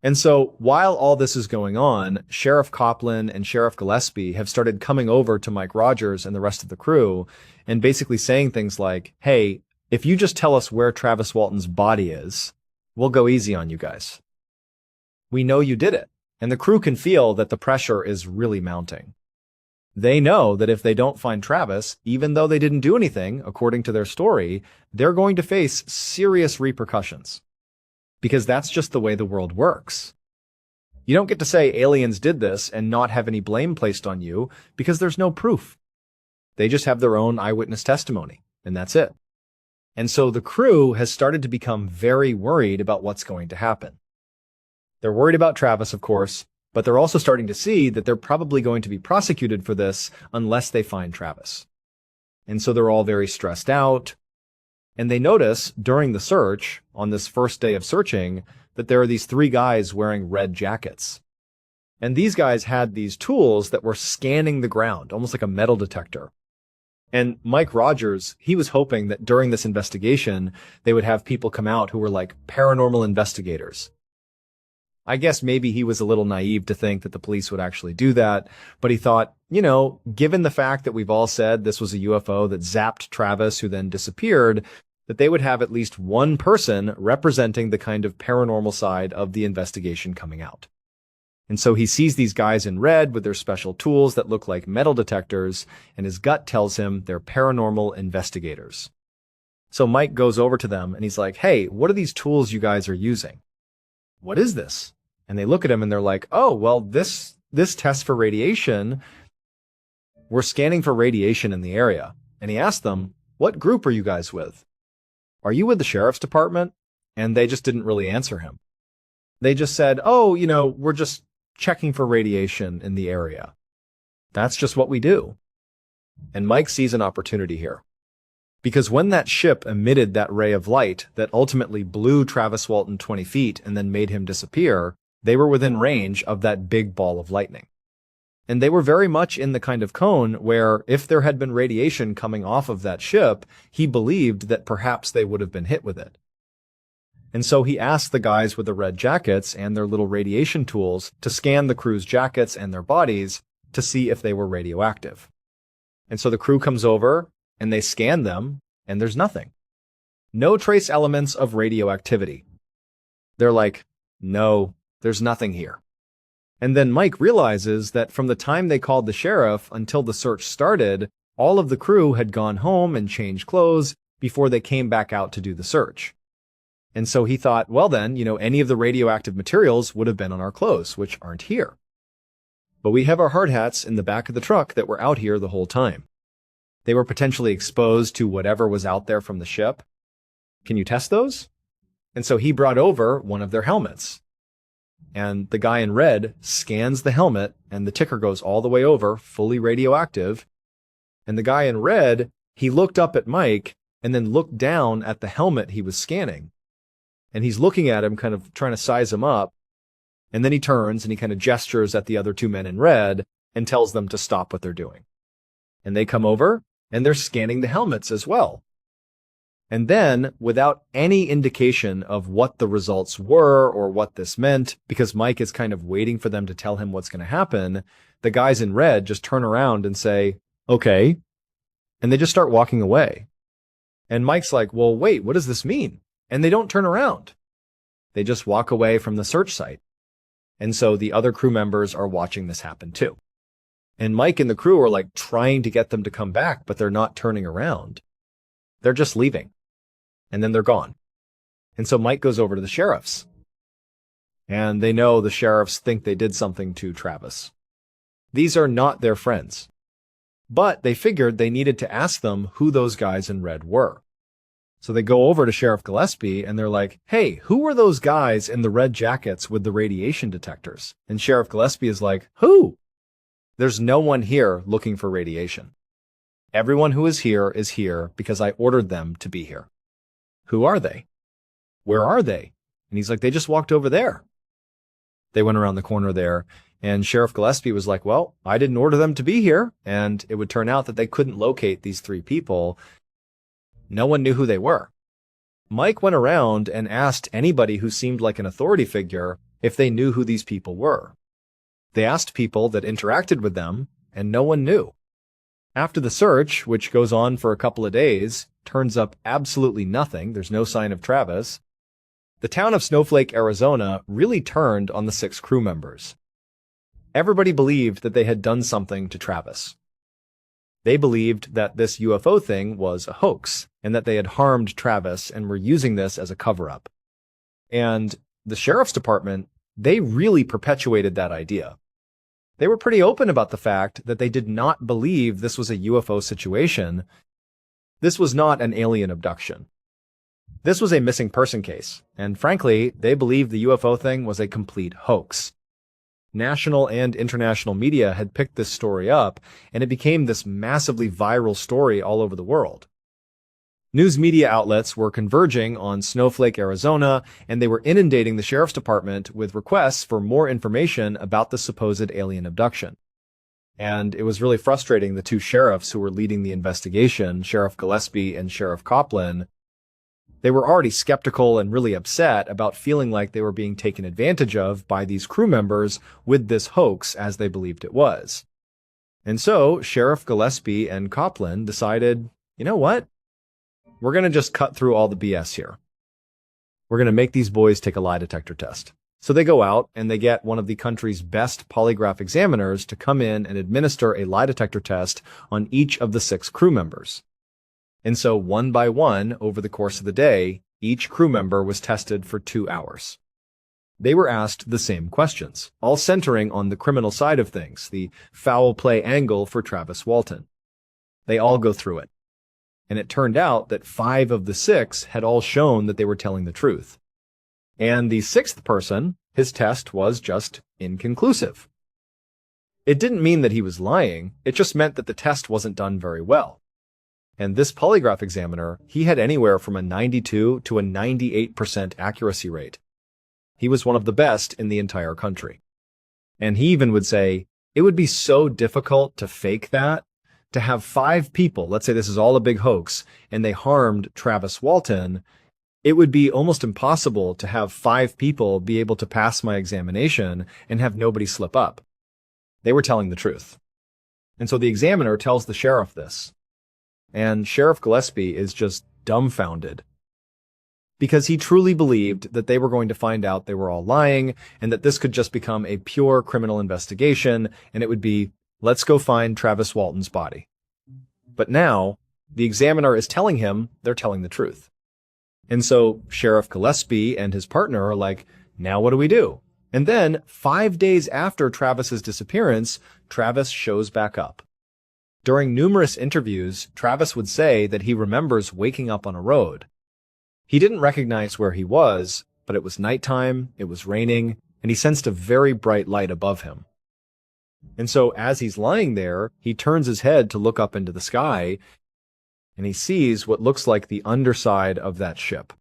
S2: And so, while all this is going on, Sheriff Coplin and Sheriff Gillespie have started coming over to Mike Rogers and the rest of the crew and basically saying things like, hey, if you just tell us where Travis Walton's body is, we'll go easy on you guys. We know you did it. And the crew can feel that the pressure is really mounting. They know that if they don't find Travis, even though they didn't do anything, according to their story, they're going to face serious repercussions. Because that's just the way the world works. You don't get to say aliens did this and not have any blame placed on you because there's no proof. They just have their own eyewitness testimony, and that's it. And so the crew has started to become very worried about what's going to happen. They're worried about Travis, of course, but they're also starting to see that they're probably going to be prosecuted for this unless they find Travis. And so they're all very stressed out. And they notice during the search, on this first day of searching, that there are these three guys wearing red jackets. And these guys had these tools that were scanning the ground, almost like a metal detector. And Mike Rogers, he was hoping that during this investigation, they would have people come out who were like paranormal investigators. I guess maybe he was a little naive to think that the police would actually do that, but he thought, given the fact that we've all said this was a UFO that zapped Travis, who then disappeared, that they would have at least one person representing the kind of paranormal side of the investigation coming out. And so he sees these guys in red with their special tools that look like metal detectors, and his gut tells him they're paranormal investigators. So Mike goes over to them and he's like, "Hey, what are these tools you guys are using? What is this?" And they look at him and they're like, "Oh, well, this test for radiation. We're scanning for radiation in the area." And he asked them, "What group are you guys with? Are you with the sheriff's department?" And they just didn't really answer him. They just said, "Oh, we're just checking for radiation in the area. That's just what we do." And Mike sees an opportunity here. Because when that ship emitted that ray of light that ultimately blew Travis Walton 20 feet and then made him disappear, they were within range of that big ball of lightning. And they were very much in the kind of cone where if there had been radiation coming off of that ship, he believed that perhaps they would have been hit with it. And so he asked the guys with the red jackets and their little radiation tools to scan the crew's jackets and their bodies to see if they were radioactive. And so the crew comes over and they scan them, and there's nothing. No trace elements of radioactivity. They're like, "No, there's nothing here." And then Mike realizes that from the time they called the sheriff until the search started, all of the crew had gone home and changed clothes before they came back out to do the search. And so he thought, well then, any of the radioactive materials would have been on our clothes, which aren't here. But we have our hard hats in the back of the truck that were out here the whole time. They were potentially exposed to whatever was out there from the ship. Can you test those? And so he brought over one of their helmets. And the guy in red scans the helmet, and the ticker goes all the way over, fully radioactive. And the guy in red, he looked up at Mike and then looked down at the helmet he was scanning. And he's looking at him, kind of trying to size him up. And then he turns and he kind of gestures at the other two men in red and tells them to stop what they're doing. And they come over and they're scanning the helmets as well. And then, without any indication of what the results were or what this meant, because Mike is kind of waiting for them to tell him what's going to happen, the guys in red just turn around and say, "Okay." And they just start walking away. And Mike's like, "Well, wait, what does this mean?" And they don't turn around. They just walk away from the search site. And so the other crew members are watching this happen too. And Mike and the crew are like trying to get them to come back, but they're not turning around. They're just leaving. And then they're gone. And so Mike goes over to the sheriffs. And they know the sheriffs think they did something to Travis. These are not their friends. But they figured they needed to ask them who those guys in red were. So they go over to Sheriff Gillespie and they're like, "Hey, who were those guys in the red jackets with the radiation detectors?" And Sheriff Gillespie is like, "Who?" "There's no one here looking for radiation. Everyone who is here because I ordered them to be here." "Who are they? Where are they?" And he's like, "They just walked over there." They went around the corner there, and Sheriff Gillespie was like, "Well, I didn't order them to be here." And it would turn out that they couldn't locate these three people. No one knew who they were. Mike went around and asked anybody who seemed like an authority figure if they knew who these people were. They asked people that interacted with them, and no one knew. After the search, which goes on for a couple of days, turns up absolutely nothing. There's no sign of Travis. The town of Snowflake, Arizona really turned on the 6 crew members. Everybody believed that they had done something to Travis. They believed that this UFO thing was a hoax and that they had harmed Travis and were using this as a cover-up. And the sheriff's department, they really perpetuated that idea. They were pretty open about the fact that they did not believe this was a UFO situation. This was not an alien abduction. This was a missing person case, and frankly, they believed the UFO thing was a complete hoax. National and international media had picked this story up, and it became this massively viral story all over the world. News media outlets were converging on Snowflake, Arizona, and they were inundating the sheriff's department with requests for more information about the supposed alien abduction. And it was really frustrating. The two sheriffs who were leading the investigation, Sheriff Gillespie and Sheriff Copeland, they were already skeptical and really upset about feeling like they were being taken advantage of by these crew members with this hoax as they believed it was. And so Sheriff Gillespie and Copeland decided, you know what? We're going to just cut through all the BS here. We're going to make these boys take a lie detector test. So they go out and they get one of the country's best polygraph examiners to come in and administer a lie detector test on each of the 6 crew members. And so one by one, over the course of the day, each crew member was tested for 2 hours. They were asked the same questions, all centering on the criminal side of things, the foul play angle for Travis Walton. They all go through it. And it turned out that 5 of the 6 had all shown that they were telling the truth. And the 6th person, his test was just inconclusive. It didn't mean that he was lying, it just meant that the test wasn't done very well. And this polygraph examiner, he had anywhere from a 92 to a 98% accuracy rate. He was one of the best in the entire country. And he even would say, it would be so difficult to fake that, to have 5 people, let's say this is all a big hoax, and they harmed Travis Walton. It would be almost impossible to have 5 people be able to pass my examination and have nobody slip up. They were telling the truth. And so the examiner tells the sheriff this. And Sheriff Gillespie is just dumbfounded. Because he truly believed that they were going to find out they were all lying and that this could just become a pure criminal investigation and it would be, let's go find Travis Walton's body. But now, the examiner is telling him they're telling the truth. And so Sheriff Gillespie and his partner are like, now what do we do? And then 5 days after Travis's disappearance, Travis shows back up. During numerous interviews, Travis would say that he remembers waking up on a road. He didn't recognize where he was, but it was nighttime, it was raining, and he sensed a very bright light above him. And so as he's lying there, he turns his head to look up into the sky, and he sees what looks like the underside of that ship.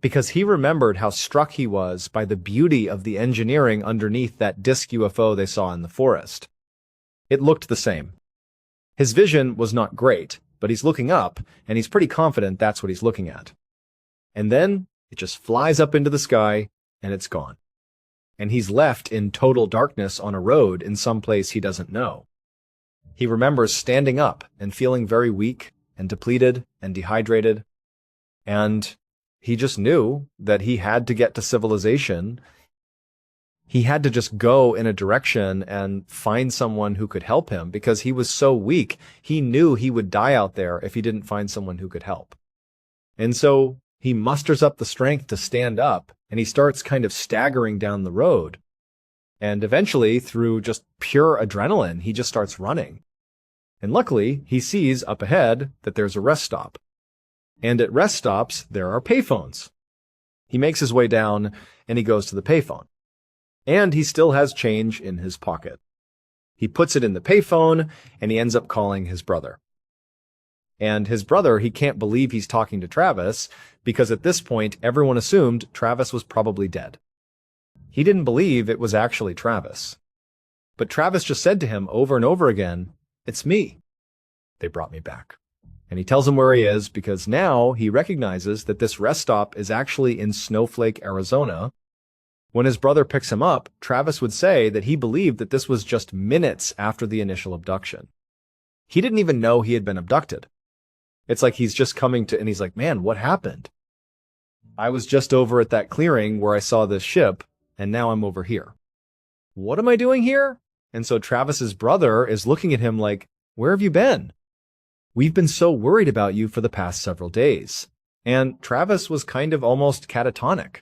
S2: Because he remembered how struck he was by the beauty of the engineering underneath that disc UFO they saw in the forest. It looked the same. His vision was not great, but he's looking up, and he's pretty confident that's what he's looking at. And then it just flies up into the sky, and it's gone. And he's left in total darkness on a road in some place he doesn't know. He remembers standing up and feeling very weak and depleted and dehydrated, and he just knew that he had to get to civilization. He had to just go in a direction and find someone who could help him because he was so weak. He knew he would die out there if he didn't find someone who could help. And so he musters up the strength to stand up, and he starts kind of staggering down the road. And eventually, through just pure adrenaline, he just starts running. And luckily, he sees up ahead that there's a rest stop. And at rest stops, there are payphones. He makes his way down, and he goes to the payphone. And he still has change in his pocket. He puts it in the payphone, and he ends up calling his brother. And his brother, he can't believe he's talking to Travis, because at this point, everyone assumed Travis was probably dead. He didn't believe it was actually Travis. But Travis just said to him over and over again, "It's me. They brought me back." And he tells him where he is, because now he recognizes that this rest stop is actually in Snowflake, Arizona. When his brother picks him up, Travis would say that he believed that this was just minutes after the initial abduction. He didn't even know he had been abducted. It's like he's just coming to, and he's like, man, what happened? I was just over at that clearing where I saw this ship, and now I'm over here. What am I doing here? And so Travis's brother is looking at him like, where have you been? We've been so worried about you for the past several days. And Travis was kind of almost catatonic.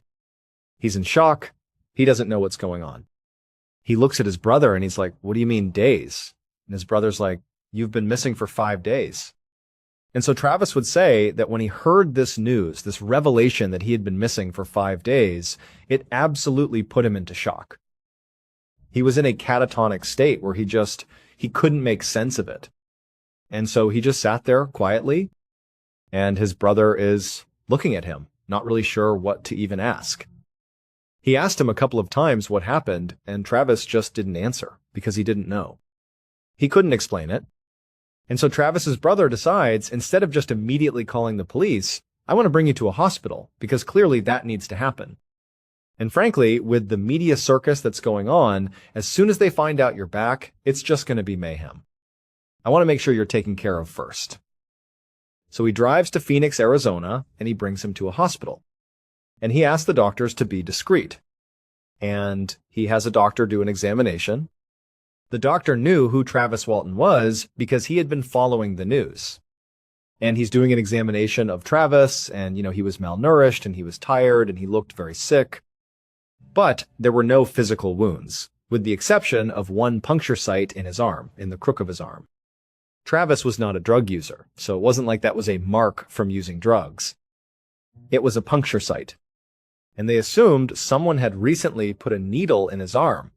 S2: He's in shock. He doesn't know what's going on. He looks at his brother and he's like, what do you mean days? And his brother's like, you've been missing for 5 days. And so Travis would say that when he heard this news, this revelation that he had been missing for 5 days, it absolutely put him into shock. He was in a catatonic state where he couldn't make sense of it. And so he just sat there quietly, and his brother is looking at him, not really sure what to even ask. He asked him a couple of times what happened, and Travis just didn't answer because he didn't know. He couldn't explain it. And so Travis's brother decides, instead of just immediately calling the police, I want to bring you to a hospital because clearly that needs to happen. And frankly, with the media circus that's going on, as soon as they find out you're back, it's just going to be mayhem. I want to make sure you're taken care of first. So he drives to Phoenix, Arizona, and he brings him to a hospital. And he asks the doctors to be discreet. And he has a doctor do an examination. The doctor knew who Travis Walton was because he had been following the news. And he's doing an examination of Travis, and, he was malnourished, and he was tired, and he looked very sick. But there were no physical wounds, with the exception of one puncture site in his arm, in the crook of his arm. Travis was not a drug user, so it wasn't like that was a mark from using drugs. It was a puncture site. And they assumed someone had recently put a needle in his arm.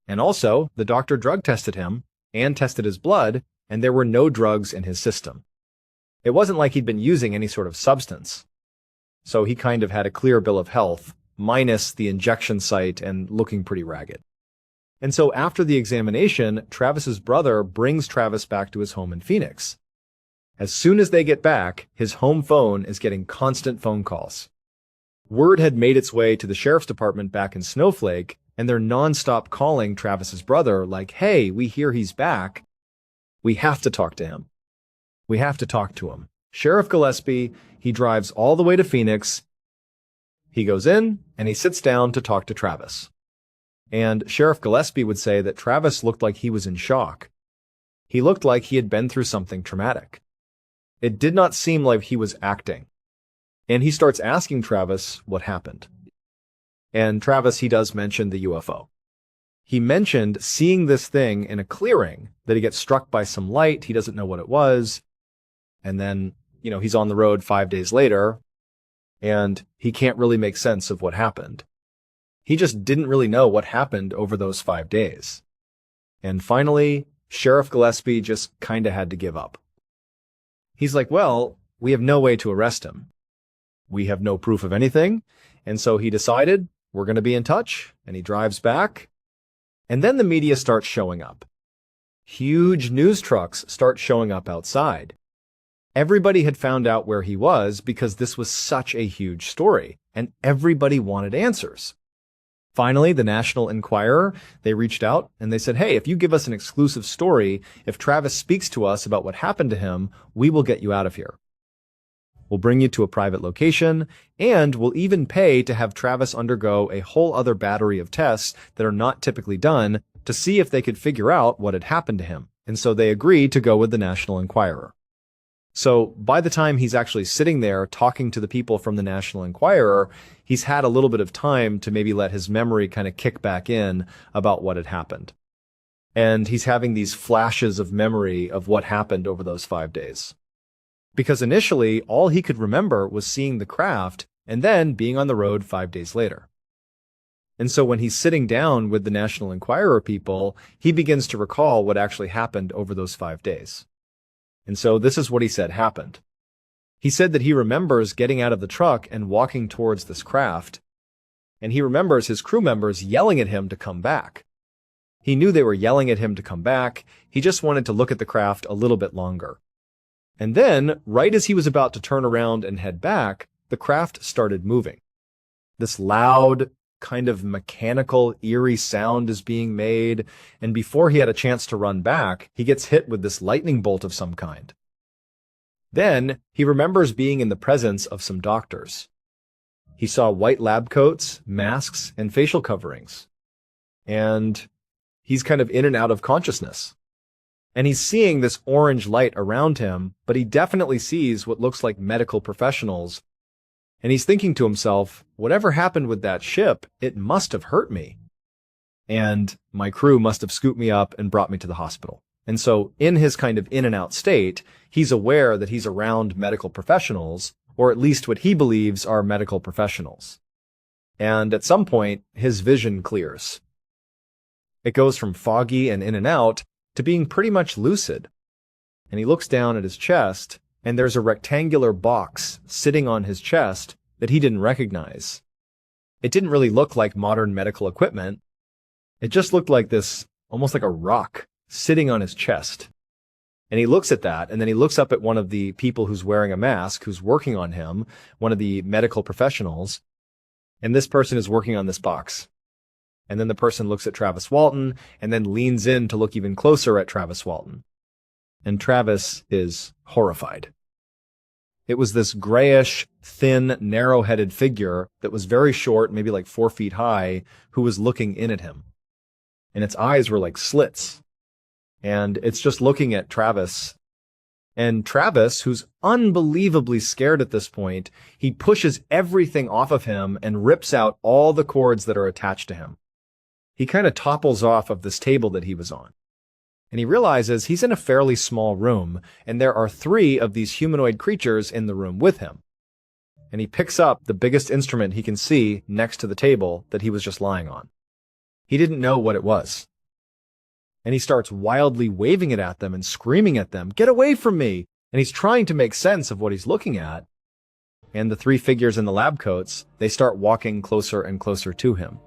S2: And also, the doctor drug tested him and tested his blood, and there were no drugs in his system. It wasn't like he'd been using any sort of substance. So he kind of had a clear bill of health, minus the injection site and looking pretty ragged. And so after the examination, Travis's brother brings Travis back to his home in Phoenix. As soon as they get back, his home phone is getting constant phone calls. Word had made its way to the sheriff's department back in Snowflake, and they're nonstop calling Travis's brother like, hey, we hear he's back. We have to talk to him. We have to talk to him. Sheriff Gillespie, he drives all the way to Phoenix. He goes in, and he sits down to talk to Travis. And Sheriff Gillespie would say that Travis looked like he was in shock. He looked like he had been through something traumatic. It did not seem like he was acting. And he starts asking Travis what happened. And Travis, he does mention the UFO. He mentioned seeing this thing in a clearing, that he gets struck by some light, he doesn't know what it was. And then, he's on the road 5 days later, and he can't really make sense of what happened. He just didn't really know what happened over those 5 days. And finally, Sheriff Gillespie just kind of had to give up. He's like, well, we have no way to arrest him. We have no proof of anything. And so he decided, we're going to be in touch, and he drives back. And then the media starts showing up. Huge news trucks start showing up outside. Everybody had found out where he was because this was such a huge story, and everybody wanted answers. Finally, the National Enquirer, they reached out and they said, hey, if you give us an exclusive story, if Travis speaks to us about what happened to him, we will get you out of here. We'll bring you to a private location, and we'll even pay to have Travis undergo a whole other battery of tests that are not typically done to see if they could figure out what had happened to him. And so they agreed to go with the National Enquirer. So by the time he's actually sitting there talking to the people from the National Enquirer, he's had a little bit of time to maybe let his memory kind of kick back in about what had happened. And he's having these flashes of memory of what happened over those 5 days. Because initially, all he could remember was seeing the craft and then being on the road 5 days later. And so when he's sitting down with the National Enquirer people, he begins to recall what actually happened over those 5 days. And so this is what he said happened. He said that he remembers getting out of the truck and walking towards this craft, and he remembers his crew members yelling at him to come back. He knew they were yelling at him to come back. He just wanted to look at the craft a little bit longer. And then, right as he was about to turn around and head back, the craft started moving. This loud, kind of mechanical, eerie sound is being made, and before he had a chance to run back, he gets hit with this lightning bolt of some kind. Then, he remembers being in the presence of some doctors. He saw white lab coats, masks, and facial coverings. And he's kind of in and out of consciousness. And he's seeing this orange light around him, but he definitely sees what looks like medical professionals. And he's thinking to himself, whatever happened with that ship, it must have hurt me. And my crew must have scooped me up and brought me to the hospital. And so in his kind of in and out state, he's aware that he's around medical professionals, or at least what he believes are medical professionals. And at some point, his vision clears. It goes from foggy and in and out to being pretty much lucid. And he looks down at his chest, and there's a rectangular box sitting on his chest that he didn't recognize. It didn't really look like modern medical equipment. It just looked like this, almost like a rock, sitting on his chest. And he looks at that, and then he looks up at one of the people who's wearing a mask, who's working on him, one of the medical professionals, and this person is working on this box. And then the person looks at Travis Walton, and then leans in to look even closer at Travis Walton. And Travis is horrified. It was this grayish, thin, narrow-headed figure that was very short, maybe like 4 feet high, who was looking in at him. And its eyes were like slits. And it's just looking at Travis. And Travis, who's unbelievably scared at this point, he pushes everything off of him and rips out all the cords that are attached to him. He kind of topples off of this table that he was on. And he realizes he's in a fairly small room, and there are 3 of these humanoid creatures in the room with him. And he picks up the biggest instrument he can see next to the table that he was just lying on. He didn't know what it was. And he starts wildly waving it at them and screaming at them, "Get away from me!" And he's trying to make sense of what he's looking at. And the 3 figures in the lab coats, they start walking closer and closer to him.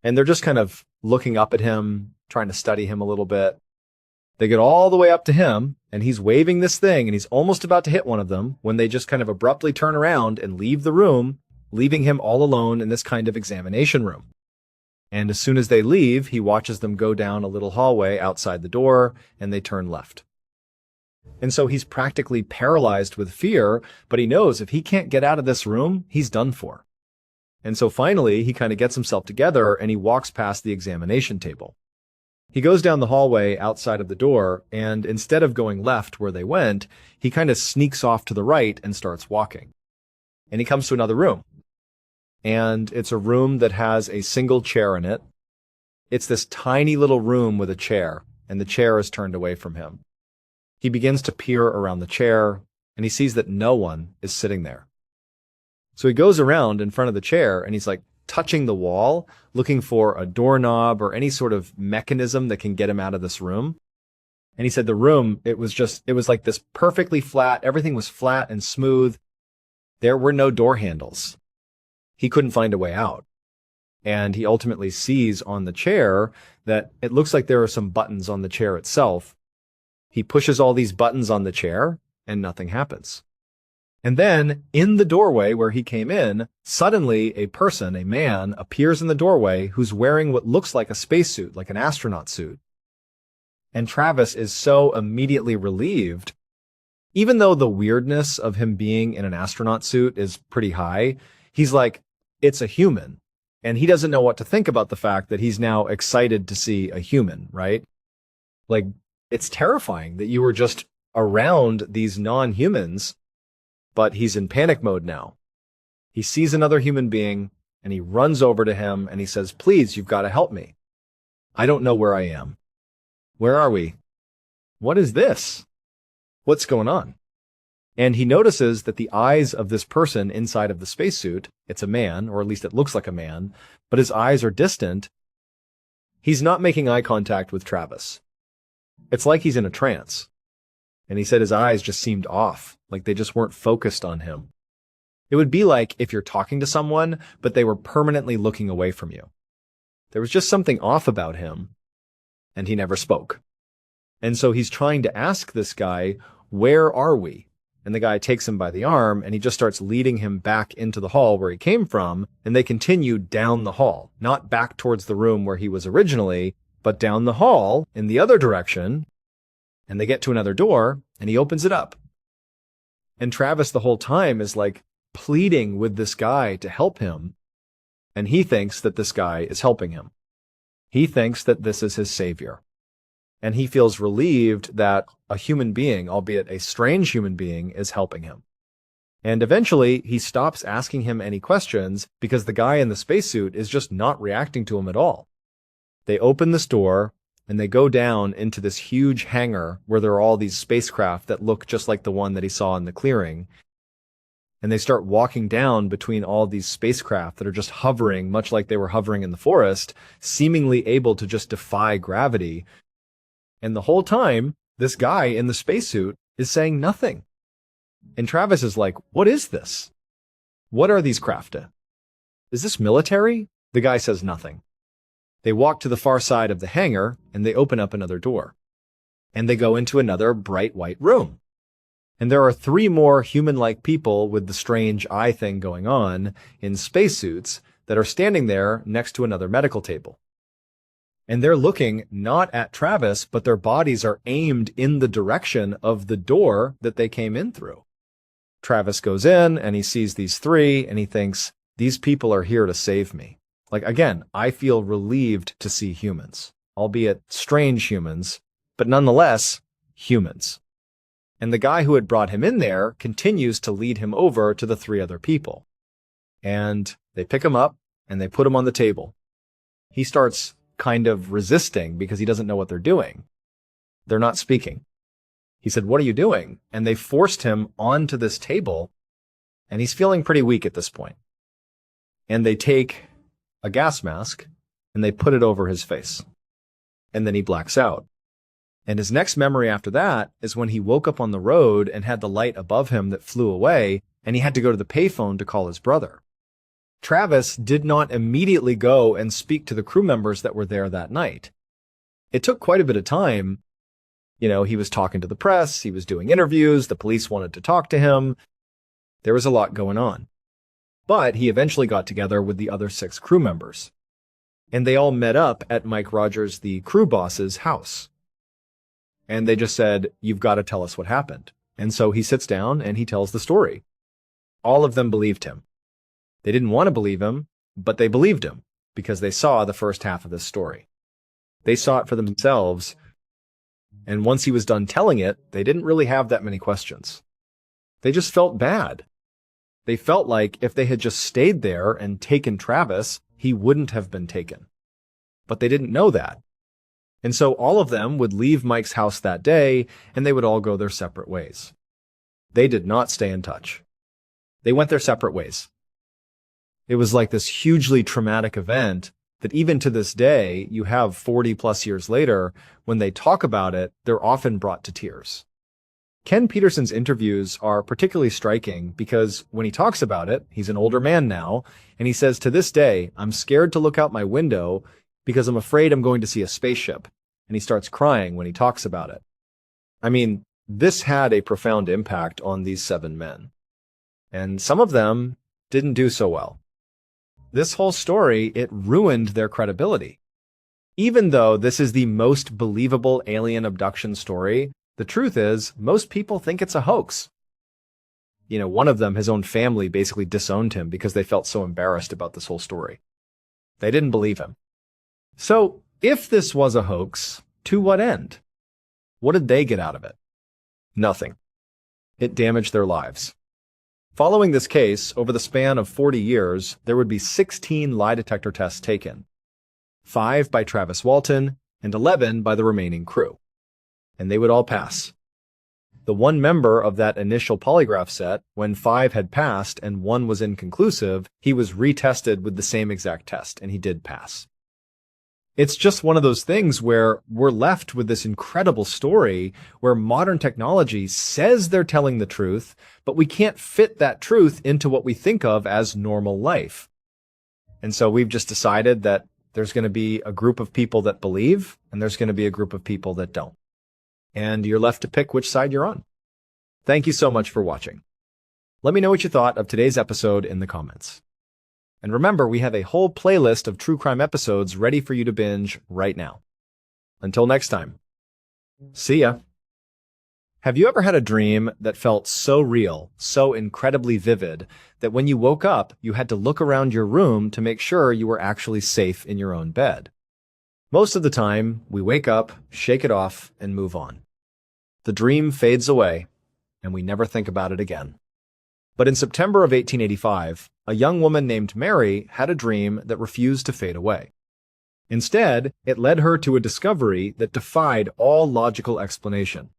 S2: And they're just kind of looking up at him, trying to study him a little bit. They get all the way up to him, and he's waving this thing, and he's almost about to hit one of them when they just kind of abruptly turn around and leave the room, leaving him all alone in this kind of examination room. And as soon as they leave, he watches them go down a little hallway outside the door, and they turn left. And so he's practically paralyzed with fear, but he knows if he can't get out of this room, he's done for. And so finally, he kind of gets himself together, and he walks past the examination table. He goes down the hallway outside of the door, and instead of going left where they went, he kind of sneaks off to the right and starts walking. And he comes to another room. And it's a room that has a single chair in it. It's this tiny little room with a chair, and the chair is turned away from him. He begins to peer around the chair, and he sees that no one is sitting there. So he goes around in front of the chair, and he's like touching the wall, looking for a doorknob or any sort of mechanism that can get him out of this room. And he said the room, it was like this perfectly flat, everything was flat and smooth. There were no door handles. He couldn't find a way out. And he ultimately sees on the chair that it looks like there are some buttons on the chair itself. He pushes all these buttons on the chair, and nothing happens. And then, in the doorway where he came in, suddenly a person, a man, appears in the doorway who's wearing what looks like a spacesuit, like an astronaut suit. And Travis is so immediately relieved. Even though the weirdness of him being in an astronaut suit is pretty high, he's like, it's a human. And he doesn't know what to think about the fact that he's now excited to see a human, right? Like, it's terrifying that you were just around these non-humans, but he's in panic mode now. He sees another human being, and he runs over to him, and he says, "Please, you've got to help me. I don't know where I am. Where are we? What is this? What's going on?" And he notices that the eyes of this person inside of the spacesuit, it's a man, or at least it looks like a man, but his eyes are distant. He's not making eye contact with Travis. It's like he's in a trance. And he said his eyes just seemed off, like they just weren't focused on him. It would be like if you're talking to someone, but they were permanently looking away from you. There was just something off about him, and he never spoke. And so he's trying to ask this guy, "Where are we?" And the guy takes him by the arm, and he just starts leading him back into the hall where he came from, and they continue down the hall, not back towards the room where he was originally, but down the hall in the other direction, and they get to another door, and he opens it up. And Travis the whole time is like pleading with this guy to help him, and he thinks that this guy is helping him. He thinks that this is his savior. And he feels relieved that a human being, albeit a strange human being, is helping him. And eventually, he stops asking him any questions because the guy in the spacesuit is just not reacting to him at all. They open this door, and they go down into this huge hangar where there are all these spacecraft that look just like the one that he saw in the clearing. And they start walking down between all these spacecraft that are just hovering, much like they were hovering in the forest, seemingly able to just defy gravity. And the whole time, this guy in the spacesuit is saying nothing. And Travis is like, what is this? What are these craft? Is this military? The guy says nothing. They walk to the far side of the hangar and they open up another door. And they go into another bright white room. And there are 3 more human-like people with the strange eye thing going on in spacesuits that are standing there next to another medical table. And they're looking not at Travis, but their bodies are aimed in the direction of the door that they came in through. Travis goes in and he sees these 3 and he thinks, these people are here to save me. Like, again, I feel relieved to see humans, albeit strange humans, but nonetheless, humans. And the guy who had brought him in there continues to lead him over to the 3 other people. And they pick him up and they put him on the table. He starts kind of resisting because he doesn't know what they're doing. They're not speaking. He said, what are you doing? And they forced him onto this table, and he's feeling pretty weak at this point. And they take a gas mask and they put it over his face. And then he blacks out. And his next memory after that is when he woke up on the road and had the light above him that flew away, and he had to go to the payphone to call his brother. Travis did not immediately go and speak to the crew members that were there that night. It took quite a bit of time. He was talking to the press, he was doing interviews, the police wanted to talk to him. There was a lot going on. But he eventually got together with the other 6 crew members. And they all met up at Mike Rogers, the crew boss's house. And they just said, you've got to tell us what happened. And so he sits down and he tells the story. All of them believed him. They didn't want to believe him, but they believed him because they saw the first half of this story. They saw it for themselves. And once he was done telling it, they didn't really have that many questions. They just felt bad. They felt like if they had just stayed there and taken Travis, he wouldn't have been taken. But they didn't know that. And so all of them would leave Mike's house that day, and they would all go their separate ways. They did not stay in touch. They went their separate ways. It was like this hugely traumatic event that even to this day, you have 40 plus years later, when they talk about it, they're often brought to tears. Ken Peterson's interviews are particularly striking because when he talks about it, he's an older man now, and he says, to this day, I'm scared to look out my window because I'm afraid I'm going to see a spaceship. And he starts crying when he talks about it. I mean, this had a profound impact on these 7 men. And some of them didn't do so well. This whole story, it ruined their credibility. Even though this is the most believable alien abduction story, the truth is, most people think it's a hoax. One of them, his own family, basically disowned him because they felt so embarrassed about this whole story. They didn't believe him. So, if this was a hoax, to what end? What did they get out of it? Nothing. It damaged their lives. Following this case, over the span of 40 years, there would be 16 lie detector tests taken. 5 by Travis Walton and 11 by the remaining crew. And they would all pass. The one member of that initial polygraph set, when 5 had passed and 1 was inconclusive, he was retested with the same exact test, and he did pass. It's just one of those things where we're left with this incredible story where modern technology says they're telling the truth, but we can't fit that truth into what we think of as normal life. And so we've just decided that there's going to be a group of people that believe, and there's going to be a group of people that don't. And you're left to pick which side you're on. Thank you so much for watching. Let me know what you thought of today's episode in the comments. And remember, we have a whole playlist of true crime episodes ready for you to binge right now. Until next time, see ya. Have you ever had a dream that felt so real, so incredibly vivid, that when you woke up, you had to look around your room to make sure you were actually safe in your own bed? Most of the time, we wake up, shake it off, and move on. The dream fades away, and we never think about it again. But in September of 1885, a young woman named Mary had a dream that refused to fade away. Instead, it led her to a discovery that defied all logical explanation.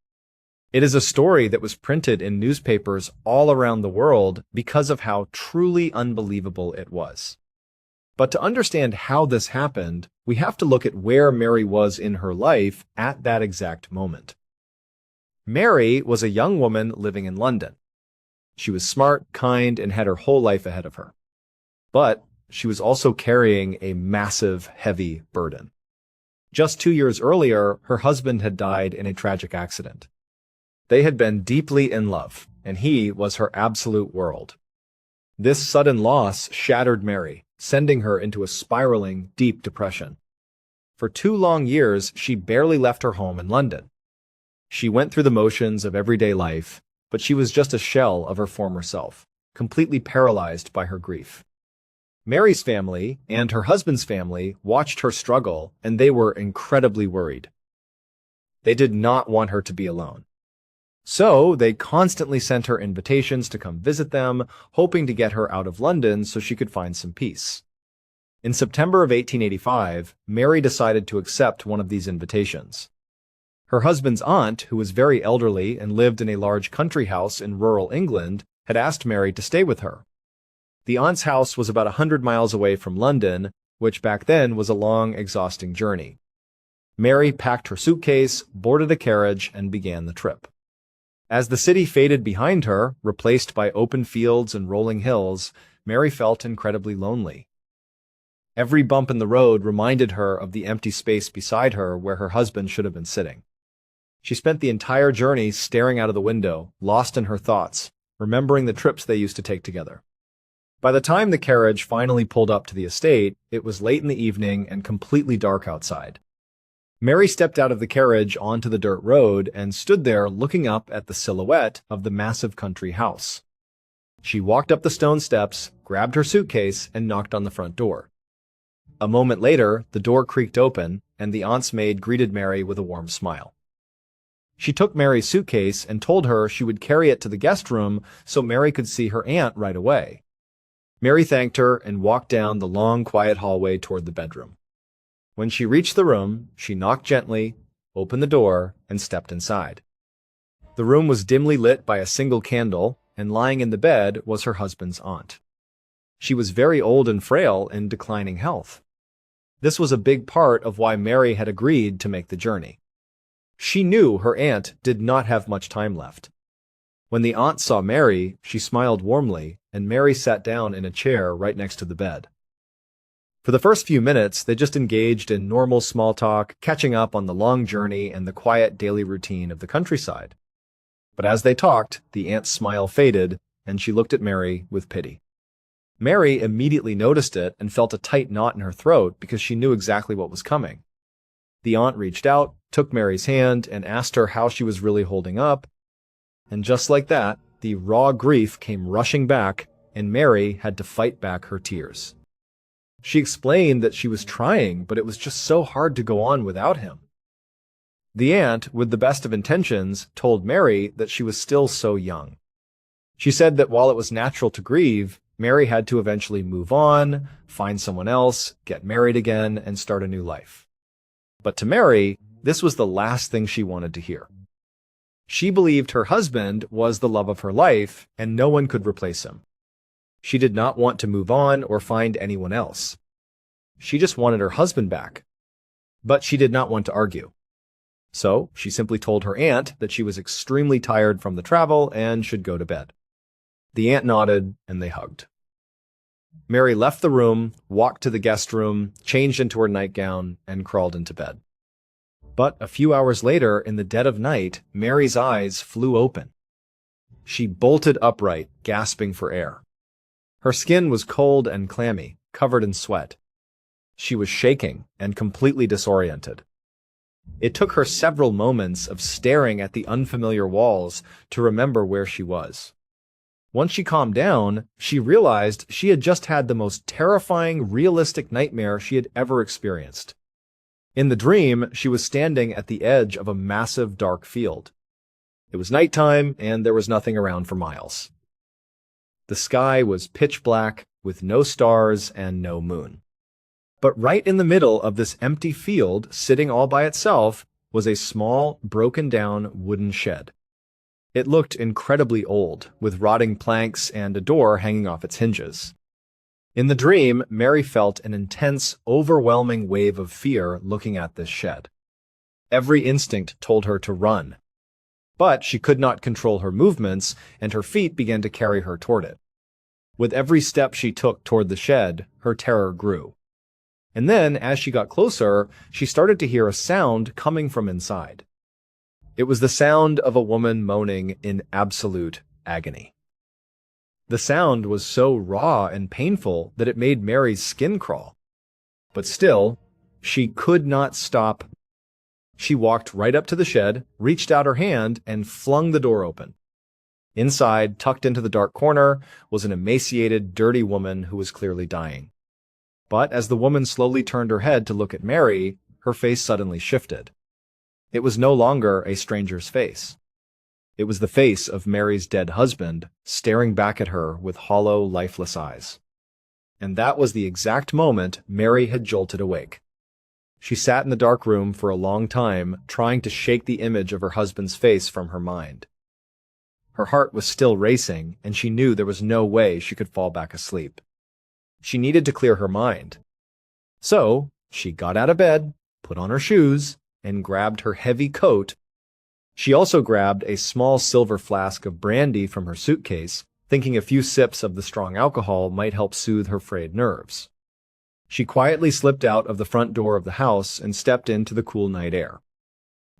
S2: It is a story that was printed in newspapers all around the world because of how truly unbelievable it was. But to understand how this happened, we have to look at where Mary was in her life at that exact moment. Mary was a young woman living in London. She was smart, kind, and had her whole life ahead of her. But she was also carrying a massive, heavy burden. Just 2 years earlier, her husband had died in a tragic accident. They had been deeply in love, and he was her absolute world. This sudden loss shattered Mary, sending her into a spiraling, deep depression. For 2 long years, she barely left her home in London. She went through the motions of everyday life, but she was just a shell of her former self, completely paralyzed by her grief. Mary's family and her husband's family watched her struggle, and they were incredibly worried. They did not want her to be alone. So they constantly sent her invitations to come visit them, hoping to get her out of London so she could find some peace. In September of 1885, Mary decided to accept one of these invitations. Her husband's aunt, who was very elderly and lived in a large country house in rural England, had asked Mary to stay with her. The aunt's house was about 100 miles away from London, which back then was a long, exhausting journey. Mary packed her suitcase, boarded a carriage, and began the trip. As the city faded behind her, replaced by open fields and rolling hills, Mary felt incredibly lonely. Every bump in the road reminded her of the empty space beside her where her husband should have been sitting. She spent the entire journey staring out of the window, lost in her thoughts, remembering the trips they used to take together. By the time the carriage finally pulled up to the estate, it was late in the evening and completely dark outside. Mary stepped out of the carriage onto the dirt road and stood there looking up at the silhouette of the massive country house. She walked up the stone steps, grabbed her suitcase, and knocked on the front door. A moment later, the door creaked open, and the aunt's maid greeted Mary with a warm smile. She took Mary's suitcase and told her she would carry it to the guest room so Mary could see her aunt right away. Mary thanked her and walked down the long, quiet hallway toward the bedroom. When she reached the room, she knocked gently, opened the door, and stepped inside. The room was dimly lit by a single candle, and lying in the bed was her husband's aunt. She was very old and frail in declining health. This was a big part of why Mary had agreed to make the journey. She knew her aunt did not have much time left. When the aunt saw Mary, she smiled warmly, and Mary sat down in a chair right next to the bed. For the first few minutes, they just engaged in normal small talk, catching up on the long journey and the quiet daily routine of the countryside. But as they talked, the aunt's smile faded, and she looked at Mary with pity. Mary immediately noticed it and felt a tight knot in her throat because she knew exactly what was coming. The aunt reached out, took Mary's hand, and asked her how she was really holding up. And just like that, the raw grief came rushing back, and Mary had to fight back her tears. She explained that she was trying, but it was just so hard to go on without him. The aunt, with the best of intentions, told Mary that she was still so young. She said that while it was natural to grieve, Mary had to eventually move on, find someone else, get married again, and start a new life. But to Mary, this was the last thing she wanted to hear. She believed her husband was the love of her life, and no one could replace him. She did not want to move on or find anyone else. She just wanted her husband back. But she did not want to argue. So she simply told her aunt that she was extremely tired from the travel and should go to bed. The aunt nodded, and they hugged. Mary left the room, walked to the guest room, changed into her nightgown, and crawled into bed. But a few hours later, in the dead of night, Mary's eyes flew open. She bolted upright, gasping for air. Her skin was cold and clammy, covered in sweat. She was shaking and completely disoriented. It took her several moments of staring at the unfamiliar walls to remember where she was. Once she calmed down, she realized she had just had the most terrifying, realistic nightmare she had ever experienced. In the dream, she was standing at the edge of a massive dark field. It was nighttime, and there was nothing around for miles. The sky was pitch black, with no stars and no moon. But right in the middle of this empty field, sitting all by itself, was a small, broken-down wooden shed. It looked incredibly old, with rotting planks and a door hanging off its hinges. In the dream, Mary felt an intense, overwhelming wave of fear looking at this shed. Every instinct told her to run. But she could not control her movements, and her feet began to carry her toward it. With every step she took toward the shed, her terror grew. And then, as she got closer, she started to hear a sound coming from inside. It was the sound of a woman moaning in absolute agony. The sound was so raw and painful that it made Mary's skin crawl. But still, she could not stop. She walked right up to the shed, reached out her hand, and flung the door open. Inside, tucked into the dark corner, was an emaciated, dirty woman who was clearly dying. But as the woman slowly turned her head to look at Mary, her face suddenly shifted. It was no longer a stranger's face. It was the face of Mary's dead husband, staring back at her with hollow, lifeless eyes. And that was the exact moment Mary had jolted awake. She sat in the dark room for a long time, trying to shake the image of her husband's face from her mind. Her heart was still racing, and she knew there was no way she could fall back asleep. She needed to clear her mind. So, she got out of bed, put on her shoes, and grabbed her heavy coat. She also grabbed a small silver flask of brandy from her suitcase, thinking a few sips of the strong alcohol might help soothe her frayed nerves. She quietly slipped out of the front door of the house and stepped into the cool night air.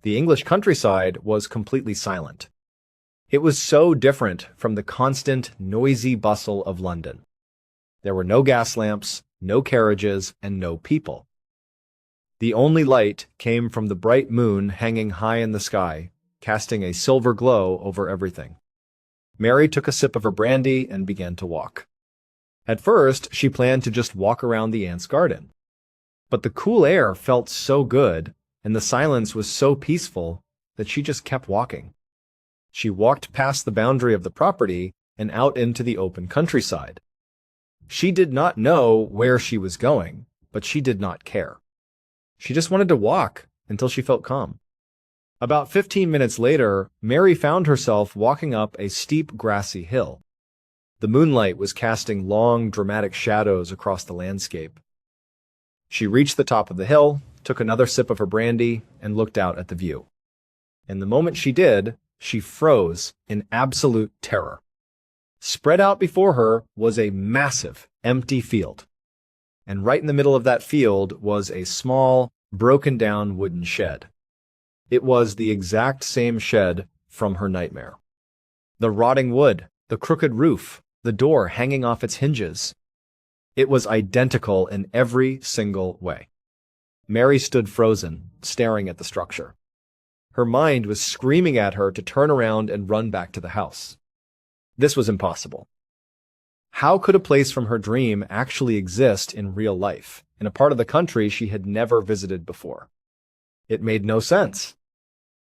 S2: The English countryside was completely silent. It was so different from the constant, noisy bustle of London. There were no gas lamps, no carriages, and no people. The only light came from the bright moon hanging high in the sky, casting a silver glow over everything. Mary took a sip of her brandy and began to walk. At first, she planned to just walk around the aunt's garden. But the cool air felt so good, and the silence was so peaceful, that she just kept walking. She walked past the boundary of the property and out into the open countryside. She did not know where she was going, but she did not care. She just wanted to walk until she felt calm. About 15 minutes later, Mary found herself walking up a steep grassy hill. The moonlight was casting long, dramatic shadows across the landscape. She reached the top of the hill, took another sip of her brandy, and looked out at the view. And the moment she did, she froze in absolute terror. Spread out before her was a massive, empty field. And right in the middle of that field was a small, broken-down wooden shed. It was the exact same shed from her nightmare. The rotting wood, the crooked roof, the door hanging off its hinges. It was identical in every single way. Mary stood frozen, staring at the structure. Her mind was screaming at her to turn around and run back to the house. This was impossible. How could a place from her dream actually exist in real life, in a part of the country she had never visited before? It made no sense.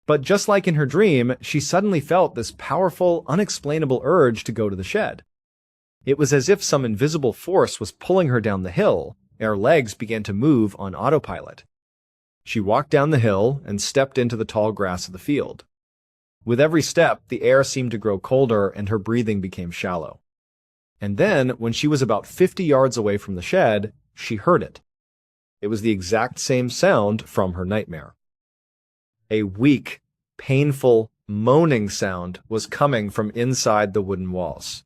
S2: But just like in her dream, she suddenly felt this powerful, unexplainable urge to go to the shed. It was as if some invisible force was pulling her down the hill, and her legs began to move on autopilot. She walked down the hill and stepped into the tall grass of the field. With every step, the air seemed to grow colder and her breathing became shallow. And then, when she was about 50 yards away from the shed, she heard it. It was the exact same sound from her nightmare. A weak, painful, moaning sound was coming from inside the wooden walls.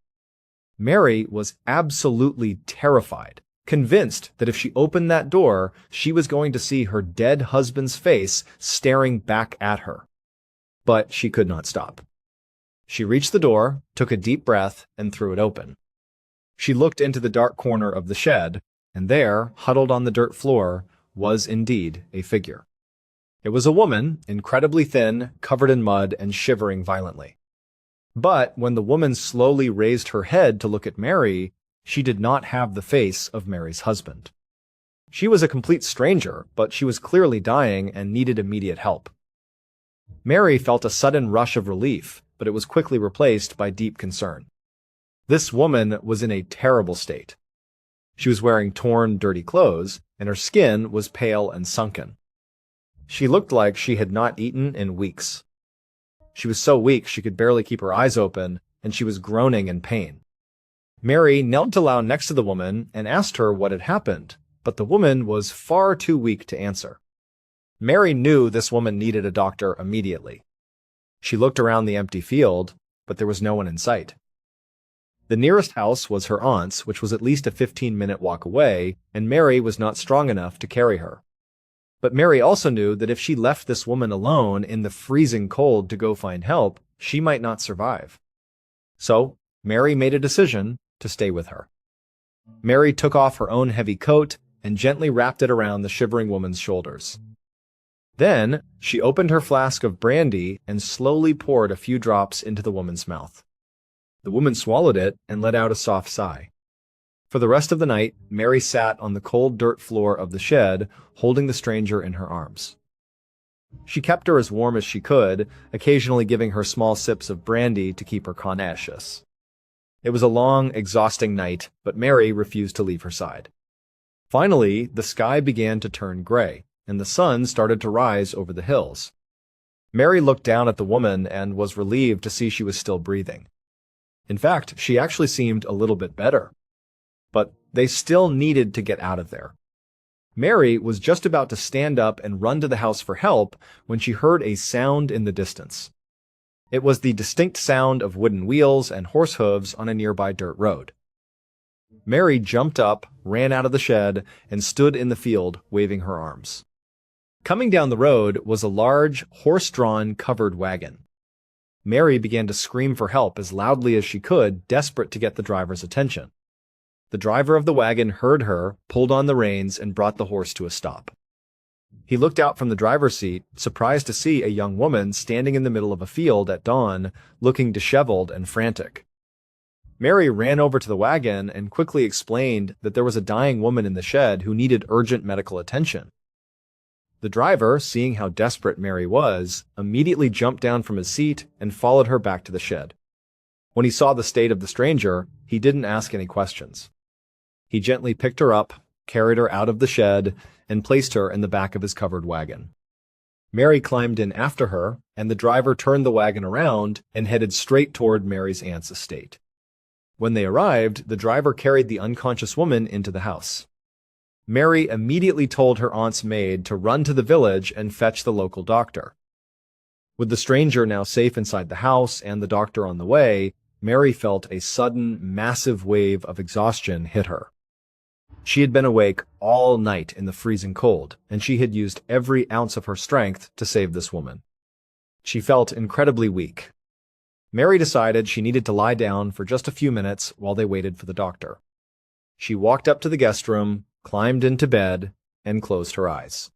S2: Mary was absolutely terrified, convinced that if she opened that door, she was going to see her dead husband's face staring back at her. But she could not stop. She reached the door, took a deep breath, and threw it open. She looked into the dark corner of the shed, and there, huddled on the dirt floor, was indeed a figure. It was a woman, incredibly thin, covered in mud, and shivering violently. But when the woman slowly raised her head to look at Mary, she did not have the face of Mary's husband. She was a complete stranger, but she was clearly dying and needed immediate help. Mary felt a sudden rush of relief, but it was quickly replaced by deep concern. This woman was in a terrible state. She was wearing torn, dirty clothes, and her skin was pale and sunken. She looked like she had not eaten in weeks. She was so weak she could barely keep her eyes open, and she was groaning in pain. Mary knelt down next to the woman and asked her what had happened, but the woman was far too weak to answer. Mary knew this woman needed a doctor immediately. She looked around the empty field, but there was no one in sight. The nearest house was her aunt's, which was at least a 15-minute walk away, and Mary was not strong enough to carry her. But Mary also knew that if she left this woman alone in the freezing cold to go find help, she might not survive. So, Mary made a decision to stay with her. Mary took off her own heavy coat and gently wrapped it around the shivering woman's shoulders. Then, she opened her flask of brandy and slowly poured a few drops into the woman's mouth. The woman swallowed it and let out a soft sigh. For the rest of the night, Mary sat on the cold dirt floor of the shed, holding the stranger in her arms. She kept her as warm as she could, occasionally giving her small sips of brandy to keep her conscious. It was a long, exhausting night, but Mary refused to leave her side. Finally, the sky began to turn gray, and the sun started to rise over the hills. Mary looked down at the woman and was relieved to see she was still breathing. In fact, she actually seemed a little bit better. But they still needed to get out of there. Mary was just about to stand up and run to the house for help when she heard a sound in the distance. It was the distinct sound of wooden wheels and horse hooves on a nearby dirt road. Mary jumped up, ran out of the shed, and stood in the field, waving her arms. Coming down the road was a large, horse-drawn, covered wagon. Mary began to scream for help as loudly as she could, desperate to get the driver's attention. The driver of the wagon heard her, pulled on the reins, and brought the horse to a stop. He looked out from the driver's seat, surprised to see a young woman standing in the middle of a field at dawn, looking disheveled and frantic. Mary ran over to the wagon and quickly explained that there was a dying woman in the shed who needed urgent medical attention. The driver, seeing how desperate Mary was, immediately jumped down from his seat and followed her back to the shed. When he saw the state of the stranger, he didn't ask any questions. He gently picked her up, carried her out of the shed, and placed her in the back of his covered wagon. Mary climbed in after her, and the driver turned the wagon around and headed straight toward Mary's aunt's estate. When they arrived, the driver carried the unconscious woman into the house. Mary immediately told her aunt's maid to run to the village and fetch the local doctor. With the stranger now safe inside the house and the doctor on the way, Mary felt a sudden, massive wave of exhaustion hit her. She had been awake all night in the freezing cold, and she had used every ounce of her strength to save this woman. She felt incredibly weak. Mary decided she needed to lie down for just a few minutes while they waited for the doctor. She walked up to the guest room, climbed into bed, and closed her eyes.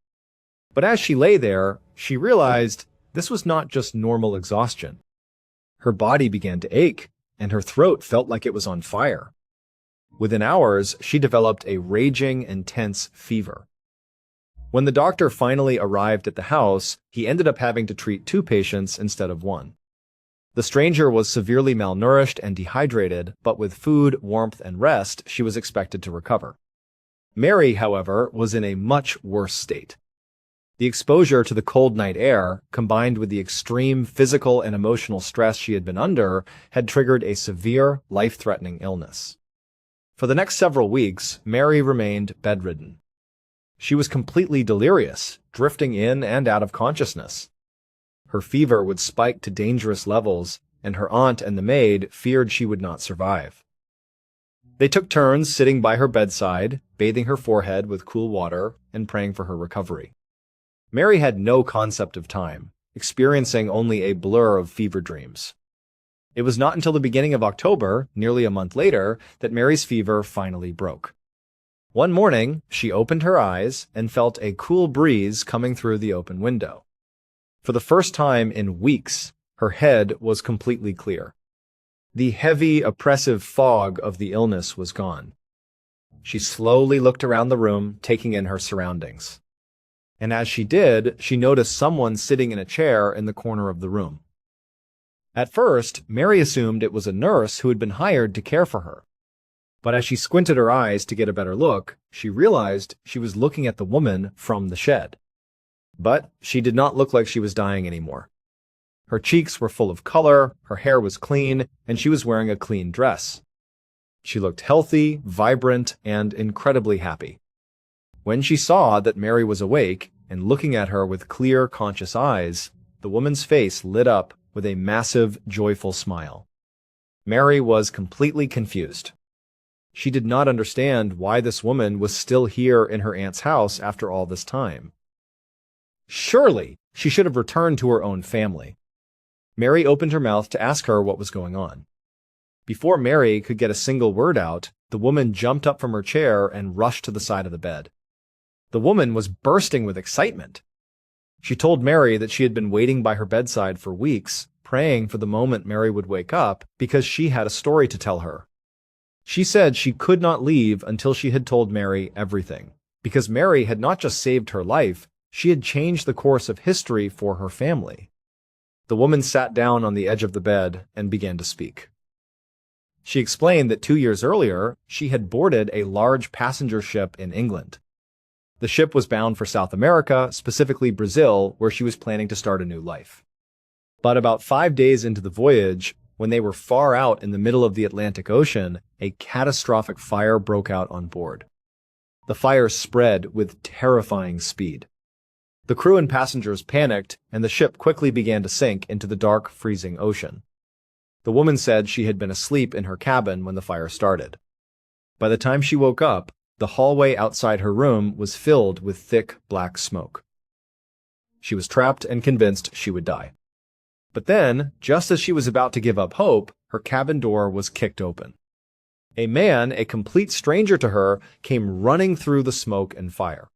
S2: But as she lay there, she realized this was not just normal exhaustion. Her body began to ache, and her throat felt like it was on fire. Within hours, she developed a raging, intense fever. When the doctor finally arrived at the house, he ended up having to treat 2 patients instead of 1. The stranger was severely malnourished and dehydrated, but with food, warmth, and rest, she was expected to recover. Mary, however, was in a much worse state. The exposure to the cold night air, combined with the extreme physical and emotional stress she had been under, had triggered a severe, life-threatening illness. For the next several weeks, Mary remained bedridden. She was completely delirious, drifting in and out of consciousness. Her fever would spike to dangerous levels, and her aunt and the maid feared she would not survive. They took turns sitting by her bedside, bathing her forehead with cool water, and praying for her recovery. Mary had no concept of time, experiencing only a blur of fever dreams. It was not until the beginning of October, nearly a month later, that Mary's fever finally broke. One morning, she opened her eyes and felt a cool breeze coming through the open window. For the first time in weeks, her head was completely clear. The heavy, oppressive fog of the illness was gone. She slowly looked around the room, taking in her surroundings. And as she did, she noticed someone sitting in a chair in the corner of the room. At first, Mary assumed it was a nurse who had been hired to care for her. But as she squinted her eyes to get a better look, she realized she was looking at the woman from the shed. But she did not look like she was dying anymore. Her cheeks were full of color, her hair was clean, and she was wearing a clean dress. She looked healthy, vibrant, and incredibly happy. When she saw that Mary was awake and looking at her with clear, conscious eyes, the woman's face lit up with a massive, joyful smile. Mary was completely confused. She did not understand why this woman was still here in her aunt's house after all this time. Surely, she should have returned to her own family. Mary opened her mouth to ask her what was going on. Before Mary could get a single word out, the woman jumped up from her chair and rushed to the side of the bed. The woman was bursting with excitement. She told Mary that she had been waiting by her bedside for weeks, praying for the moment Mary would wake up because she had a story to tell her. She said she could not leave until she had told Mary everything, because Mary had not just saved her life, she had changed the course of history for her family. The woman sat down on the edge of the bed and began to speak. She explained that 2 years earlier, she had boarded a large passenger ship in England. The ship was bound for South America, specifically Brazil, where she was planning to start a new life. But about 5 days into the voyage, when they were far out in the middle of the Atlantic Ocean, a catastrophic fire broke out on board. The fire spread with terrifying speed. The crew and passengers panicked, and the ship quickly began to sink into the dark, freezing ocean. The woman said she had been asleep in her cabin when the fire started. By the time she woke up, the hallway outside her room was filled with thick, black smoke. She was trapped and convinced she would die. But then, just as she was about to give up hope, her cabin door was kicked open. A man, a complete stranger to her, came running through the smoke and fire.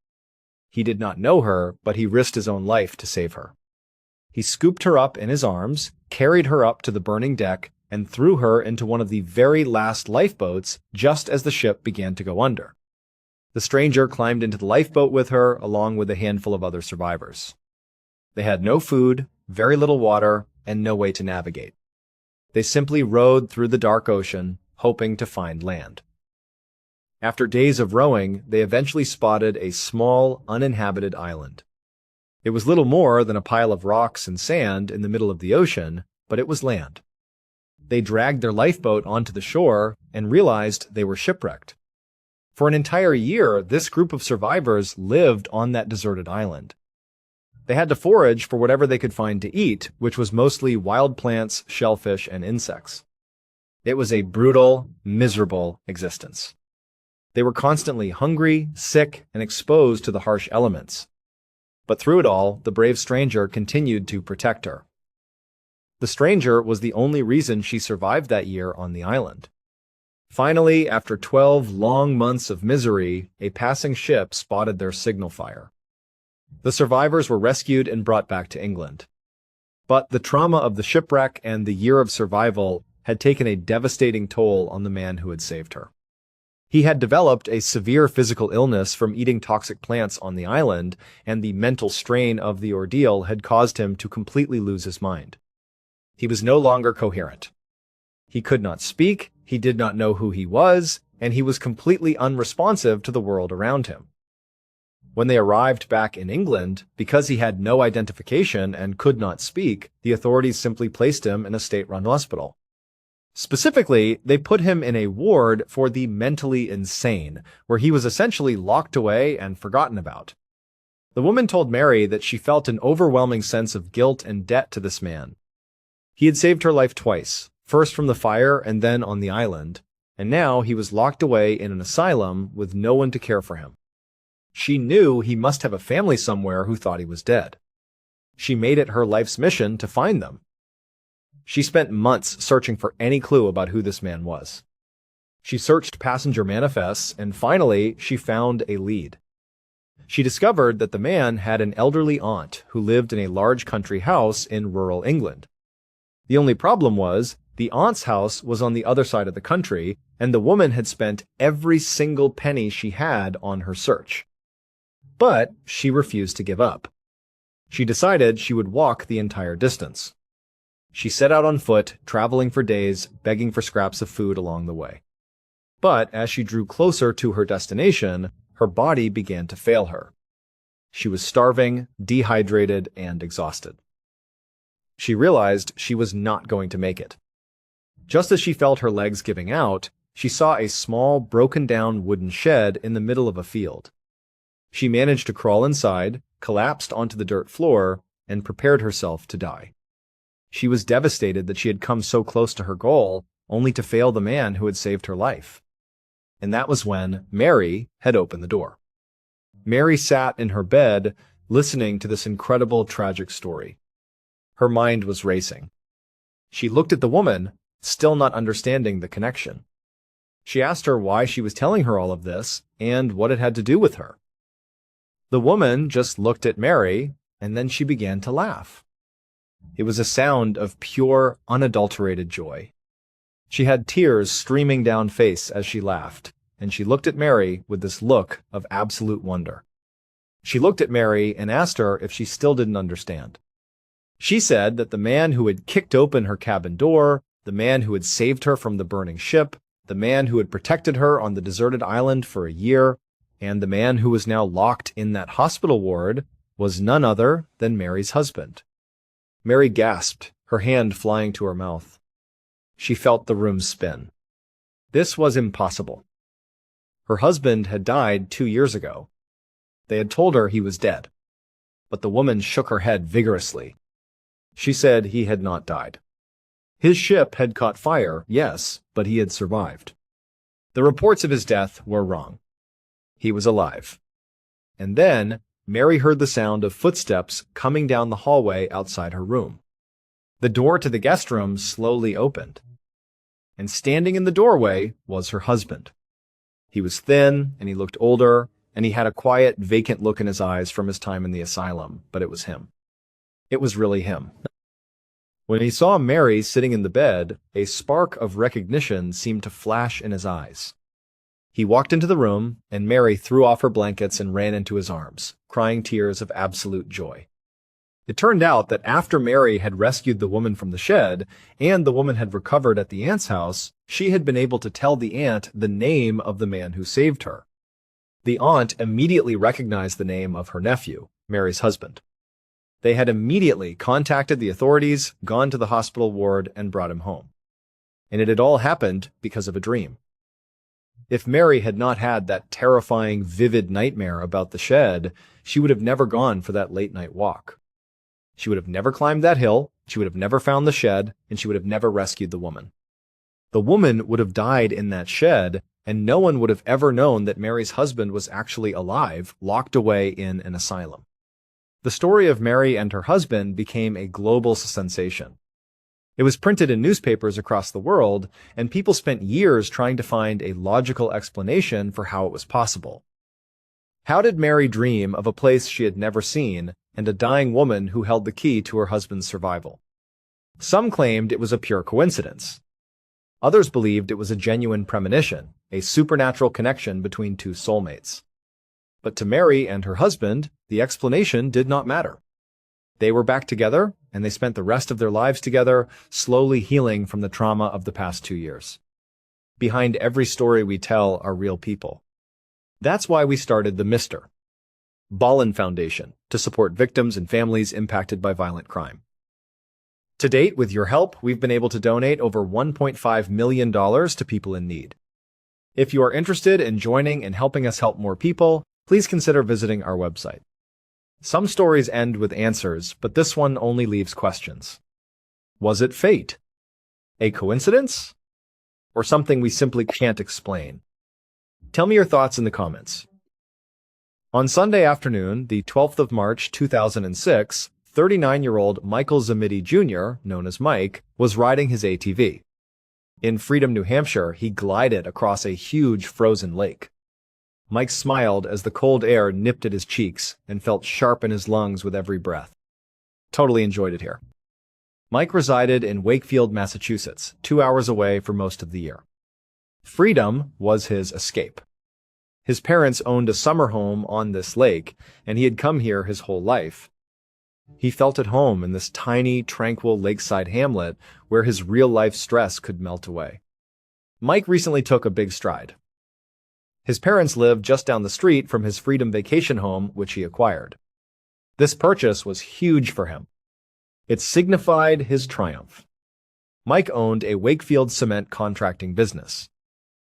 S2: He did not know her, but he risked his own life to save her. He scooped her up in his arms, carried her up to the burning deck, and threw her into one of the very last lifeboats just as the ship began to go under. The stranger climbed into the lifeboat with her, along with a handful of other survivors. They had no food, very little water, and no way to navigate. They simply rowed through the dark ocean, hoping to find land. After days of rowing, they eventually spotted a small, uninhabited island. It was little more than a pile of rocks and sand in the middle of the ocean, but it was land. They dragged their lifeboat onto the shore and realized they were shipwrecked. For an entire year, this group of survivors lived on that deserted island. They had to forage for whatever they could find to eat, which was mostly wild plants, shellfish, and insects. It was a brutal, miserable existence. They were constantly hungry, sick, and exposed to the harsh elements. But through it all, the brave stranger continued to protect her. The stranger was the only reason she survived that year on the island. Finally, after 12 long months of misery, a passing ship spotted their signal fire. The survivors were rescued and brought back to England. But the trauma of the shipwreck and the year of survival had taken a devastating toll on the man who had saved her. He had developed a severe physical illness from eating toxic plants on the island, and the mental strain of the ordeal had caused him to completely lose his mind. He was no longer coherent. He could not speak, he did not know who he was, and he was completely unresponsive to the world around him. When they arrived back in England, because he had no identification and could not speak, the authorities simply placed him in a state-run hospital. Specifically, they put him in a ward for the mentally insane, where he was essentially locked away and forgotten about. The woman told Mary that she felt an overwhelming sense of guilt and debt to this man. He had saved her life twice, first from the fire and then on the island, and now he was locked away in an asylum with no one to care for him. She knew he must have a family somewhere who thought he was dead. She made it her life's mission to find them. She spent months searching for any clue about who this man was. She searched passenger manifests, and finally, she found a lead. She discovered that the man had an elderly aunt who lived in a large country house in rural England. The only problem was, the aunt's house was on the other side of the country, and the woman had spent every single penny she had on her search. But she refused to give up. She decided she would walk the entire distance. She set out on foot, traveling for days, begging for scraps of food along the way. But as she drew closer to her destination, her body began to fail her. She was starving, dehydrated, and exhausted. She realized she was not going to make it. Just as she felt her legs giving out, she saw a small, broken-down wooden shed in the middle of a field. She managed to crawl inside, collapsed onto the dirt floor, and prepared herself to die. She was devastated that she had come so close to her goal, only to fail the man who had saved her life. And that was when Mary had opened the door. Mary sat in her bed, listening to this incredible, tragic story. Her mind was racing. She looked at the woman, still not understanding the connection. She asked her why she was telling her all of this and what it had to do with her. The woman just looked at Mary, and then she began to laugh. It was a sound of pure, unadulterated joy. She had tears streaming down face as she laughed, and she looked at Mary with this look of absolute wonder. She looked at Mary and asked her if she still didn't understand. She said that the man who had kicked open her cabin door, the man who had saved her from the burning ship, the man who had protected her on the deserted island for a year, and the man who was now locked in that hospital ward was none other than Mary's husband. Mary gasped, her hand flying to her mouth. She felt the room spin. This was impossible. Her husband had died 2 years ago. They had told her he was dead. But the woman shook her head vigorously. She said he had not died. His ship had caught fire, yes, but he had survived. The reports of his death were wrong. He was alive. And then Mary heard the sound of footsteps coming down the hallway outside her room. The door to the guest room slowly opened. And standing in the doorway was her husband. He was thin, and he looked older, and he had a quiet, vacant look in his eyes from his time in the asylum, but it was him. It was really him. When he saw Mary sitting in the bed, a spark of recognition seemed to flash in his eyes. He walked into the room, and Mary threw off her blankets and ran into his arms, crying tears of absolute joy. It turned out that after Mary had rescued the woman from the shed, and the woman had recovered at the aunt's house, she had been able to tell the aunt the name of the man who saved her. The aunt immediately recognized the name of her nephew, Mary's husband. They had immediately contacted the authorities, gone to the hospital ward, and brought him home. And it had all happened because of a dream. If Mary had not had that terrifying, vivid nightmare about the shed, she would have never gone for that late-night walk. She would have never climbed that hill, she would have never found the shed, and she would have never rescued the woman. The woman would have died in that shed, and no one would have ever known that Mary's husband was actually alive, locked away in an asylum. The story of Mary and her husband became a global sensation. It was printed in newspapers across the world, and people spent years trying to find a logical explanation for how it was possible. How did Mary dream of a place she had never seen and a dying woman who held the key to her husband's survival? Some claimed it was a pure coincidence. Others believed it was a genuine premonition, a supernatural connection between two soulmates. But to Mary and her husband, the explanation did not matter. They were back together, and they spent the rest of their lives together, slowly healing from the trauma of the past 2 years. Behind every story we tell are real people. That's why we started the Mr. Ballen Foundation, to support victims and families impacted by violent crime. To date, with your help, we've been able to donate over $1.5 million to people in need. If you are interested in joining and helping us help more people, please consider visiting our website. Some stories end with answers, but this one only leaves questions. Was it fate? A coincidence? Or something we simply can't explain? Tell me your thoughts in the comments. On Sunday afternoon, the 12th of March 2006, 39-year-old Michael Zamidi Jr., known as Mike, was riding his ATV. In Freedom, New Hampshire, he glided across a huge frozen lake. Mike smiled as the cold air nipped at his cheeks and felt sharp in his lungs with every breath. Totally enjoyed it here. Mike resided in Wakefield, Massachusetts, 2 hours away for most of the year. Freedom was his escape. His parents owned a summer home on this lake, and he had come here his whole life. He felt at home in this tiny, tranquil lakeside hamlet where his real-life stress could melt away. Mike recently took a big stride. His parents lived just down the street from his Freedom vacation home, which he acquired. This purchase was huge for him. It signified his triumph. Mike owned a Wakefield cement contracting business.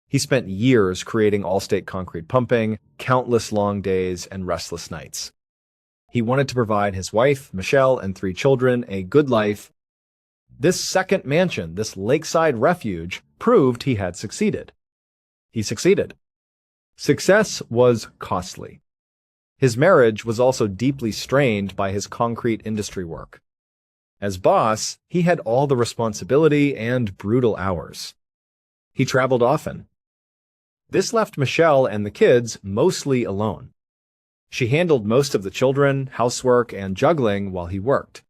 S2: He spent years creating all-state concrete pumping, countless long days, and restless nights. He wanted to provide his wife, Michelle, and 3 children a good life, This second mansion, this lakeside refuge, proved he had succeeded. He succeeded. Success was costly. His marriage was also deeply strained by his concrete industry work. As boss, he had all the responsibility and brutal hours. He traveled often. This left Michelle and the kids mostly alone. She handled most of the children, housework, and juggling while he worked.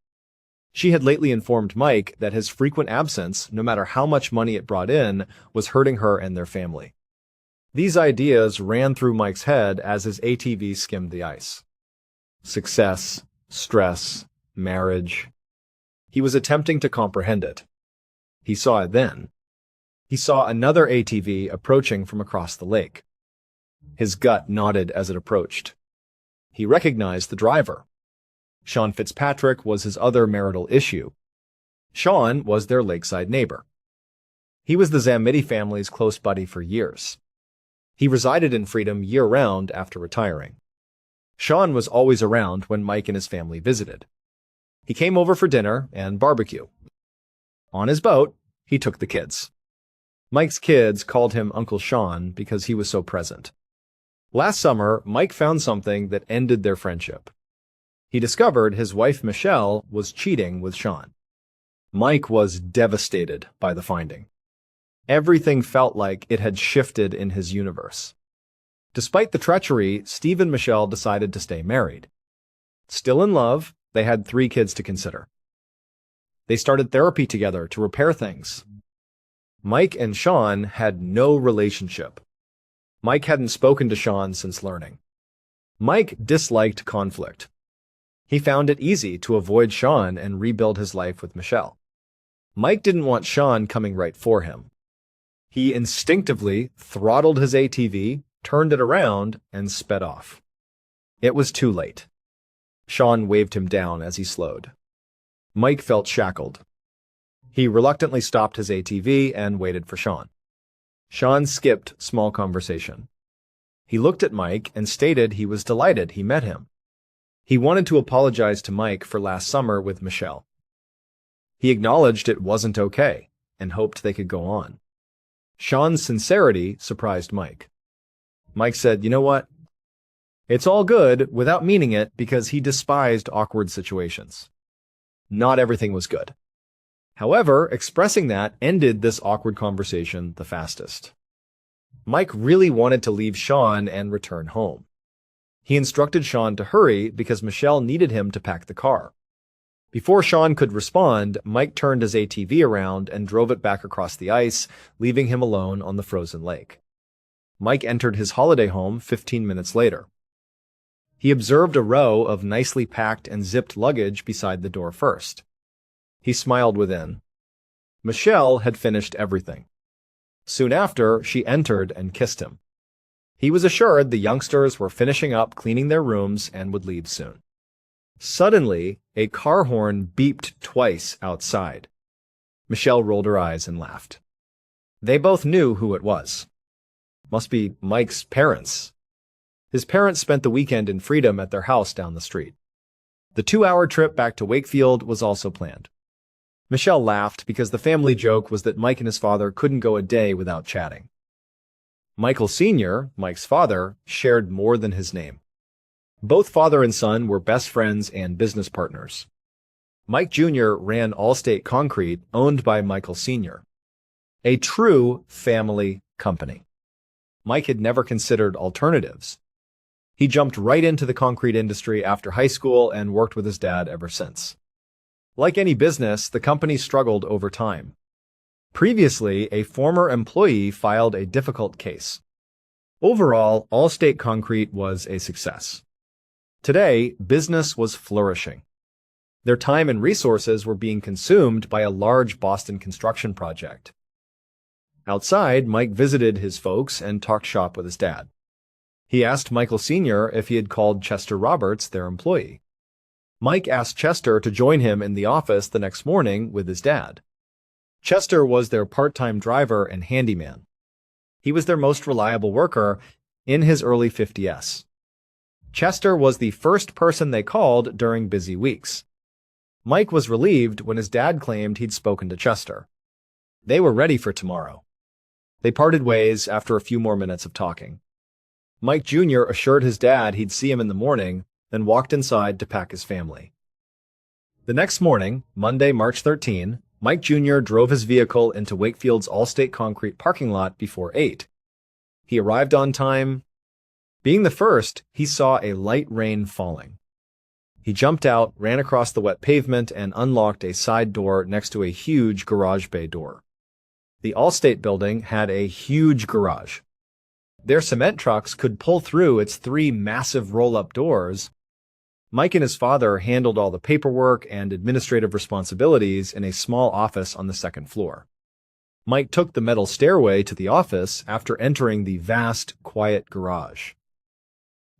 S2: She had lately informed Mike that his frequent absence, no matter how much money it brought in, was hurting her and their family. These ideas ran through Mike's head as his ATV skimmed the ice. Success, stress, marriage. He was attempting to comprehend it. He saw it then. He saw another ATV approaching from across the lake. His gut nodded as it approached. He recognized the driver. Sean Fitzpatrick was his other marital issue. Sean was their lakeside neighbor. He was the Zammitti family's close buddy for years. He resided in Freedom year-round after retiring. Sean was always around when Mike and his family visited. He came over for dinner and barbecue. On his boat, he took the kids. Mike's kids called him Uncle Sean because he was so present. Last summer, Mike found something that ended their friendship. He discovered his wife Michelle was cheating with Sean. Mike was devastated by the finding. Everything felt like it had shifted in his universe. Despite the treachery, Steve and Michelle decided to stay married. Still in love, they had 3 kids to consider. They started therapy together to repair things. Mike and Sean had no relationship. Mike hadn't spoken to Sean since learning. Mike disliked conflict. He found it easy to avoid Sean and rebuild his life with Michelle. Mike didn't want Sean coming right for him. He instinctively throttled his ATV, turned it around, and sped off. It was too late. Sean waved him down as he slowed. Mike felt shackled. He reluctantly stopped his ATV and waited for Sean. Sean skipped small conversation. He looked at Mike and stated he was delighted he met him. He wanted to apologize to Mike for last summer with Michelle. He acknowledged it wasn't okay and hoped they could go on. Sean's sincerity surprised Mike. Mike said, "You know what? It's all good," without meaning it because he despised awkward situations. Not everything was good. However, expressing that ended this awkward conversation the fastest. Mike really wanted to leave Sean and return home. He instructed Sean to hurry because Michelle needed him to pack the car. Before Sean could respond, Mike turned his ATV around and drove it back across the ice, leaving him alone on the frozen lake. Mike entered his holiday home 15 minutes later. He observed a row of nicely packed and zipped luggage beside the door first. He smiled within. Michelle had finished everything. Soon after, she entered and kissed him. He was assured the youngsters were finishing up cleaning their rooms and would leave soon. Suddenly, a car horn beeped twice outside. Michelle rolled her eyes and laughed. They both knew who it was. Must be Mike's parents. His parents spent the weekend in Freedom at their house down the street. The 2-hour trip back to Wakefield was also planned. Michelle laughed because the family joke was that Mike and his father couldn't go a day without chatting. Michael Sr., Mike's father, shared more than his name. Both father and son were best friends and business partners. Mike Jr. ran Allstate Concrete, owned by Michael Sr. A true family company. Mike had never considered alternatives. He jumped right into the concrete industry after high school and worked with his dad ever since. Like any business, the company struggled over time. Previously, a former employee filed a difficult case. Overall, Allstate Concrete was a success. Today, business was flourishing. Their time and resources were being consumed by a large Boston construction project. Outside, Mike visited his folks and talked shop with his dad. He asked Michael Sr. if he had called Chester Roberts, their employee. Mike asked Chester to join him in the office the next morning with his dad. Chester was their part-time driver and handyman. He was their most reliable worker in his early 50s. Chester was the first person they called during busy weeks. Mike was relieved when his dad claimed he'd spoken to Chester. They were ready for tomorrow. They parted ways after a few more minutes of talking. Mike Jr. assured his dad he'd see him in the morning, then walked inside to pack his family. The next morning, Monday, March 13, Mike Jr. drove his vehicle into Wakefield's Allstate Concrete parking lot before 8. He arrived on time. Being the first, he saw a light rain falling. He jumped out, ran across the wet pavement, and unlocked a side door next to a huge garage bay door. The Allstate building had a huge garage. Their cement trucks could pull through its 3 massive roll-up doors. Mike and his father handled all the paperwork and administrative responsibilities in a small office on the second floor. Mike took the metal stairway to the office after entering the vast, quiet garage.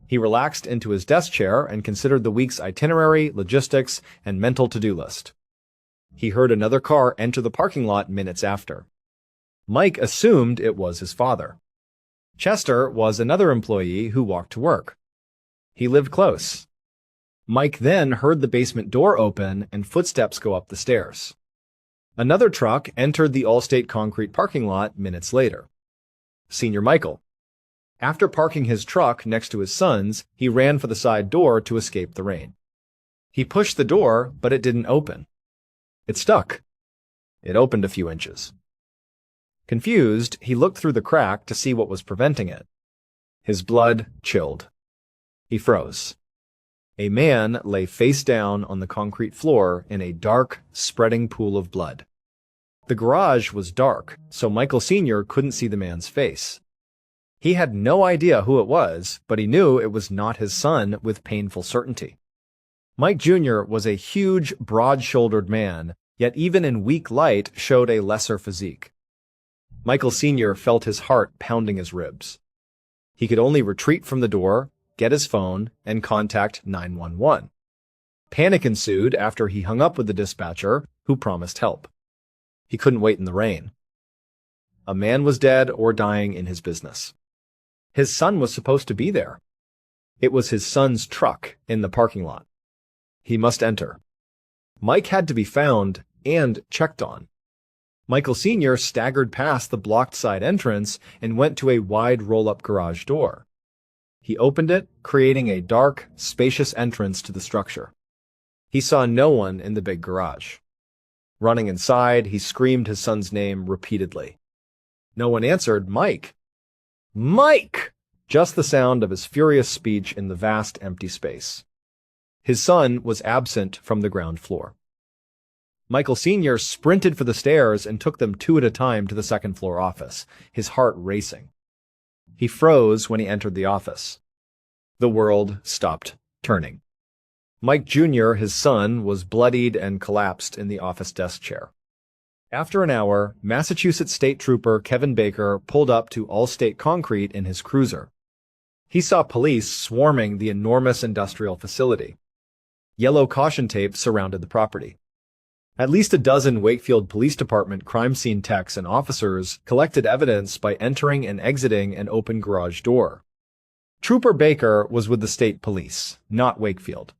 S2: He relaxed into his desk chair and considered the week's itinerary, logistics, and mental to-do list. He heard another car enter the parking lot minutes after. Mike assumed it was his father. Chester was another employee who walked to work. He lived close. Mike then heard the basement door open and footsteps go up the stairs. Another truck entered the Allstate Concrete parking lot minutes later. Senior Michael. After parking his truck next to his son's, he ran for the side door to escape the rain. He pushed the door, but it didn't open. It stuck. It opened a few inches. Confused, he looked through the crack to see what was preventing it. His blood chilled. He froze. A man lay face down on the concrete floor in a dark, spreading pool of blood. The garage was dark, so Michael Sr. couldn't see the man's face. He had no idea who it was, but he knew it was not his son with painful certainty. Mike Jr. was a huge, broad-shouldered man, yet even in weak light showed a lesser physique. Michael Sr. felt his heart pounding his ribs. He could only retreat from the door, get his phone, and contact 911. Panic ensued after he hung up with the dispatcher, who promised help. He couldn't wait in the rain. A man was dead or dying in his business. His son was supposed to be there. It was his son's truck in the parking lot. He must enter. Mike had to be found and checked on. Michael Sr. staggered past the blocked side entrance and went to a wide roll-up garage door. He opened it, creating a dark, spacious entrance to the structure. He saw no one in the big garage. Running inside, he screamed his son's name repeatedly. No one answered. Mike! Mike! Just the sound of his furious speech in the vast empty space. His son was absent from the ground floor. Michael Sr. sprinted for the stairs and took them 2 at a time to the second-floor office, his heart racing. He froze when he entered the office. The world stopped turning. Mike Jr., his son, was bloodied and collapsed in the office desk chair. After an hour, Massachusetts State Trooper Kevin Baker pulled up to Allstate Concrete in his cruiser. He saw police swarming the enormous industrial facility. Yellow caution tape surrounded the property. At least a dozen Wakefield Police Department crime scene techs and officers collected evidence by entering and exiting an open garage door. Trooper Baker was with the state police, not Wakefield.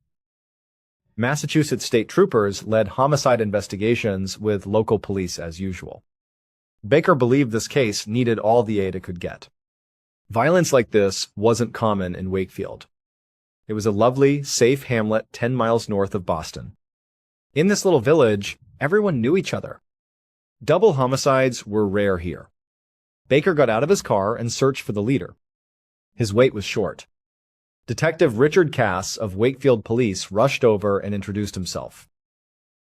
S2: Massachusetts state troopers led homicide investigations with local police as usual. Baker believed this case needed all the aid it could get. Violence like this wasn't common in Wakefield. It was a lovely, safe hamlet 10 miles north of Boston. In this little village, everyone knew each other. Double homicides were rare here. Baker got out of his car and searched for the leader. His wait was short. Detective Richard Cass of Wakefield Police rushed over and introduced himself.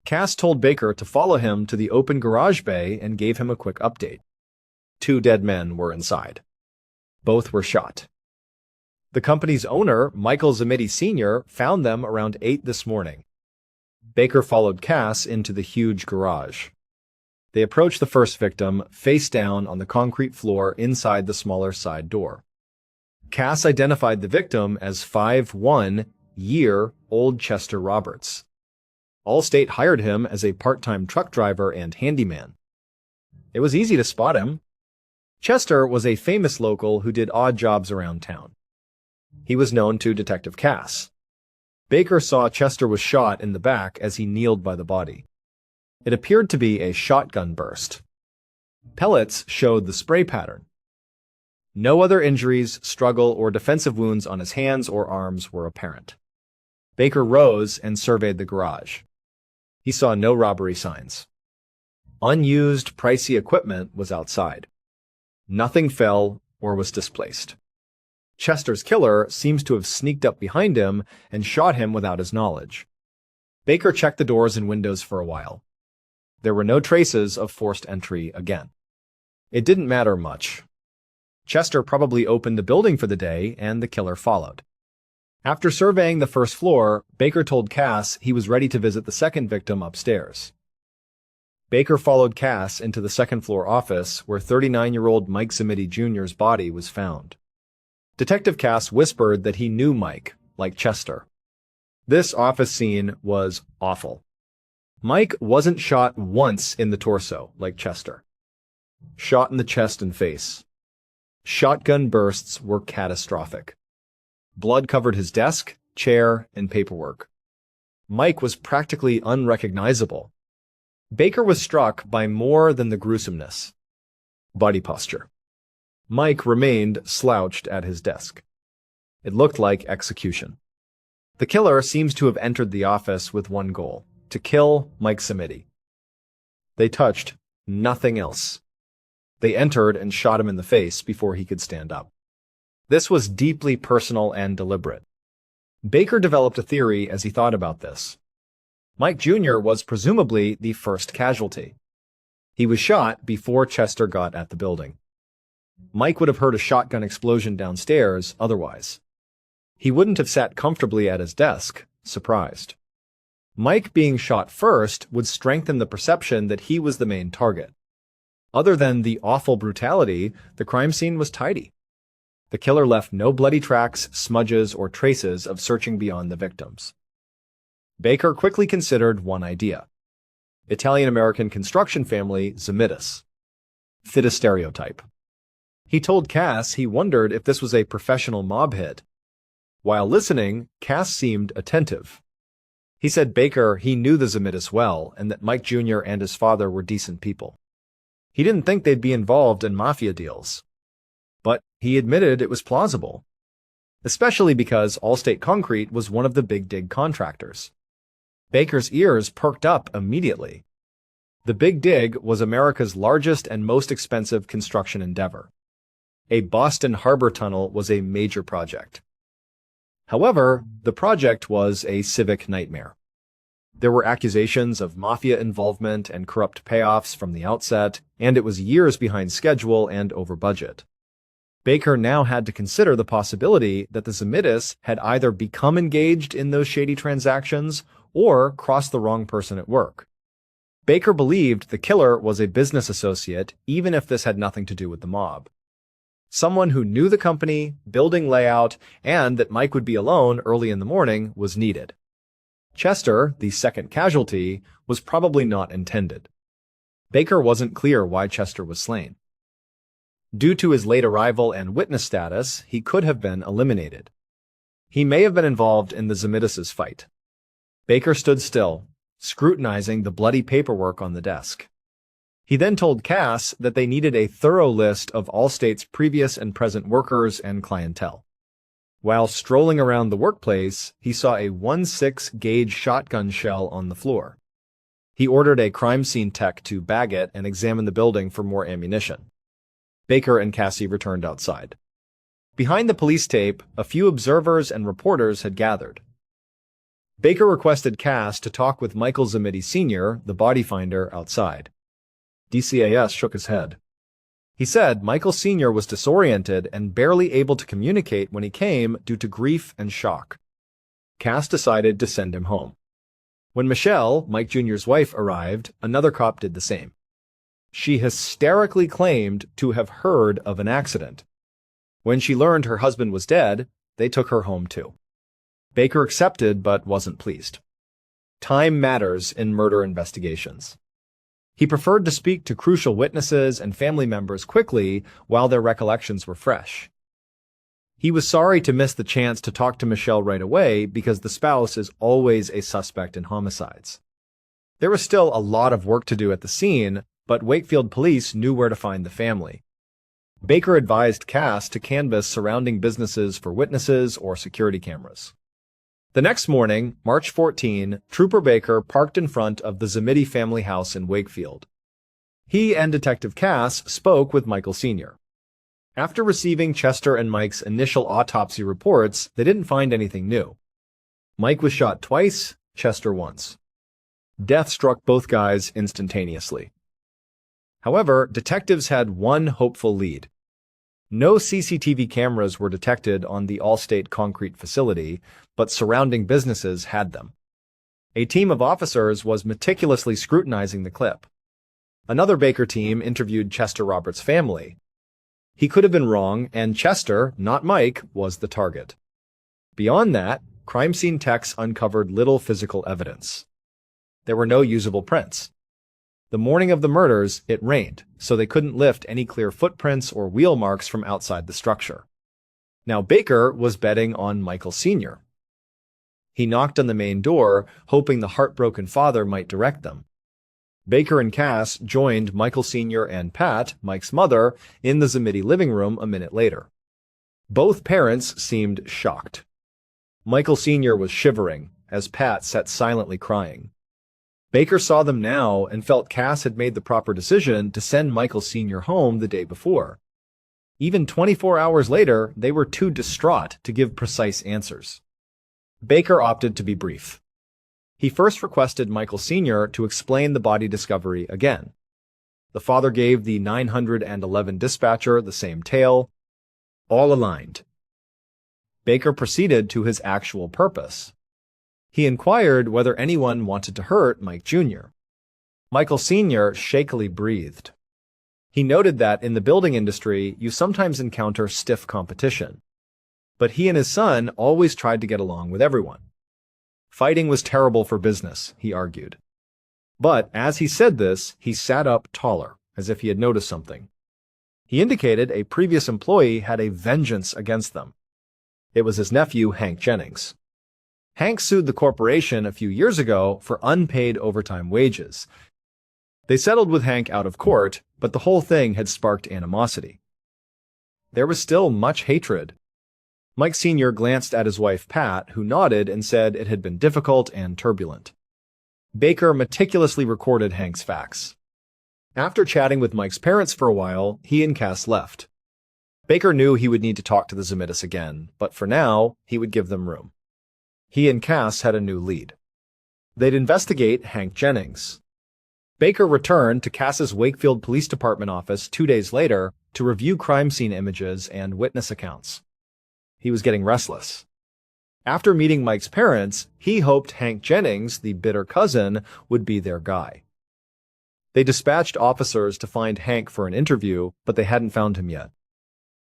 S2: Cass told Baker to follow him to the open garage bay and gave him a quick update. 2 dead men were inside. Both were shot. The company's owner, Michael Zamiti Sr., found them around 8 this morning. Baker followed Cass into the huge garage. They approached the first victim, face down on the concrete floor inside the smaller side door. Cass identified the victim as 51-year-old Chester Roberts. Allstate hired him as a part-time truck driver and handyman. It was easy to spot him. Chester was a famous local who did odd jobs around town. He was known to Detective Cass. Baker saw Chester was shot in the back as he kneeled by the body. It appeared to be a shotgun burst. Pellets showed the spray pattern. No other injuries, struggle, or defensive wounds on his hands or arms were apparent. Baker rose and surveyed the garage. He saw no robbery signs. Unused, pricey equipment was outside. Nothing fell or was displaced. Chester's killer seems to have sneaked up behind him and shot him without his knowledge. Baker checked the doors and windows for a while. There were no traces of forced entry again. It didn't matter much. Chester probably opened the building for the day, and the killer followed. After surveying the first floor, Baker told Cass he was ready to visit the second victim upstairs. Baker followed Cass into the second-floor office where 39-year-old Mike Zamiti Jr.'s body was found. Detective Cass whispered that he knew Mike, like Chester. This office scene was awful. Mike wasn't shot once in the torso, like Chester. Shot in the chest and face. Shotgun bursts were catastrophic. Blood covered his desk, chair, and paperwork. Mike was practically unrecognizable. Baker was struck by more than the gruesomeness. Body posture. Mike remained slouched at his desk. It looked like execution. The killer seems to have entered the office with one goal: to kill Mike Zamiti. They touched nothing else. They entered and shot him in the face before he could stand up. This was deeply personal and deliberate. Baker developed a theory as he thought about this. Mike Jr. was presumably the first casualty. He was shot before Chester got at the building. Mike would have heard a shotgun explosion downstairs otherwise. He wouldn't have sat comfortably at his desk, surprised. Mike being shot first would strengthen the perception that he was the main target. Other than the awful brutality, the crime scene was tidy. The killer left no bloody tracks, smudges, or traces of searching beyond the victims. Baker quickly considered one idea. Italian-American construction family Zamitis. Fit a stereotype. He told Cass he wondered if this was a professional mob hit. While listening, Cass seemed attentive. He said Baker he knew the Zamitis well and that Mike Jr. and his father were decent people. He didn't think they'd be involved in mafia deals. But he admitted it was plausible, especially because Allstate Concrete was one of the Big Dig contractors. Baker's ears perked up immediately. The Big Dig was America's largest and most expensive construction endeavor. A Boston Harbor tunnel was a major project. However, the project was a civic nightmare. There were accusations of mafia involvement and corrupt payoffs from the outset, and it was years behind schedule and over budget. Baker now had to consider the possibility that the Zamitis had either become engaged in those shady transactions or crossed the wrong person at work. Baker believed the killer was a business associate, even if this had nothing to do with the mob. Someone who knew the company, building layout, and that Mike would be alone early in the morning was needed. Chester, the second casualty, was probably not intended. Baker wasn't clear why Chester was slain. Due to his late arrival and witness status, he could have been eliminated. He may have been involved in the Zamitis' fight. Baker stood still, scrutinizing the bloody paperwork on the desk. He then told Cass that they needed a thorough list of Allstate's previous and present workers and clientele. While strolling around the workplace, he saw a 1.6 gauge shotgun shell on the floor. He ordered a crime scene tech to bag it and examine the building for more ammunition. Baker and Cassie returned outside. Behind the police tape, a few observers and reporters had gathered. Baker requested Cass to talk with Michael Zamiti Sr., the body finder, outside. DCAS shook his head. He said Michael Sr. was disoriented and barely able to communicate when he came due to grief and shock. Cass decided to send him home. When Michelle, Mike Jr.'s wife, arrived, another cop did the same. She hysterically claimed to have heard of an accident. When she learned her husband was dead, they took her home too. Baker accepted but wasn't pleased. Time matters in murder investigations. He preferred to speak to crucial witnesses and family members quickly while their recollections were fresh. He was sorry to miss the chance to talk to Michelle right away because the spouse is always a suspect in homicides. There was still a lot of work to do at the scene, but Wakefield police knew where to find the family. Baker advised Cass to canvass surrounding businesses for witnesses or security cameras. The next morning, March 14, Trooper Baker parked in front of the Zamiti family house in Wakefield. He and Detective Cass spoke with Michael Sr. After receiving Chester and Mike's initial autopsy reports, they didn't find anything new. Mike was shot twice, Chester once. Death struck both guys instantaneously. However, detectives had one hopeful lead. No CCTV cameras were detected on the Allstate concrete facility, but surrounding businesses had them. A team of officers was meticulously scrutinizing the clip. Another Baker team interviewed Chester Roberts' family. He could have been wrong, and Chester, not Mike, was the target. Beyond that, crime scene techs uncovered little physical evidence. There were no usable prints. The morning of the murders, it rained, so they couldn't lift any clear footprints or wheel marks from outside the structure. Now Baker was betting on Michael Sr. He knocked on the main door, hoping the heartbroken father might direct them. Baker and Cass joined Michael Sr. and Pat, Mike's mother, in the Zamiti living room a minute later. Both parents seemed shocked. Michael Sr. was shivering, as Pat sat silently crying. Baker saw them now and felt Cass had made the proper decision to send Michael Sr. home the day before. Even 24 hours later, they were too distraught to give precise answers. Baker opted to be brief. He first requested Michael Sr. to explain the body discovery again. The father gave the 911 dispatcher the same tale, all aligned. Baker proceeded to his actual purpose. He inquired whether anyone wanted to hurt Mike Jr. Michael Sr. shakily breathed. He noted that in the building industry, you sometimes encounter stiff competition. But he and his son always tried to get along with everyone. Fighting was terrible for business, he argued. But as he said this, he sat up taller, as if he had noticed something. He indicated a previous employee had a vengeance against them. It was his nephew, Hank Jennings. Hank sued the corporation a few years ago for unpaid overtime wages. They settled with Hank out of court, but the whole thing had sparked animosity. There was still much hatred. Mike Sr. glanced at his wife Pat, who nodded and said it had been difficult and turbulent. Baker meticulously recorded Hank's facts. After chatting with Mike's parents for a while, he and Cass left. Baker knew he would need to talk to the Zamitis again, but for now, he would give them room. He and Cass had a new lead. They'd investigate Hank Jennings. Baker returned to Cass's Wakefield Police Department office 2 days later to review crime scene images and witness accounts. He was getting restless. After meeting Mike's parents, he hoped Hank Jennings, the bitter cousin, would be their guy. They dispatched officers to find Hank for an interview, but they hadn't found him yet.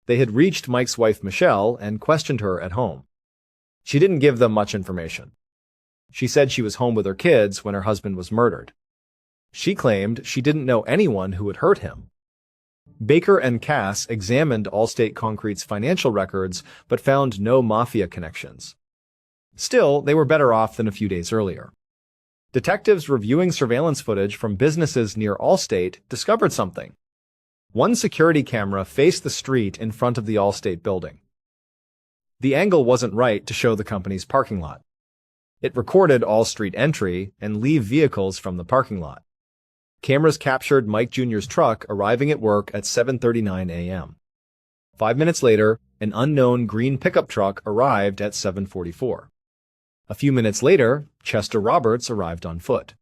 S2: They had reached Mike's wife Michelle and questioned her at home. She didn't give them much information. She said she was home with her kids when her husband was murdered. She claimed she didn't know anyone who had hurt him. Baker and Cass examined Allstate Concrete's financial records but found no mafia connections. Still, they were better off than a few days earlier. Detectives reviewing surveillance footage from businesses near Allstate discovered something. One security camera faced the street in front of the Allstate building. The angle wasn't right to show the company's parking lot. It recorded all street entry and leave vehicles from the parking lot. Cameras captured Mike Jr.'s truck arriving at work at 7:39 a.m. 5 minutes later, an unknown green pickup truck arrived at 7:44. A few minutes later, Chester Roberts arrived on foot.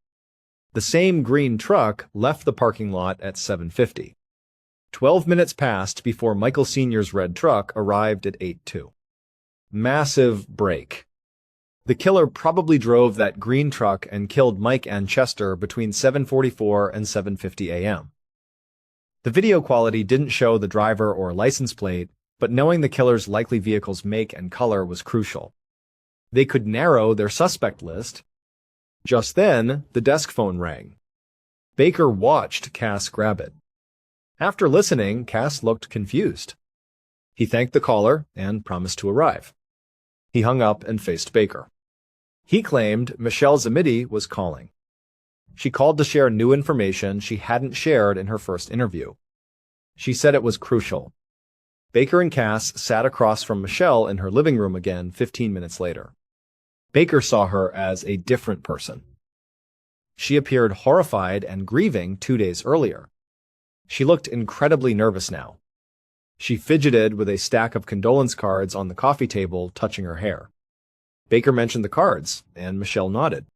S2: The same green truck left the parking lot at 7:50. 12 minutes passed before Michael Sr.'s red truck arrived at 8:02. Massive break. The killer probably drove that green truck and killed Mike and Chester between 7:44 and 7:50 a.m. The video quality didn't show the driver or license plate, but knowing the killer's likely vehicle's make and color was crucial. They could narrow their suspect list. Just then, the desk phone rang. Baker watched Cass grab it. After listening, Cass looked confused. He thanked the caller and promised to arrive. He hung up and faced Baker. He claimed Michelle Zamidi was calling. She called to share new information she hadn't shared in her first interview. She said it was crucial. Baker and Cass sat across from Michelle in her living room again 15 minutes later. Baker saw her as a different person. She appeared horrified and grieving 2 days earlier. She looked incredibly nervous now. She fidgeted with a stack of condolence cards on the coffee table, touching her hair. Baker mentioned the cards, and Michelle nodded.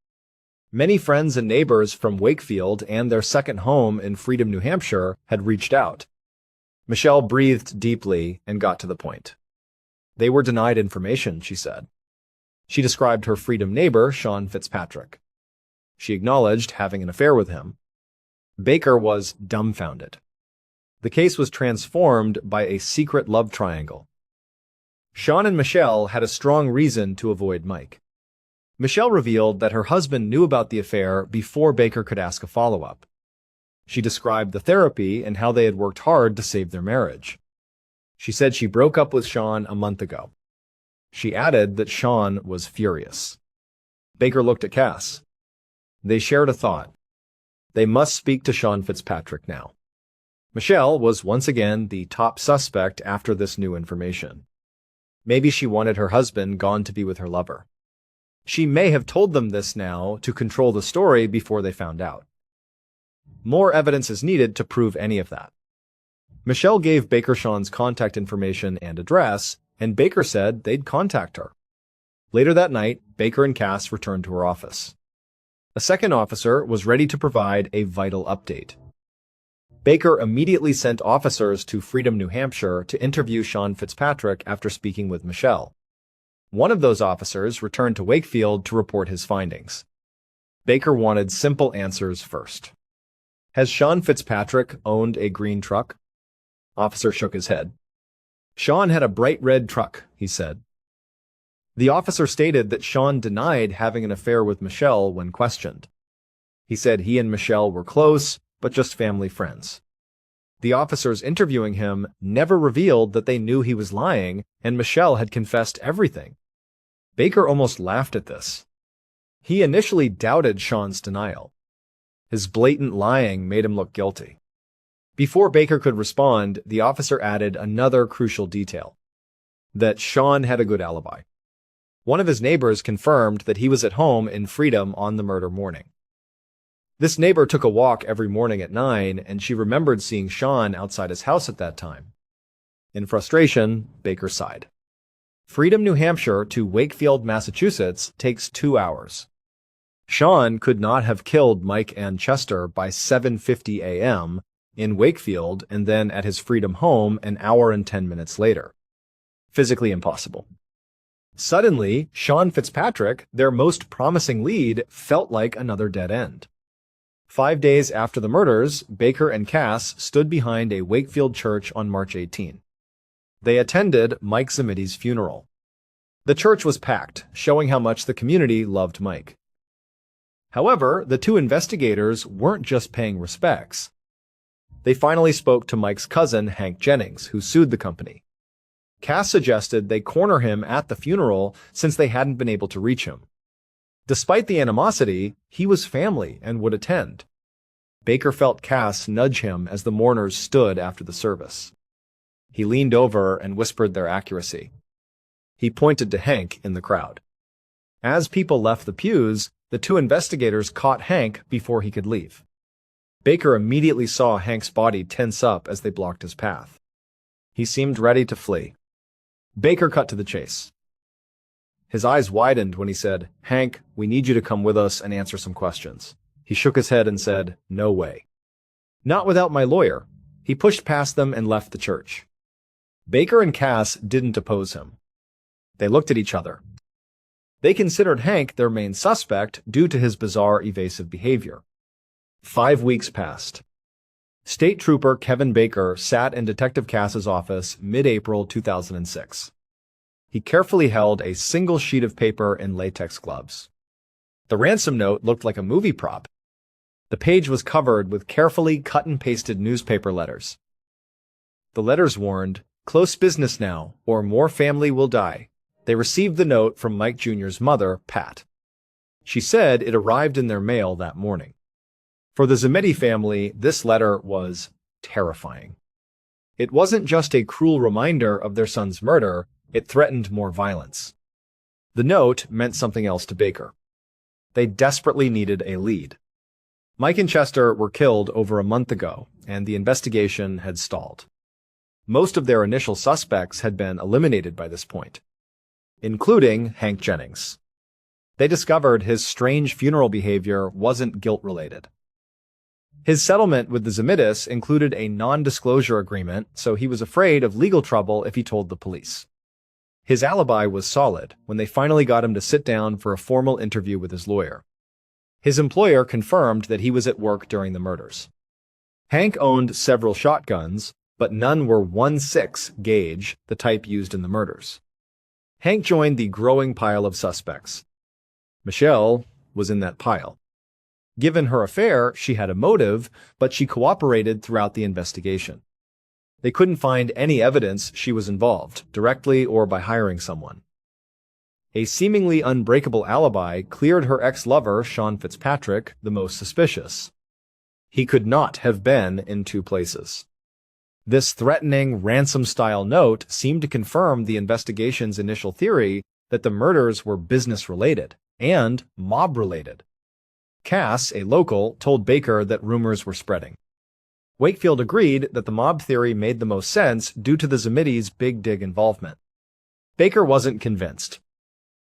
S2: Many friends and neighbors from Wakefield and their second home in Freedom, New Hampshire, had reached out. Michelle breathed deeply and got to the point. They were denied information, she said. She described her Freedom neighbor, Sean Fitzpatrick. She acknowledged having an affair with him. Baker was dumbfounded. The case was transformed by a secret love triangle. Sean and Michelle had a strong reason to avoid Mike. Michelle revealed that her husband knew about the affair before Baker could ask a follow-up. She described the therapy and how they had worked hard to save their marriage. She said she broke up with Sean a month ago. She added that Sean was furious. Baker looked at Cass. They shared a thought. They must speak to Sean Fitzpatrick now. Michelle was once again the top suspect after this new information. Maybe she wanted her husband gone to be with her lover. She may have told them this now to control the story before they found out. More evidence is needed to prove any of that. Michelle gave Baker Sean's contact information and address, and Baker said they'd contact her. Later that night, Baker and Cass returned to her office. A second officer was ready to provide a vital update. Baker immediately sent officers to Freedom, New Hampshire to interview Sean Fitzpatrick after speaking with Michelle. One of those officers returned to Wakefield to report his findings. Baker wanted simple answers first. Has Sean Fitzpatrick owned a green truck? Officer shook his head. Sean had a bright red truck, he said. The officer stated that Sean denied having an affair with Michelle when questioned. He said he and Michelle were close, but just family friends. The officers interviewing him never revealed that they knew he was lying, and Michelle had confessed everything. Baker almost laughed at this. He initially doubted Sean's denial. His blatant lying made him look guilty. Before Baker could respond, the officer added another crucial detail: that Sean had a good alibi. One of his neighbors confirmed that he was at home in Freedom on the murder morning. This neighbor took a walk every morning at 9, and she remembered seeing Sean outside his house at that time. In frustration, Baker sighed. Freedom, New Hampshire to Wakefield, Massachusetts takes 2 hours. Sean could not have killed Mike and Chester by 7:50 a.m. in Wakefield and then at his Freedom home an hour and 10 minutes later. Physically impossible. Suddenly, Sean Fitzpatrick, their most promising lead, felt like another dead end. 5 days after the murders, Baker and Cass stood behind a Wakefield church on March 18. They attended Mike Zamidi's funeral. The church was packed, showing how much the community loved Mike. However, the two investigators weren't just paying respects. They finally spoke to Mike's cousin, Hank Jennings, who sued the company. Cass suggested they corner him at the funeral since they hadn't been able to reach him. Despite the animosity, he was family and would attend. Baker felt Cass nudge him as the mourners stood after the service. He leaned over and whispered their accuracy. He pointed to Hank in the crowd. As people left the pews, the two investigators caught Hank before he could leave. Baker immediately saw Hank's body tense up as they blocked his path. He seemed ready to flee. Baker cut to the chase. His eyes widened when he said, "Hank, we need you to come with us and answer some questions." He shook his head and said, "No way." "Not without my lawyer." He pushed past them and left the church. Baker and Cass didn't oppose him. They looked at each other. They considered Hank their main suspect due to his bizarre, evasive behavior. 5 weeks passed. State Trooper Kevin Baker sat in Detective Cass's office mid-April 2006. He carefully held a single sheet of paper in latex gloves. The ransom note looked like a movie prop. The page was covered with carefully cut and pasted newspaper letters. The letters warned, Close business now, or more family will die. They received the note from Mike Jr.'s mother, Pat. She said it arrived in their mail that morning. For the Zemedy family, this letter was terrifying. It wasn't just a cruel reminder of their son's murder, it threatened more violence. The note meant something else to Baker. They desperately needed a lead. Mike and Chester were killed over a month ago, and the investigation had stalled. Most of their initial suspects had been eliminated by this point, including Hank Jennings. They discovered his strange funeral behavior wasn't guilt-related. His settlement with the Zemedis included a non-disclosure agreement, so he was afraid of legal trouble if he told the police. His alibi was solid when they finally got him to sit down for a formal interview with his lawyer. His employer confirmed that he was at work during the murders. Hank owned several shotguns, but none were 1/6 gauge, the type used in the murders. Hank joined the growing pile of suspects. Michelle was in that pile. Given her affair, she had a motive, but she cooperated throughout the investigation. They couldn't find any evidence she was involved, directly or by hiring someone. A seemingly unbreakable alibi cleared her ex-lover, Sean Fitzpatrick, the most suspicious. He could not have been in two places. This threatening, ransom-style note seemed to confirm the investigation's initial theory that the murders were business-related and mob-related. Cass, a local, told Baker that rumors were spreading. Wakefield agreed that the mob theory made the most sense due to the Zemedis' Big Dig involvement. Baker wasn't convinced.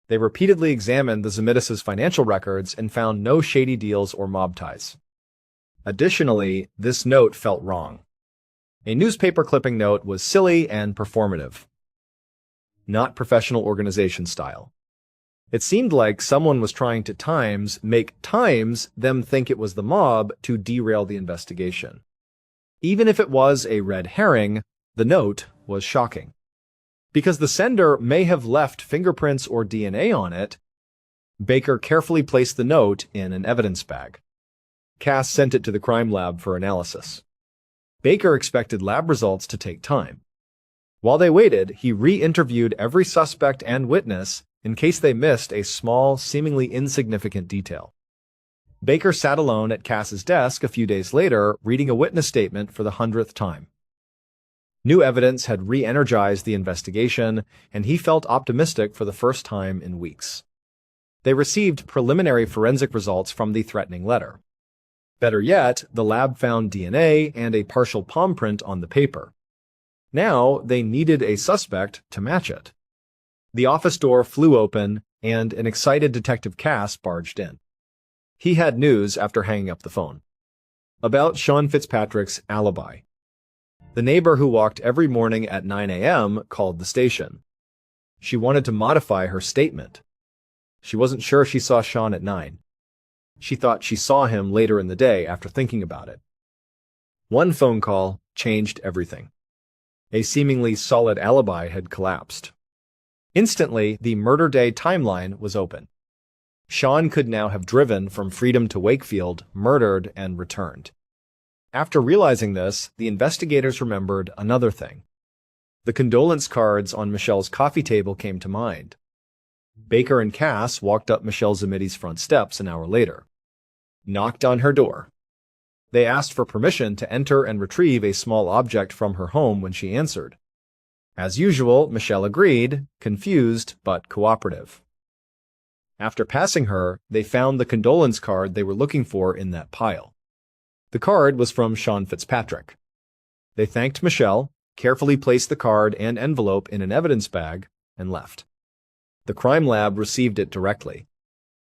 S2: They repeatedly examined the Zemedis' financial records and found no shady deals or mob ties. Additionally, this note felt wrong. A newspaper clipping note was silly and performative, not professional organization style. It seemed like someone was trying to make them think it was the mob to derail the investigation. Even if it was a red herring, the note was shocking. Because the sender may have left fingerprints or DNA on it, Baker carefully placed the note in an evidence bag. Cass sent it to the crime lab for analysis. Baker expected lab results to take time. While they waited, he re-interviewed every suspect and witness in case they missed a small, seemingly insignificant detail. Baker sat alone at Cass's desk a few days later, reading a witness statement for the 100th time. New evidence had re-energized the investigation, and he felt optimistic for the first time in weeks. They received preliminary forensic results from the threatening letter. Better yet, the lab found DNA and a partial palm print on the paper. Now, they needed a suspect to match it. The office door flew open, and an excited Detective Cass barged in. He had news after hanging up the phone. About Sean Fitzpatrick's alibi. The neighbor who walked every morning at 9 a.m. called the station. She wanted to modify her statement. She wasn't sure she saw Sean at 9. She thought she saw him later in the day after thinking about it. One phone call changed everything. A seemingly solid alibi had collapsed. Instantly, the murder day timeline was open. Sean could now have driven from Freedom to Wakefield, murdered, and returned. After realizing this, the investigators remembered another thing. The condolence cards on Michelle's coffee table came to mind. Baker and Cass walked up Michelle Zemedi's front steps an hour later. Knocked on her door. They asked for permission to enter and retrieve a small object from her home when she answered. As usual, Michelle agreed, confused but cooperative. After passing her, they found the condolence card they were looking for in that pile. The card was from Sean Fitzpatrick. They thanked Michelle, carefully placed the card and envelope in an evidence bag, and left. The crime lab received it directly.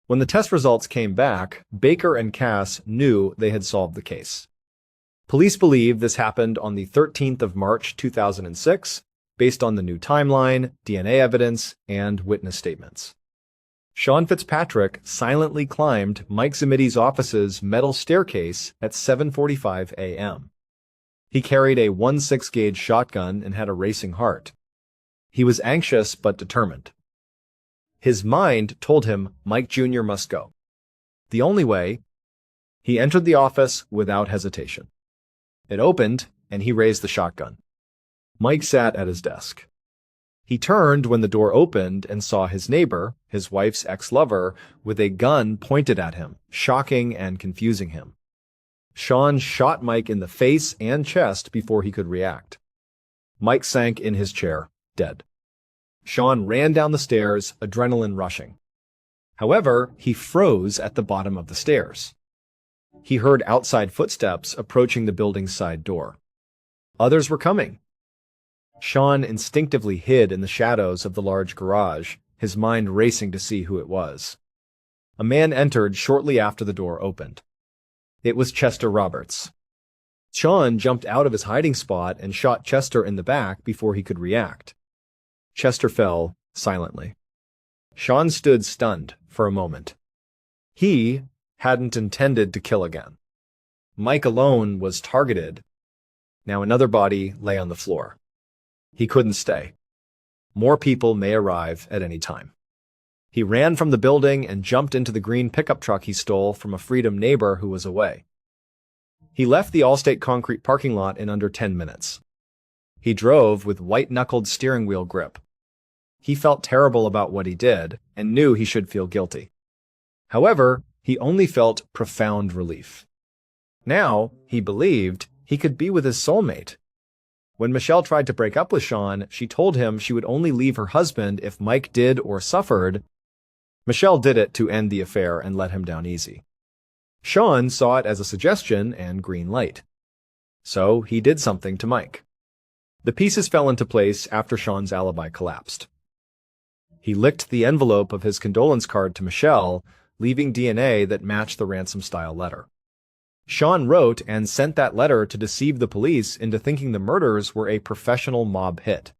S2: When the test results came back, Baker and Cass knew they had solved the case. Police believe this happened on the 13th of March 2006, based on the new timeline, DNA evidence, and witness statements. Sean Fitzpatrick silently climbed Mike Zemedi's office's metal staircase at 7:45 a.m. He carried a 1/6 gauge shotgun and had a racing heart. He was anxious but determined. His mind told him Mike Jr. must go. The only way, he entered the office without hesitation. It opened, and he raised the shotgun. Mike sat at his desk. He turned when the door opened and saw his neighbor, his wife's ex-lover, with a gun pointed at him, shocking and confusing him. Sean shot Mike in the face and chest before he could react. Mike sank in his chair, dead. Sean ran down the stairs, adrenaline rushing. However, he froze at the bottom of the stairs. He heard outside footsteps approaching the building's side door. Others were coming. Sean instinctively hid in the shadows of the large garage, his mind racing to see who it was. A man entered shortly after the door opened. It was Chester Roberts. Sean jumped out of his hiding spot and shot Chester in the back before he could react. Chester fell silently. Sean stood stunned for a moment. He hadn't intended to kill again. Mike alone was targeted. Now another body lay on the floor. He couldn't stay. More people may arrive at any time. He ran from the building and jumped into the green pickup truck he stole from a Freedom neighbor who was away. He left the Allstate concrete parking lot in under 10 minutes. He drove with white-knuckled steering wheel grip. He felt terrible about what he did and knew he should feel guilty. However, he only felt profound relief. Now, he believed he could be with his soulmate. When Michelle tried to break up with Sean, she told him she would only leave her husband if Mike did or suffered. Michelle did it to end the affair and let him down easy. Sean saw it as a suggestion and green light. So he did something to Mike. The pieces fell into place after Sean's alibi collapsed. He licked the envelope of his condolence card to Michelle, leaving DNA that matched the ransom-style letter. Sean wrote and sent that letter to deceive the police into thinking the murders were a professional mob hit.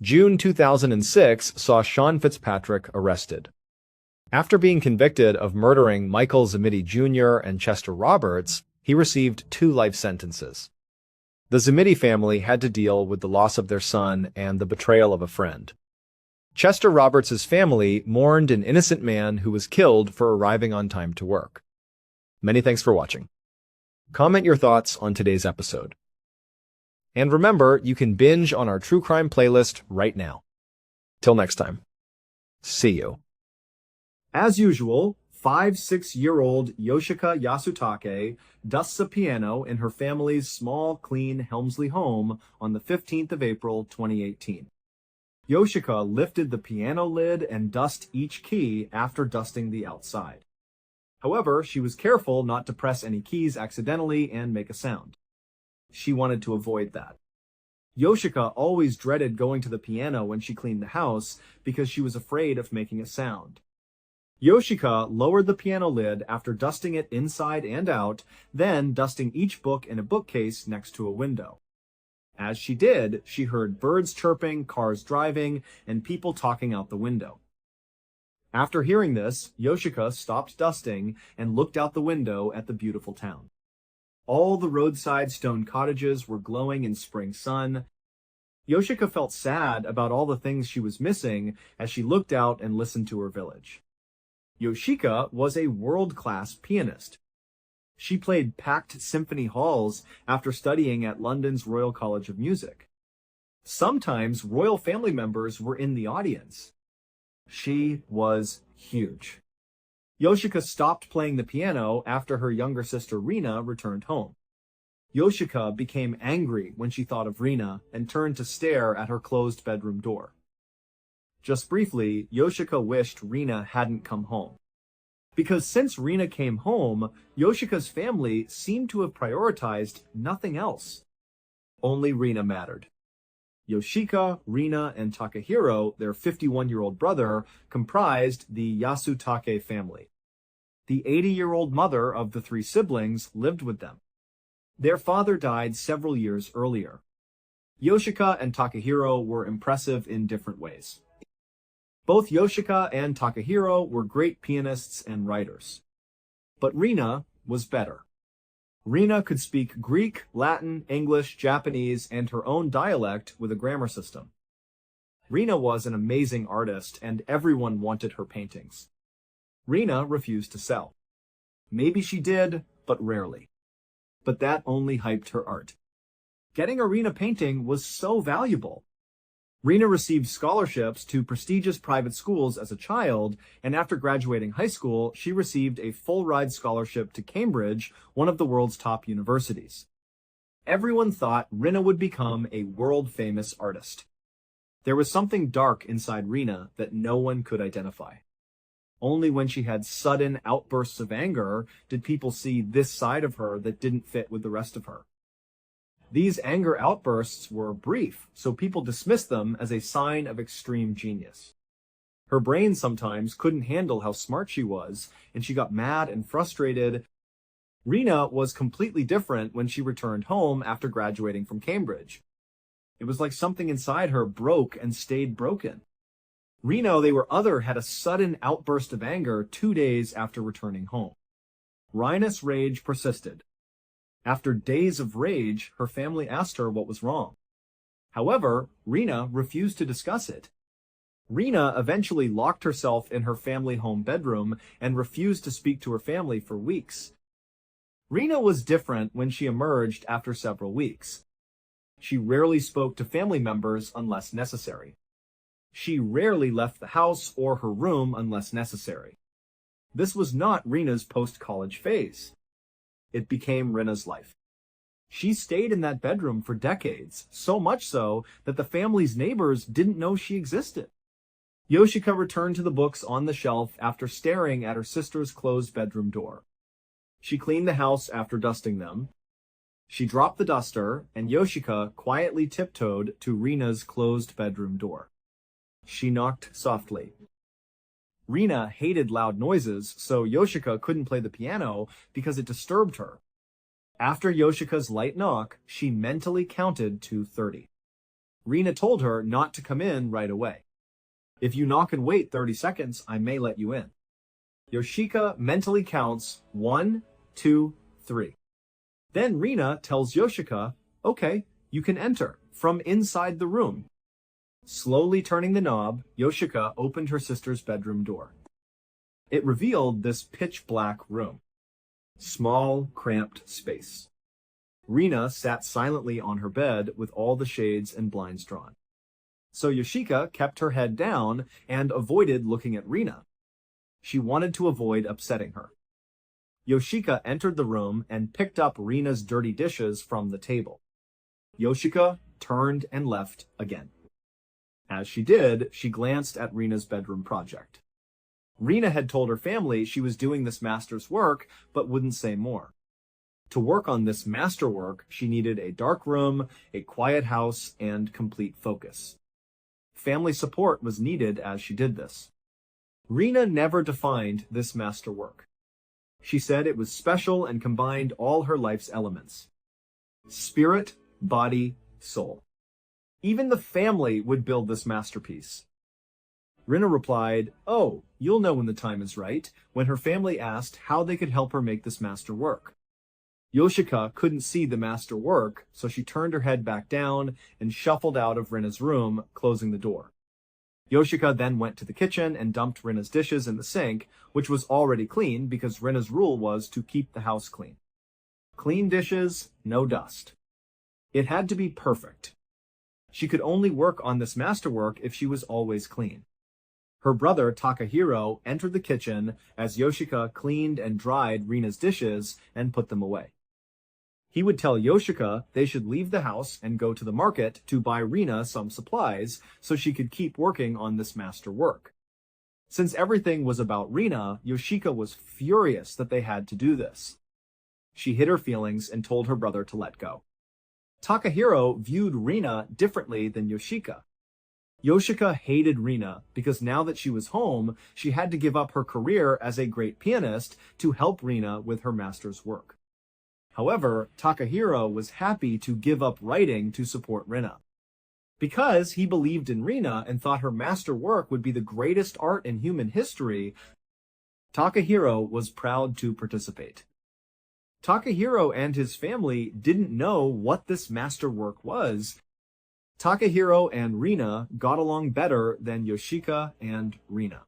S2: June 2006 saw Sean Fitzpatrick arrested. After being convicted of murdering Michael Zamiti Jr. and Chester Roberts, he received 2 life sentences. The Zamiti family had to deal with the loss of their son and the betrayal of a friend. Chester Roberts' family mourned an innocent man who was killed for arriving on time to work. Many thanks for watching. Comment your thoughts on today's episode. And remember, you can binge on our true crime playlist right now. Till next time. See you.
S1: As usual, 5-6-year-old Yoshika Yasutake dusts a piano in her family's small, clean Helmsley home on the 15th of April, 2018. Yoshika lifted the piano lid and dusted each key after dusting the outside. However, she was careful not to press any keys accidentally and make a sound. She wanted to avoid that. Yoshika always dreaded going to the piano when she cleaned the house because she was afraid of making a sound. Yoshika lowered the piano lid after dusting it inside and out, then dusting each book in a bookcase next to a window. As she did, she heard birds chirping, cars driving, and people talking out the window. After hearing this, Yoshika stopped dusting and looked out the window at the beautiful town. All the roadside stone cottages were glowing in spring sun. Yoshika felt sad about all the things she was missing as she looked out and listened to her village. Yoshika was a world-class pianist. She played packed symphony halls after studying at London's Royal College of Music. Sometimes royal family members were in the audience. She was huge. Yoshika stopped playing the piano after her younger sister Rina returned home. Yoshika became angry when she thought of Rina and turned to stare at her closed bedroom door. Just briefly, Yoshika wished Rina hadn't come home. Because since Rina came home, Yoshika's family seemed to have prioritized nothing else. Only Rina mattered. Yoshika, Rina, and Takahiro, their 51-year-old brother, comprised the Yasutake family. The 80-year-old mother of the 3 siblings lived with them. Their father died several years earlier. Yoshika and Takahiro were impressive in different ways. Both Yoshika and Takahiro were great pianists and writers. But Rina was better. Rina could speak Greek, Latin, English, Japanese, and her own dialect with a grammar system. Rina was an amazing artist, and everyone wanted her paintings. Rina refused to sell. Maybe she did, but rarely. But that only hyped her art. Getting a Rina painting was so valuable. Rina received scholarships to prestigious private schools as a child, and after graduating high school, she received a full-ride scholarship to Cambridge, one of the world's top universities. Everyone thought Rina would become a world-famous artist. There was something dark inside Rina that no one could identify. Only when she had sudden outbursts of anger did people see this side of her that didn't fit with the rest of her. These anger outbursts were brief, so people dismissed them as a sign of extreme genius. Her brain sometimes couldn't handle how smart she was, and she got mad and frustrated. Rina was completely different when she returned home after graduating from Cambridge. It was like something inside her broke and stayed broken. Rina, had a sudden outburst of anger 2 days after returning home. Rina's rage persisted. After days of rage, her family asked her what was wrong. However, Rina refused to discuss it. Rina eventually locked herself in her family home bedroom and refused to speak to her family for weeks. Rina was different when she emerged after several weeks. She rarely spoke to family members unless necessary. She rarely left the house or her room unless necessary. This was not Rina's post-college phase. It became Rina's life. She stayed in that bedroom for decades, so much so that the family's neighbors didn't know she existed. Yoshika returned to the books on the shelf after staring at her sister's closed bedroom door. She cleaned the house after dusting them. She dropped the duster, and Yoshika quietly tiptoed to Rina's closed bedroom door. She knocked softly. Rina hated loud noises, so Yoshika couldn't play the piano because it disturbed her. After Yoshika's light knock, she mentally counted to 30. Rina told her not to come in right away. If you knock and wait 30 seconds, I may let you in. Yoshika mentally counts 1, 2, 3. Then Rina tells Yoshika, okay, you can enter, from inside the room. Slowly turning the knob, Yoshika opened her sister's bedroom door. It revealed this pitch-black room. Small, cramped space. Rina sat silently on her bed with all the shades and blinds drawn. So Yoshika kept her head down and avoided looking at Rina. She wanted to avoid upsetting her. Yoshika entered the room and picked up Rina's dirty dishes from the table. Yoshika turned and left again. As she did, she glanced at Rina's bedroom project. Rina had told her family she was doing this master's work, but wouldn't say more. To work on this masterwork, she needed a dark room, a quiet house, and complete focus. Family support was needed as she did this. Rina never defined this masterwork. She said it was special and combined all her life's elements. Spirit, body, soul. Even the family would build this masterpiece. Rina replied, oh, you'll know when the time is right, when her family asked how they could help her make this masterwork. Yoshika couldn't see the masterwork, so she turned her head back down and shuffled out of Rina's room, closing the door. Yoshika then went to the kitchen and dumped Rina's dishes in the sink, which was already clean because Rina's rule was to keep the house clean. Clean dishes, no dust. It had to be perfect. She could only work on this masterwork if she was always clean. Her brother, Takahiro, entered the kitchen as Yoshika cleaned and dried Rina's dishes and put them away. He would tell Yoshika they should leave the house and go to the market to buy Rina some supplies so she could keep working on this master work. Since everything was about Rina, Yoshika was furious that they had to do this. She hid her feelings and told her brother to let go. Takahiro viewed Rina differently than Yoshika. Yoshika hated Rina because now that she was home, she had to give up her career as a great pianist to help Rina with her master's work. However, Takahiro was happy to give up writing to support Rina. Because he believed in Rina and thought her master work would be the greatest art in human history, Takahiro was proud to participate. Takahiro and his family didn't know what this masterwork was. Takahiro and Rina got along better than Yoshika and Rina.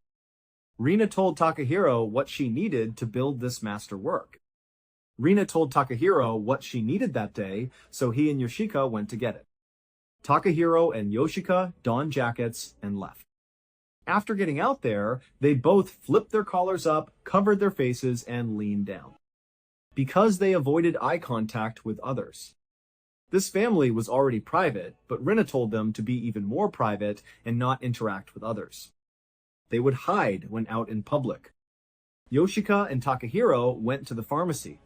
S1: Rina told Takahiro what she needed to build this masterwork. Rina told Takahiro what she needed that day, so he and Yoshika went to get it. Takahiro and Yoshika donned jackets and left. After getting out there, they both flipped their collars up, covered their faces, and leaned down. Because they avoided eye contact with others. This family was already private, but Rina told them to be even more private and not interact with others. They would hide when out in public. Yoshika and Takahiro went to the pharmacy.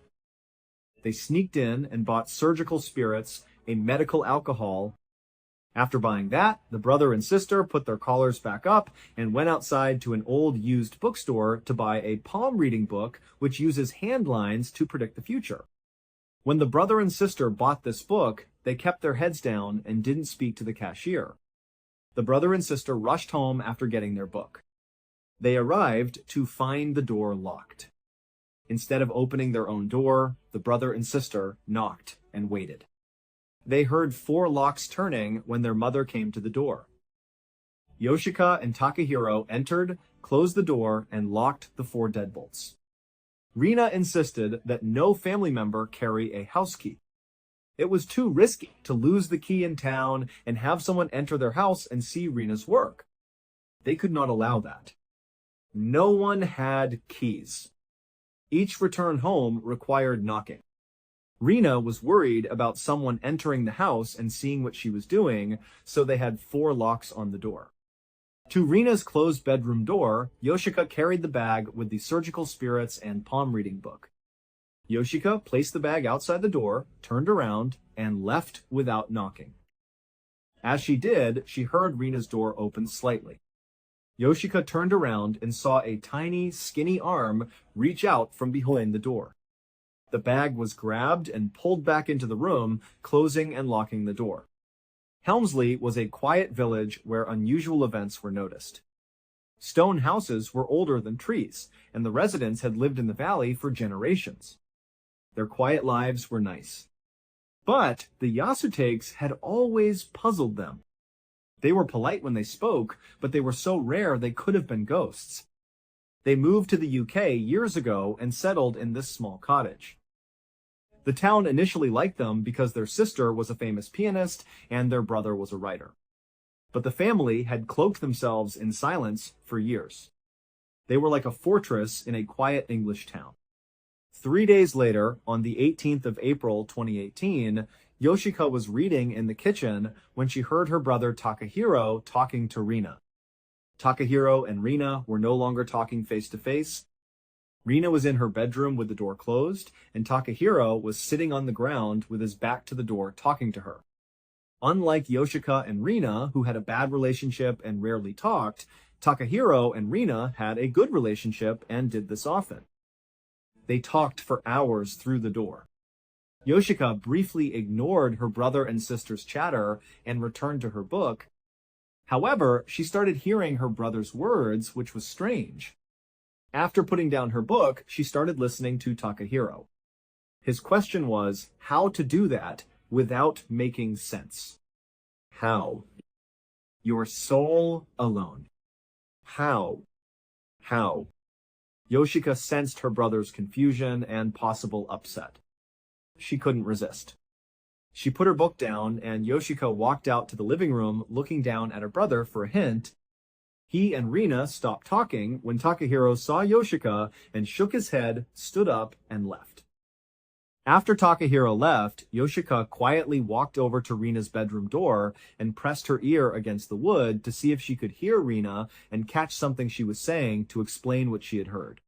S1: They sneaked in and bought surgical spirits, a medical alcohol. After buying that, the brother and sister put their collars back up and went outside to an old used bookstore to buy a palm reading book which uses hand lines to predict the future. When the brother and sister bought this book, they kept their heads down and didn't speak to the cashier. The brother and sister rushed home after getting their book. They arrived to find the door locked. Instead of opening their own door, the brother and sister knocked and waited. They heard 4 locks turning when their mother came to the door. Yoshika and Takahiro entered, closed the door, and locked the 4 deadbolts. Rina insisted that no family member carry a house key. It was too risky to lose the key in town and have someone enter their house and see Rina's work. They could not allow that. No one had keys. Each return home required knocking. Rina was worried about someone entering the house and seeing what she was doing, so they had 4 locks on the door. To Rina's closed bedroom door, Yoshika carried the bag with the surgical spirits and palm reading book. Yoshika placed the bag outside the door, turned around, and left without knocking. As she did, she heard Rina's door open slightly. Yoshika turned around and saw a tiny, skinny arm reach out from behind the door. The bag was grabbed and pulled back into the room, closing and locking the door. Helmsley was a quiet village where unusual events were noticed. Stone houses were older than trees, and the residents had lived in the valley for generations. Their quiet lives were nice. But the Yasutakes had always puzzled them. They were polite when they spoke, but they were so rare they could have been ghosts. They moved to the UK years ago and settled in this small cottage. The town initially liked them because their sister was a famous pianist and their brother was a writer. But the family had cloaked themselves in silence for years. They were like a fortress in a quiet English town. 3 days later, on the 18th of April 2018, Yoshika was reading in the kitchen when she heard her brother Takahiro talking to Rina. Takahiro and Rina were no longer talking face to face. Rina was in her bedroom with the door closed, and Takahiro was sitting on the ground with his back to the door talking to her. Unlike Yoshika and Rina, who had a bad relationship and rarely talked, Takahiro and Rina had a good relationship and did this often. They talked for hours through the door. Yoshika briefly ignored her brother and sister's chatter and returned to her book. However, she started hearing her brother's words, which was strange. After putting down her book, she started listening to Takahiro. His question was how to do that without making sense. How? Your soul alone. How? How? Yoshika sensed her brother's confusion and possible upset. She couldn't resist. She put her book down, and Yoshika walked out to the living room, looking down at her brother for a hint. He and Rina stopped talking when Takahiro saw Yoshika and shook his head, stood up, and left. After Takahiro left, Yoshika quietly walked over to Rina's bedroom door and pressed her ear against the wood to see if she could hear Rina and catch something she was saying to explain what she had heard.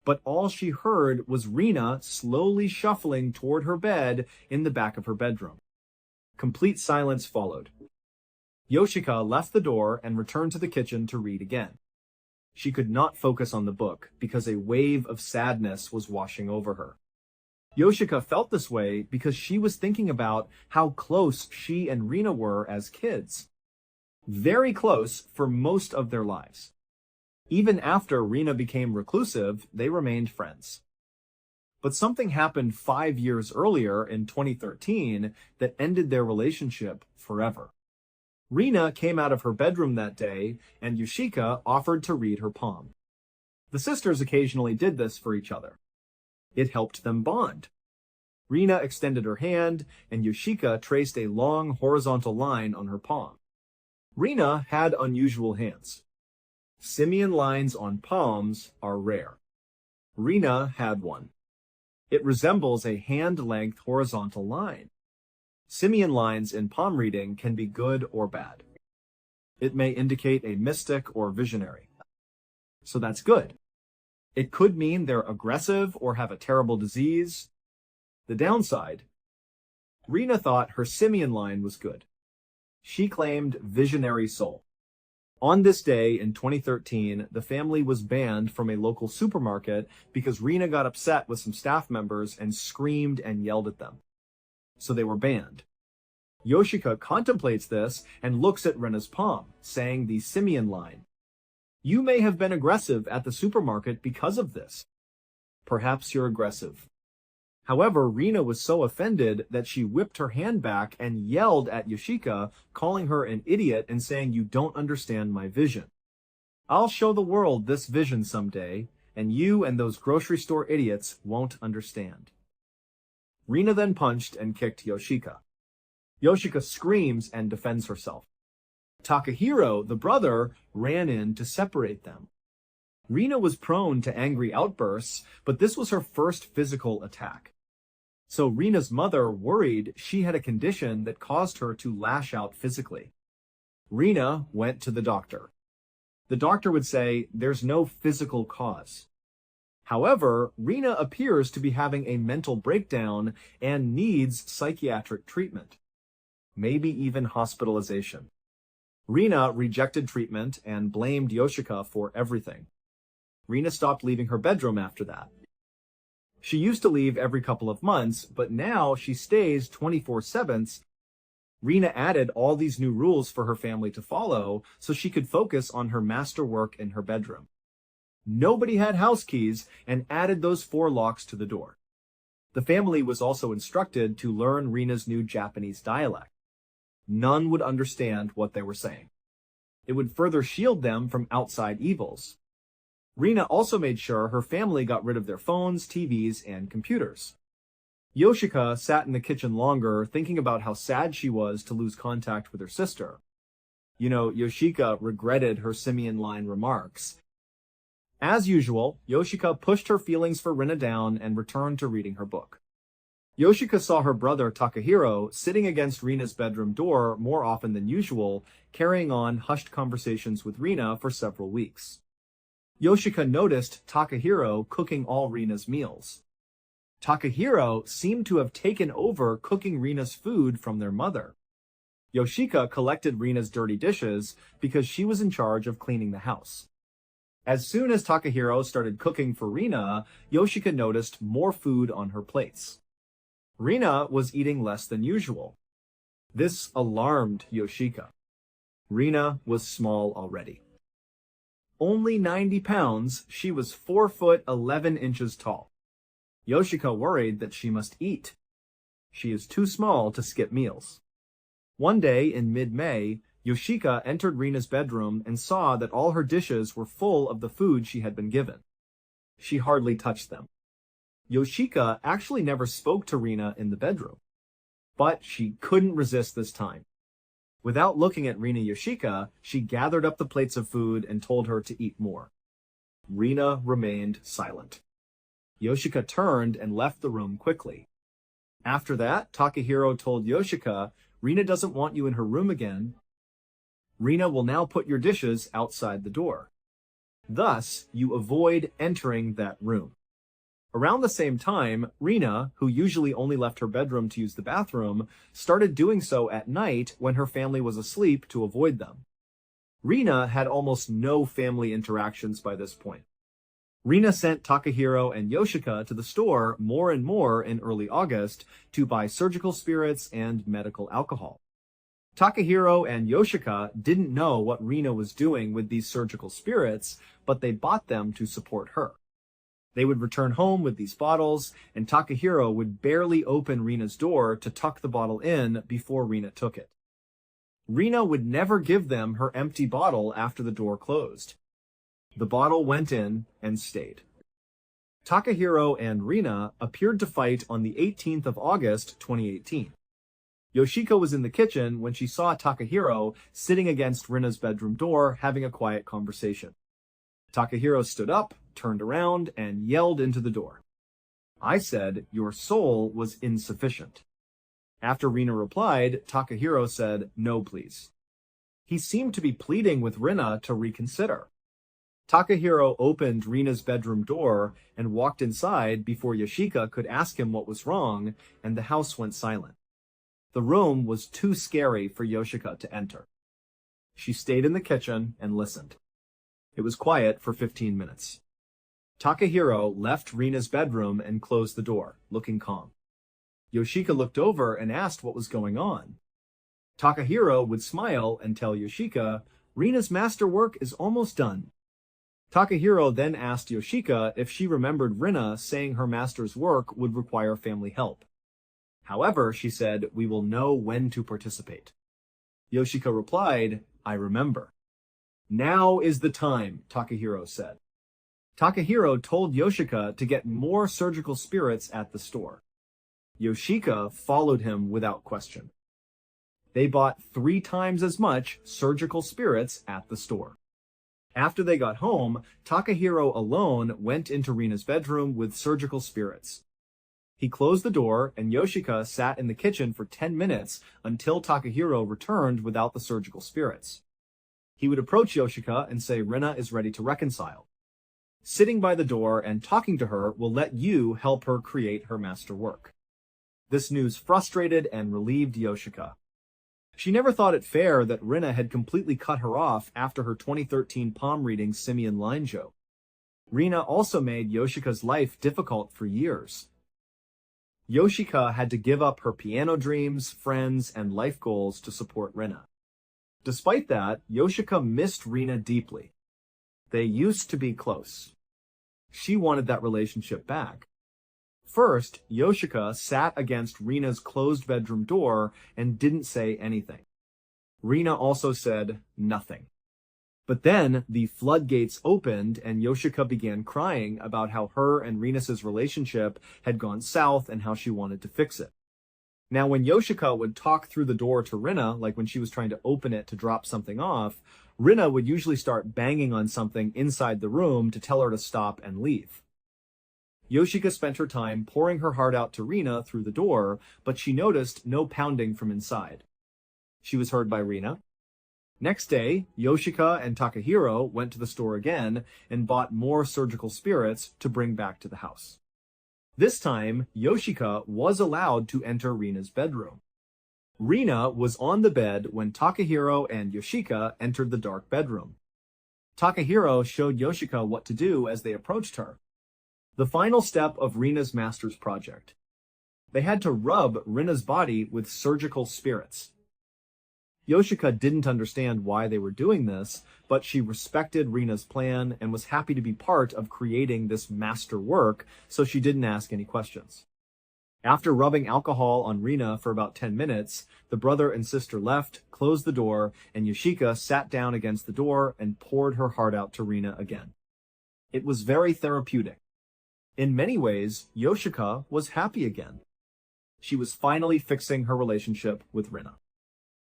S1: But all she heard was Rina slowly shuffling toward her bed in the back of her bedroom. Complete silence followed. Yoshika left the door and returned to the kitchen to read again. She could not focus on the book because a wave of sadness was washing over her. Yoshika felt this way because she was thinking about how close she and Rina were as kids. Very close for most of their lives. Even after Rina became reclusive, they remained friends. But something happened 5 years earlier in 2013 that ended their relationship forever. Rina came out of her bedroom that day, and Yoshika offered to read her palm. The sisters occasionally did this for each other. It helped them bond. Rina extended her hand, and Yoshika traced a long horizontal line on her palm. Rina had unusual hands. Simian lines on palms are rare. Rina had one. It resembles a hand-length horizontal line. Simian lines in palm reading can be good or bad. It may indicate a mystic or visionary. So that's good. It could mean they're aggressive or have a terrible disease. The downside, Rina thought her simian line was good. She claimed visionary soul. On this day in 2013, the family was banned from a local supermarket because Rina got upset with some staff members and screamed and yelled at them. So they were banned. Yoshika contemplates this and looks at Rina's palm, saying the simian line. You may have been aggressive at the supermarket because of this. Perhaps you're aggressive. However, Rina was so offended that she whipped her hand back and yelled at Yoshika, calling her an idiot and saying, you don't understand my vision. I'll show the world this vision someday, and you and those grocery store idiots won't understand. Rina then punched and kicked Yoshika. Yoshika screams and defends herself. Takahiro, the brother, ran in to separate them. Rina was prone to angry outbursts, but this was her first physical attack. So Rina's mother worried she had a condition that caused her to lash out physically. Rina went to the doctor. The doctor would say there's no physical cause. However, Rina appears to be having a mental breakdown and needs psychiatric treatment, maybe even hospitalization. Rina rejected treatment and blamed Yoshika for everything. Rina stopped leaving her bedroom after that. She used to leave every couple of months, but now she stays 24/7. Rina added all these new rules for her family to follow so she could focus on her masterwork in her bedroom. Nobody had house keys and added those 4 locks to the door. The family was also instructed to learn Rina's new Japanese dialect. None would understand what they were saying. It would further shield them from outside evils. Rina also made sure her family got rid of their phones, TVs, and computers. Yoshika sat in the kitchen longer, thinking about how sad she was to lose contact with her sister. Yoshika regretted her simian line remarks. As usual, Yoshika pushed her feelings for Rina down and returned to reading her book. Yoshika saw her brother Takahiro sitting against Rina's bedroom door more often than usual, carrying on hushed conversations with Rina for several weeks. Yoshika noticed Takahiro cooking all Rina's meals. Takahiro seemed to have taken over cooking Rina's food from their mother. Yoshika collected Rina's dirty dishes because she was in charge of cleaning the house. As soon as Takahiro started cooking for Rina, Yoshika noticed more food on her plates. Rina was eating less than usual. This alarmed Yoshika. Rina was small already. Only 90 pounds, she was 4 foot 11 inches tall. Yoshika worried that she must eat. She is too small to skip meals. One day in mid-May, Yoshika entered Rina's bedroom and saw that all her dishes were full of the food she had been given. She hardly touched them. Yoshika actually never spoke to Rina in the bedroom, but she couldn't resist this time. Without looking at Rina Yoshika, she gathered up the plates of food and told her to eat more. Rina remained silent. Yoshika turned and left the room quickly. After that, Takahiro told Yoshika, Rina doesn't want you in her room again. Rina will now put your dishes outside the door. Thus, you avoid entering that room. Around the same time, Rina, who usually only left her bedroom to use the bathroom, started doing so at night when her family was asleep to avoid them. Rina had almost no family interactions by this point. Rina sent Takahiro and Yoshika to the store more and more in early August to buy surgical spirits and medical alcohol. Takahiro and Yoshika didn't know what Rina was doing with these surgical spirits, but they bought them to support her. They would return home with these bottles, and Takahiro would barely open Rina's door to tuck the bottle in before Rina took it. Rina would never give them her empty bottle after the door closed. The bottle went in and stayed. Takahiro and Rina appeared to fight on the 18th of August, 2018. Yoshika was in the kitchen when she saw Takahiro sitting against Rina's bedroom door having a quiet conversation. Takahiro stood up, turned around, and yelled into the door. "I said your soul was insufficient." After Rina replied, Takahiro said, "No, please." He seemed to be pleading with Rina to reconsider. Takahiro opened Rina's bedroom door and walked inside before Yoshika could ask him what was wrong, and the house went silent. The room was too scary for Yoshika to enter. She stayed in the kitchen and listened. It was quiet for 15 minutes. Takahiro left Rina's bedroom and closed the door, looking calm. Yoshika looked over and asked what was going on. Takahiro would smile and tell Yoshika, "Rina's masterwork is almost done." Takahiro then asked Yoshika if she remembered Rina saying her master's work would require family help. However, she said, "We will know when to participate." Yoshika replied, "I remember." "Now is the time," Takahiro said. Takahiro told Yoshika to get more surgical spirits at the store. Yoshika followed him without question. They bought 3 times as much surgical spirits at the store. After they got home, Takahiro alone went into Rina's bedroom with surgical spirits. He closed the door, and Yoshika sat in the kitchen for 10 minutes until Takahiro returned without the surgical spirits. He would approach Yoshika and say Rina is ready to reconcile. Sitting by the door and talking to her will let you help her create her masterwork. This news frustrated and relieved Yoshika. She never thought it fair that Rina had completely cut her off after her 2013 palm reading simian line joke. Rina also made Yoshika's life difficult for years. Yoshika had to give up her piano dreams, friends, and life goals to support Rina. Despite that, Yoshika missed Rina deeply. They used to be close. She wanted that relationship back. First, Yoshika sat against Rina's closed bedroom door and didn't say anything. Rina also said nothing. But then the floodgates opened and Yoshika began crying about how her and Rina's relationship had gone south and how she wanted to fix it. Now, when Yoshika would talk through the door to Rina, like when she was trying to open it to drop something off, Rina would usually start banging on something inside the room to tell her to stop and leave. Yoshika spent her time pouring her heart out to Rina through the door, but she noticed no pounding from inside. She was heard by Rina. Next day, Yoshika and Takahiro went to the store again and bought more surgical spirits to bring back to the house. This time, Yoshika was allowed to enter Rina's bedroom. Rina was on the bed when Takahiro and Yoshika entered the dark bedroom. Takahiro showed Yoshika what to do as they approached her. The final step of Rina's master's project. They had to rub Rina's body with surgical spirits. Yoshika didn't understand why they were doing this, but she respected Rina's plan and was happy to be part of creating this master work, so she didn't ask any questions. After rubbing alcohol on Rina for about 10 minutes, the brother and sister left, closed the door, and Yoshika sat down against the door and poured her heart out to Rina again. It was very therapeutic. In many ways, Yoshika was happy again. She was finally fixing her relationship with Rina.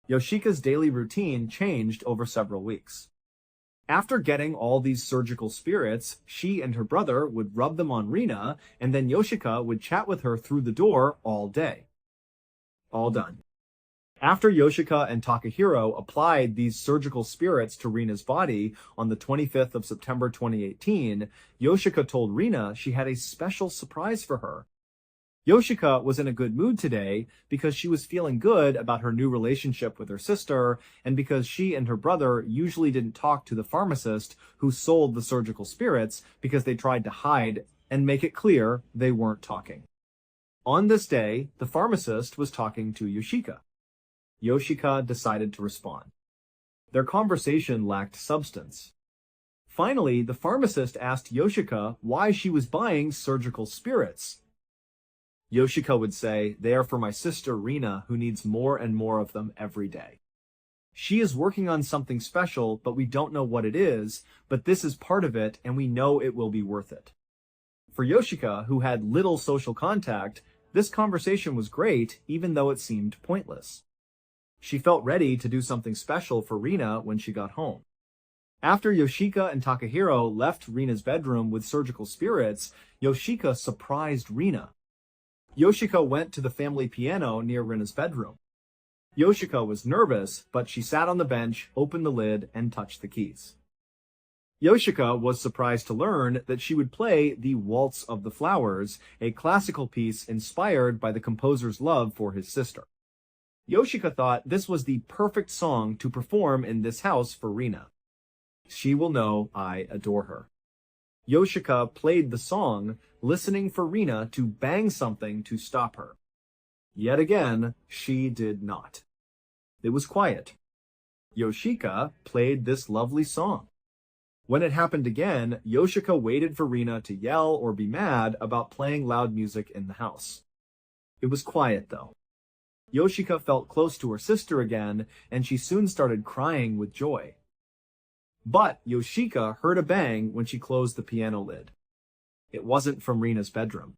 S1: Yoshika's daily routine changed over several weeks. After getting all these surgical spirits, she and her brother would rub them on Rina, and then Yoshika would chat with her through the door all day. All done. After Yoshika and Takahiro applied these surgical spirits to Rina's body on the 25th of September 2018, Yoshika told Rina she had a special surprise for her. Yoshika was in a good mood today because she was feeling good about her new relationship with her sister and because she and her brother usually didn't talk to the pharmacist who sold the surgical spirits because they tried to hide and make it clear they weren't talking. On this day, the pharmacist was talking to Yoshika. Yoshika decided to respond. Their conversation lacked substance. Finally, the pharmacist asked Yoshika why she was buying surgical spirits. Yoshika would say, "They are for my sister Rina, who needs more and more of them every day. She is working on something special, but we don't know what it is, but this is part of it, and we know it will be worth it." For Yoshika, who had little social contact, this conversation was great even though it seemed pointless. She felt ready to do something special for Rina when she got home. After Yoshika and Takahiro left Rina's bedroom with surgical spirits, Yoshika surprised Rina. Yoshika went to the family piano near Rina's bedroom. Yoshika was nervous, but she sat on the bench, opened the lid, and touched the keys. Yoshika was surprised to learn that she would play the Waltz of the Flowers, a classical piece inspired by the composer's love for his sister. Yoshika thought this was the perfect song to perform in this house for Rina. She will know I adore her. Yoshika played the song, listening for Rina to bang something to stop her. Yet again, she did not. It was quiet. Yoshika played this lovely song. When it happened again, Yoshika waited for Rina to yell or be mad about playing loud music in the house. It was quiet, though. Yoshika felt close to her sister again, and she soon started crying with joy. But Yoshika heard a bang when she closed the piano lid. It wasn't from Rina's bedroom.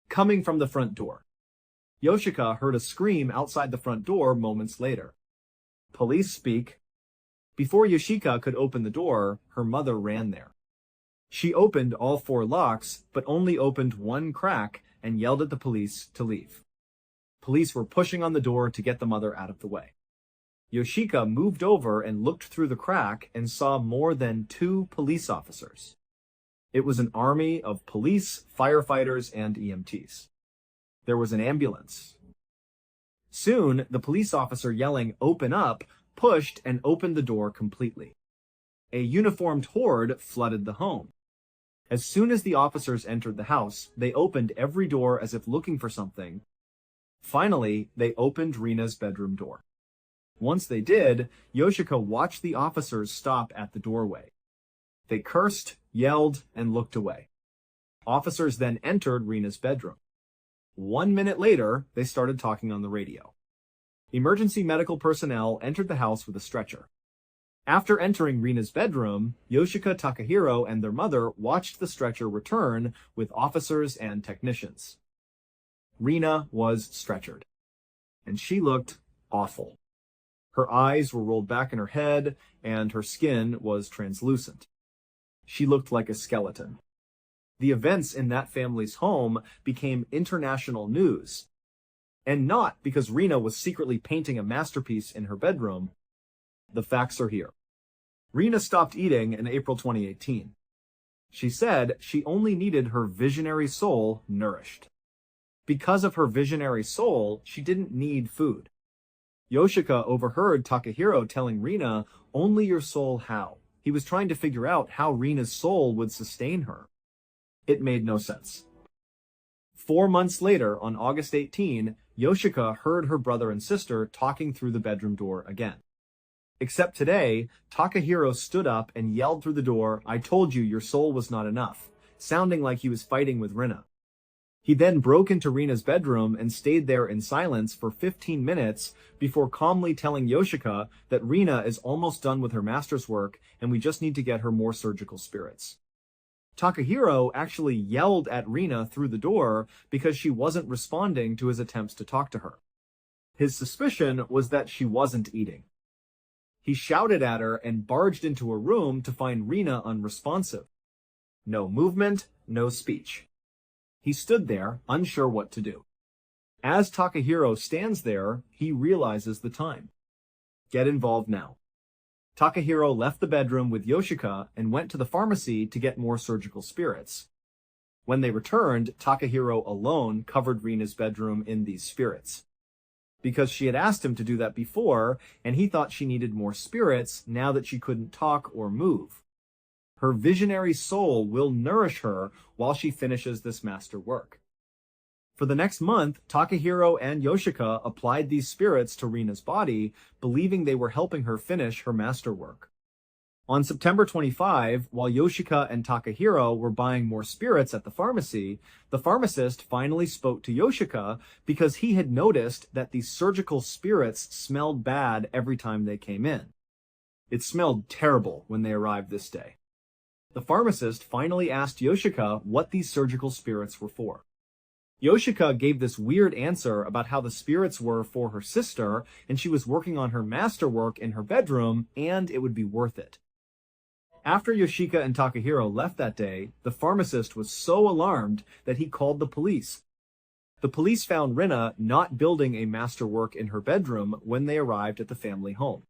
S1: Coming from the front door. Yoshika heard a scream outside the front door moments later. Police speak. Before Yoshika could open the door, her mother ran there. She opened all 4 locks, but only opened one crack and yelled at the police to leave. Police were pushing on the door to get the mother out of the way. Yoshika moved over and looked through the crack and saw more than 2 police officers. It was an army of police, firefighters, and EMTs. There was an ambulance. Soon, the police officer yelling, "Open up," pushed and opened the door completely. A uniformed horde flooded the home. As soon as the officers entered the house, they opened every door as if looking for something. Finally, they opened Rina's bedroom door. Once they did, Yoshika watched the officers stop at the doorway. They cursed, yelled, and looked away. Officers then entered Rina's bedroom. 1 minute later, they started talking on the radio. Emergency medical personnel entered the house with a stretcher. After entering Rina's bedroom, Yoshika, Takahiro, and their mother watched the stretcher return with officers and technicians. Rina was stretchered, and she looked awful. Her eyes were rolled back in her head, and her skin was translucent. She looked like a skeleton. The events in that family's home became international news. And not because Rina was secretly painting a masterpiece in her bedroom. The facts are here. Rina stopped eating in April 2018. She said she only needed her visionary soul nourished. Because of her visionary soul, she didn't need food. Yoshika overheard Takahiro telling Rina, "Only your soul how?" He was trying to figure out how Rina's soul would sustain her. It made no sense. 4 months later, on August 18, Yoshika heard her brother and sister talking through the bedroom door again. Except today, Takahiro stood up and yelled through the door, "I told you your soul was not enough," sounding like he was fighting with Rina. He then broke into Rina's bedroom and stayed there in silence for 15 minutes before calmly telling Yoshika that Rina is almost done with her master's work and we just need to get her more surgical spirits. Takahiro actually yelled at Rina through the door because she wasn't responding to his attempts to talk to her. His suspicion was that she wasn't eating. He shouted at her and barged into her room to find Rina unresponsive. No movement, no speech. He stood there, unsure what to do. As Takahiro stands there, he realizes the time. Get involved now. Takahiro left the bedroom with Yoshika and went to the pharmacy to get more surgical spirits. When they returned, Takahiro alone covered Rina's bedroom in these spirits. Because she had asked him to do that before, and he thought she needed more spirits now that she couldn't talk or move. Her visionary soul will nourish her while she finishes this master work. For the next month, Takahiro and Yoshika applied these spirits to Rina's body, believing they were helping her finish her masterwork. On September 25, while Yoshika and Takahiro were buying more spirits at the pharmacy, the pharmacist finally spoke to Yoshika because he had noticed that these surgical spirits smelled bad every time they came in. It smelled terrible when they arrived this day. The pharmacist finally asked Yoshika what these surgical spirits were for. Yoshika gave this weird answer about how the spirits were for her sister, and she was working on her masterwork in her bedroom, and it would be worth it. After Yoshika and Takahiro left that day, the pharmacist was so alarmed that he called the police. The police found Rina not building a masterwork in her bedroom when they arrived at the family home.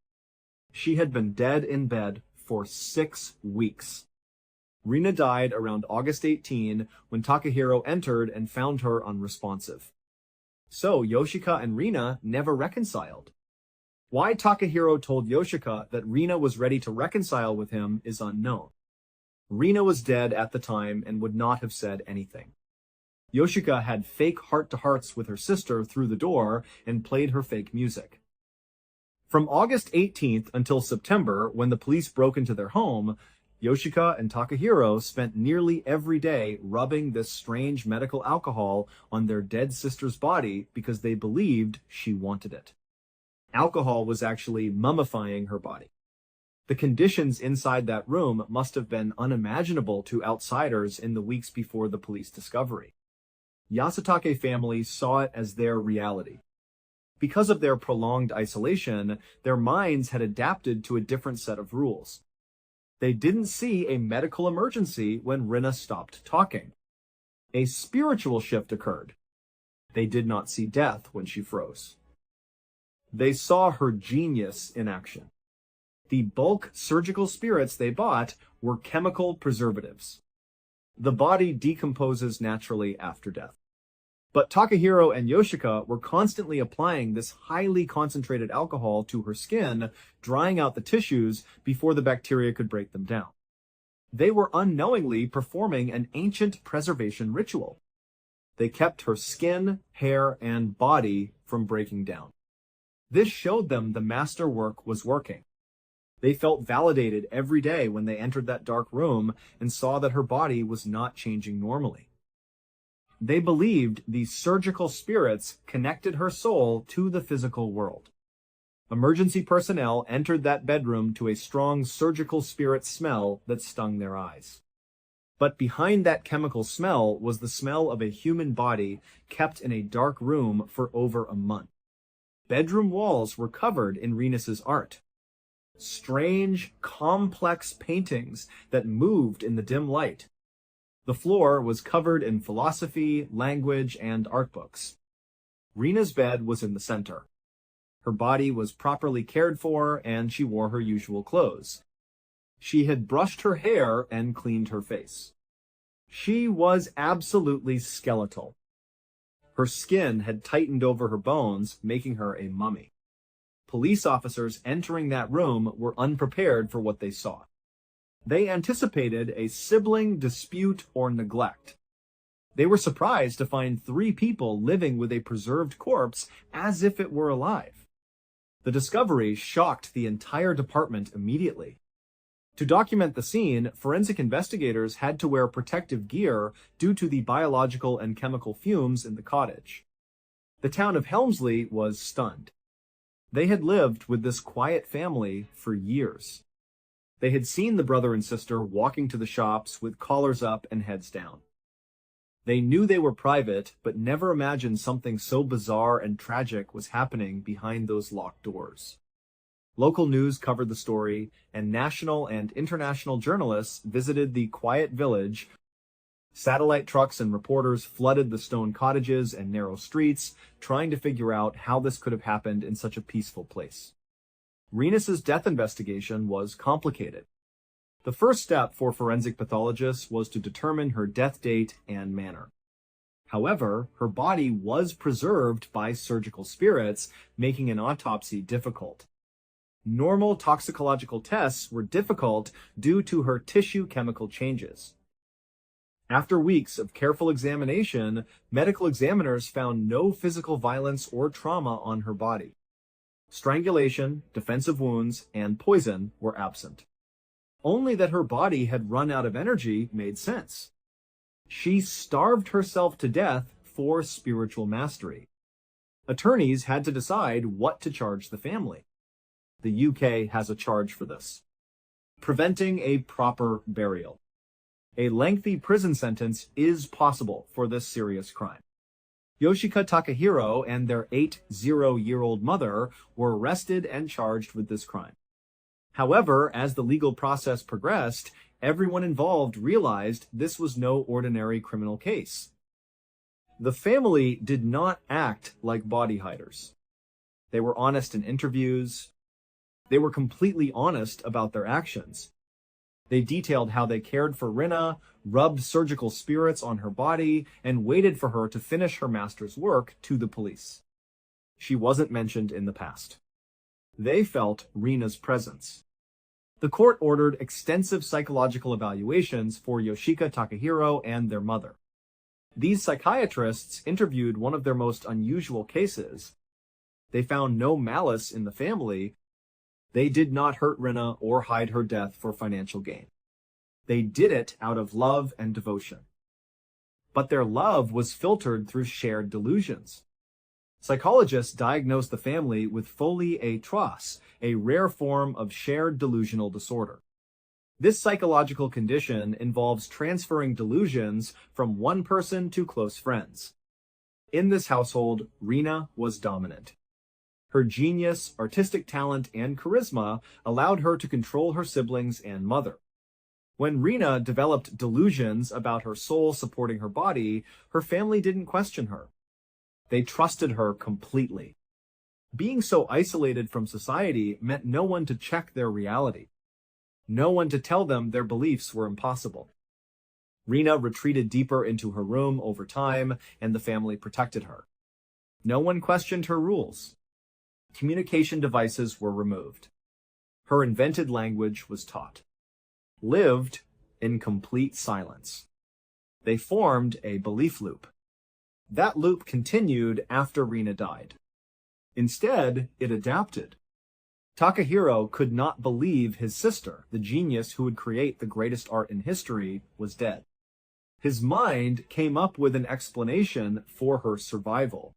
S1: She had been dead in bed for 6 weeks. Rina died around August 18 when Takahiro entered and found her unresponsive. So Yoshika and Rina never reconciled. Why Takahiro told Yoshika that Rina was ready to reconcile with him is unknown. Rina was dead at the time and would not have said anything. Yoshika had fake heart-to-hearts with her sister through the door and played her fake music. From August 18th until September, when the police broke into their home, Yoshika and Takahiro spent nearly every day rubbing this strange medical alcohol on their dead sister's body because they believed she wanted it. Alcohol was actually mummifying her body. The conditions inside that room must have been unimaginable to outsiders in the weeks before the police discovery. Yasutake family saw it as their reality. Because of their prolonged isolation, their minds had adapted to a different set of rules. They didn't see a medical emergency when Rina stopped talking. A spiritual shift occurred. They did not see death when she froze. They saw her genius in action. The bulk surgical spirits they bought were chemical preservatives. The body decomposes naturally after death. But Takahiro and Yoshika were constantly applying this highly concentrated alcohol to her skin, drying out the tissues before the bacteria could break them down. They were unknowingly performing an ancient preservation ritual. They kept her skin, hair, and body from breaking down. This showed them the masterwork was working. They felt validated every day when they entered that dark room and saw that her body was not changing normally. They believed these surgical spirits connected her soul to the physical world. Emergency personnel entered that bedroom to a strong surgical spirit smell that stung their eyes. But behind that chemical smell was the smell of a human body kept in a dark room for over a month. Bedroom walls were covered in Rina's art. Strange, complex paintings that moved in the dim light. The floor was covered in philosophy, language, and art books. Rina's bed was in the center. Her body was properly cared for, and she wore her usual clothes. She had brushed her hair and cleaned her face. She was absolutely skeletal. Her skin had tightened over her bones, making her a mummy. Police officers entering that room were unprepared for what they saw. They anticipated a sibling dispute or neglect. They were surprised to find 3 people living with a preserved corpse as if it were alive. The discovery shocked the entire department immediately. To document the scene, forensic investigators had to wear protective gear due to the biological and chemical fumes in the cottage. The town of Helmsley was stunned. They had lived with this quiet family for years. They had seen the brother and sister walking to the shops with collars up and heads down. They knew they were private, but never imagined something so bizarre and tragic was happening behind those locked doors. Local news covered the story, and national and international journalists visited the quiet village. Satellite trucks and reporters flooded the stone cottages and narrow streets, trying to figure out how this could have happened in such a peaceful place. Rina's death investigation was complicated. The first step for forensic pathologists was to determine her death date and manner. However, her body was preserved by surgical spirits, making an autopsy difficult. Normal toxicological tests were difficult due to her tissue chemical changes. After weeks of careful examination, medical examiners found no physical violence or trauma on her body. Strangulation, defensive wounds, and poison were absent. Only that her body had run out of energy made sense. She starved herself to death for spiritual mastery. Attorneys had to decide what to charge the family. The UK has a charge for this: preventing a proper burial. A lengthy prison sentence is possible for this serious crime. Yoshika Takahiro and their 80-year-old mother were arrested and charged with this crime. However, as the legal process progressed, everyone involved realized this was no ordinary criminal case. The family did not act like body hiders. They were honest in interviews. They were completely honest about their actions. They detailed how they cared for Rina, rubbed surgical spirits on her body, and waited for her to finish her master's work to the police. She wasn't mentioned in the past. They felt Rina's presence. The court ordered extensive psychological evaluations for Yoshika Takahiro and their mother. These psychiatrists interviewed one of their most unusual cases. They found no malice in the family. They did not hurt Rina or hide her death for financial gain. They did it out of love and devotion. But their love was filtered through shared delusions. Psychologists diagnosed the family with folie à trois, a rare form of shared delusional disorder. This psychological condition involves transferring delusions from one person to close friends. In this household, Rina was dominant. Her genius, artistic talent, and charisma allowed her to control her siblings and mother. When Rina developed delusions about her soul supporting her body, her family didn't question her. They trusted her completely. Being so isolated from society meant no one to check their reality. No one to tell them their beliefs were impossible. Rina retreated deeper into her room over time, and the family protected her. No one questioned her rules. Communication devices were removed. Her invented language was taught. Lived in complete silence. They formed a belief loop. That loop continued after Rina died. Instead, it adapted. Takahiro could not believe his sister, the genius who would create the greatest art in history, was dead. His mind came up with an explanation for her survival.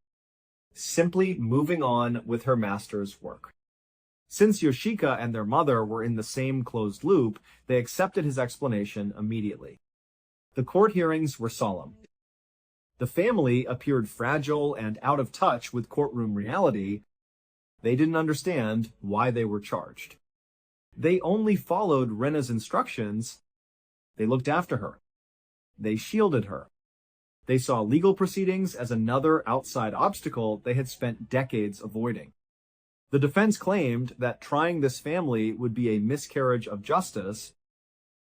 S1: Simply moving on with her master's work. Since Yoshika and their mother were in the same closed loop, they accepted his explanation immediately. The court hearings were solemn. The family appeared fragile and out of touch with courtroom reality. They didn't understand why they were charged. They only followed Rina's instructions. They looked after her. They shielded her. They saw legal proceedings as another outside obstacle they had spent decades avoiding. The defense claimed that trying this family would be a miscarriage of justice.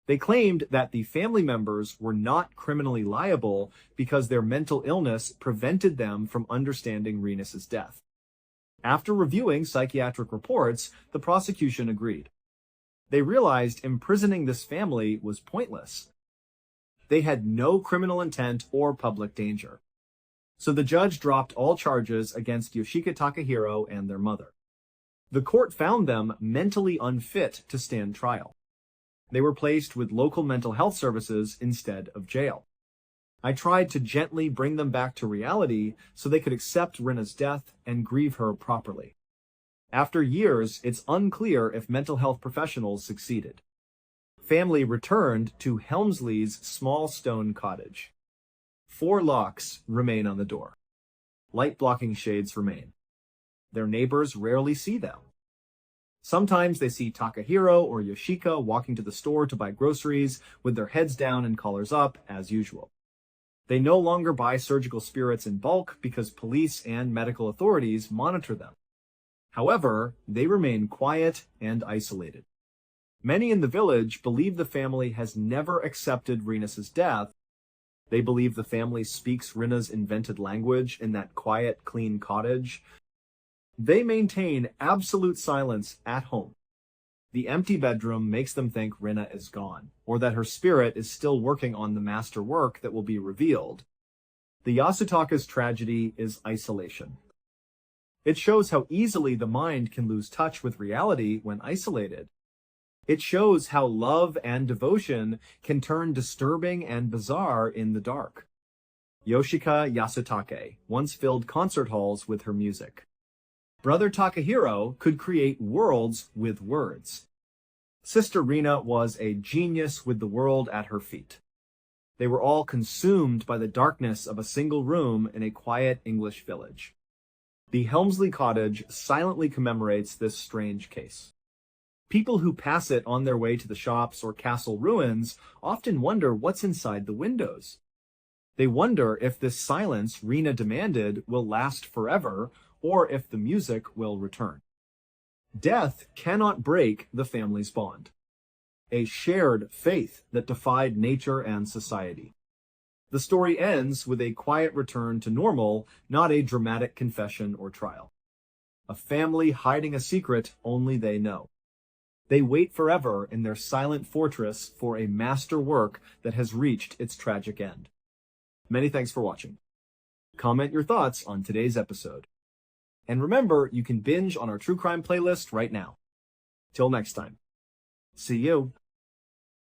S1: They claimed that the family members were not criminally liable because their mental illness prevented them from understanding Rina's death. After reviewing psychiatric reports, the prosecution agreed. They realized imprisoning this family was pointless. They had no criminal intent or public danger. So the judge dropped all charges against Yoshika Takahiro and their mother. The court found them mentally unfit to stand trial. They were placed with local mental health services instead of jail. I tried to gently bring them back to reality so they could accept Rina's death and grieve her properly. After years, it's unclear if mental health professionals succeeded. Family returned to Helmsley's small stone cottage. 4 locks remain on the door. Light-blocking shades remain. Their neighbors rarely see them. Sometimes they see Takahiro or Yoshika walking to the store to buy groceries with their heads down and collars up as usual. They no longer buy surgical spirits in bulk because police and medical authorities monitor them. However, they remain quiet and isolated. Many in the village believe the family has never accepted Rina's death. They believe the family speaks Rina's invented language in that quiet, clean cottage. They maintain absolute silence at home. The empty bedroom makes them think Rina is gone, or that her spirit is still working on the master work that will be revealed. The Yasutaka's tragedy is isolation. It shows how easily the mind can lose touch with reality when isolated. It shows how love and devotion can turn disturbing and bizarre in the dark. Yoshika Yasutake once filled concert halls with her music. Brother Takahiro could create worlds with words. Sister Rina was a genius with the world at her feet. They were all consumed by the darkness of a single room in a quiet English village. The Helmsley Cottage silently commemorates this strange case. People who pass it on their way to the shops or castle ruins often wonder what's inside the windows. They wonder if this silence Rena demanded will last forever, or if the music will return. Death cannot break the family's bond, a shared faith that defied nature and society. The story ends with a quiet return to normal, not a dramatic confession or trial. A family hiding a secret only they know. They wait forever in their silent fortress for a master work that has reached its tragic end. Many thanks for watching. Comment your thoughts on today's episode. And remember, you can binge on our true crime playlist right now. Till next time. See you.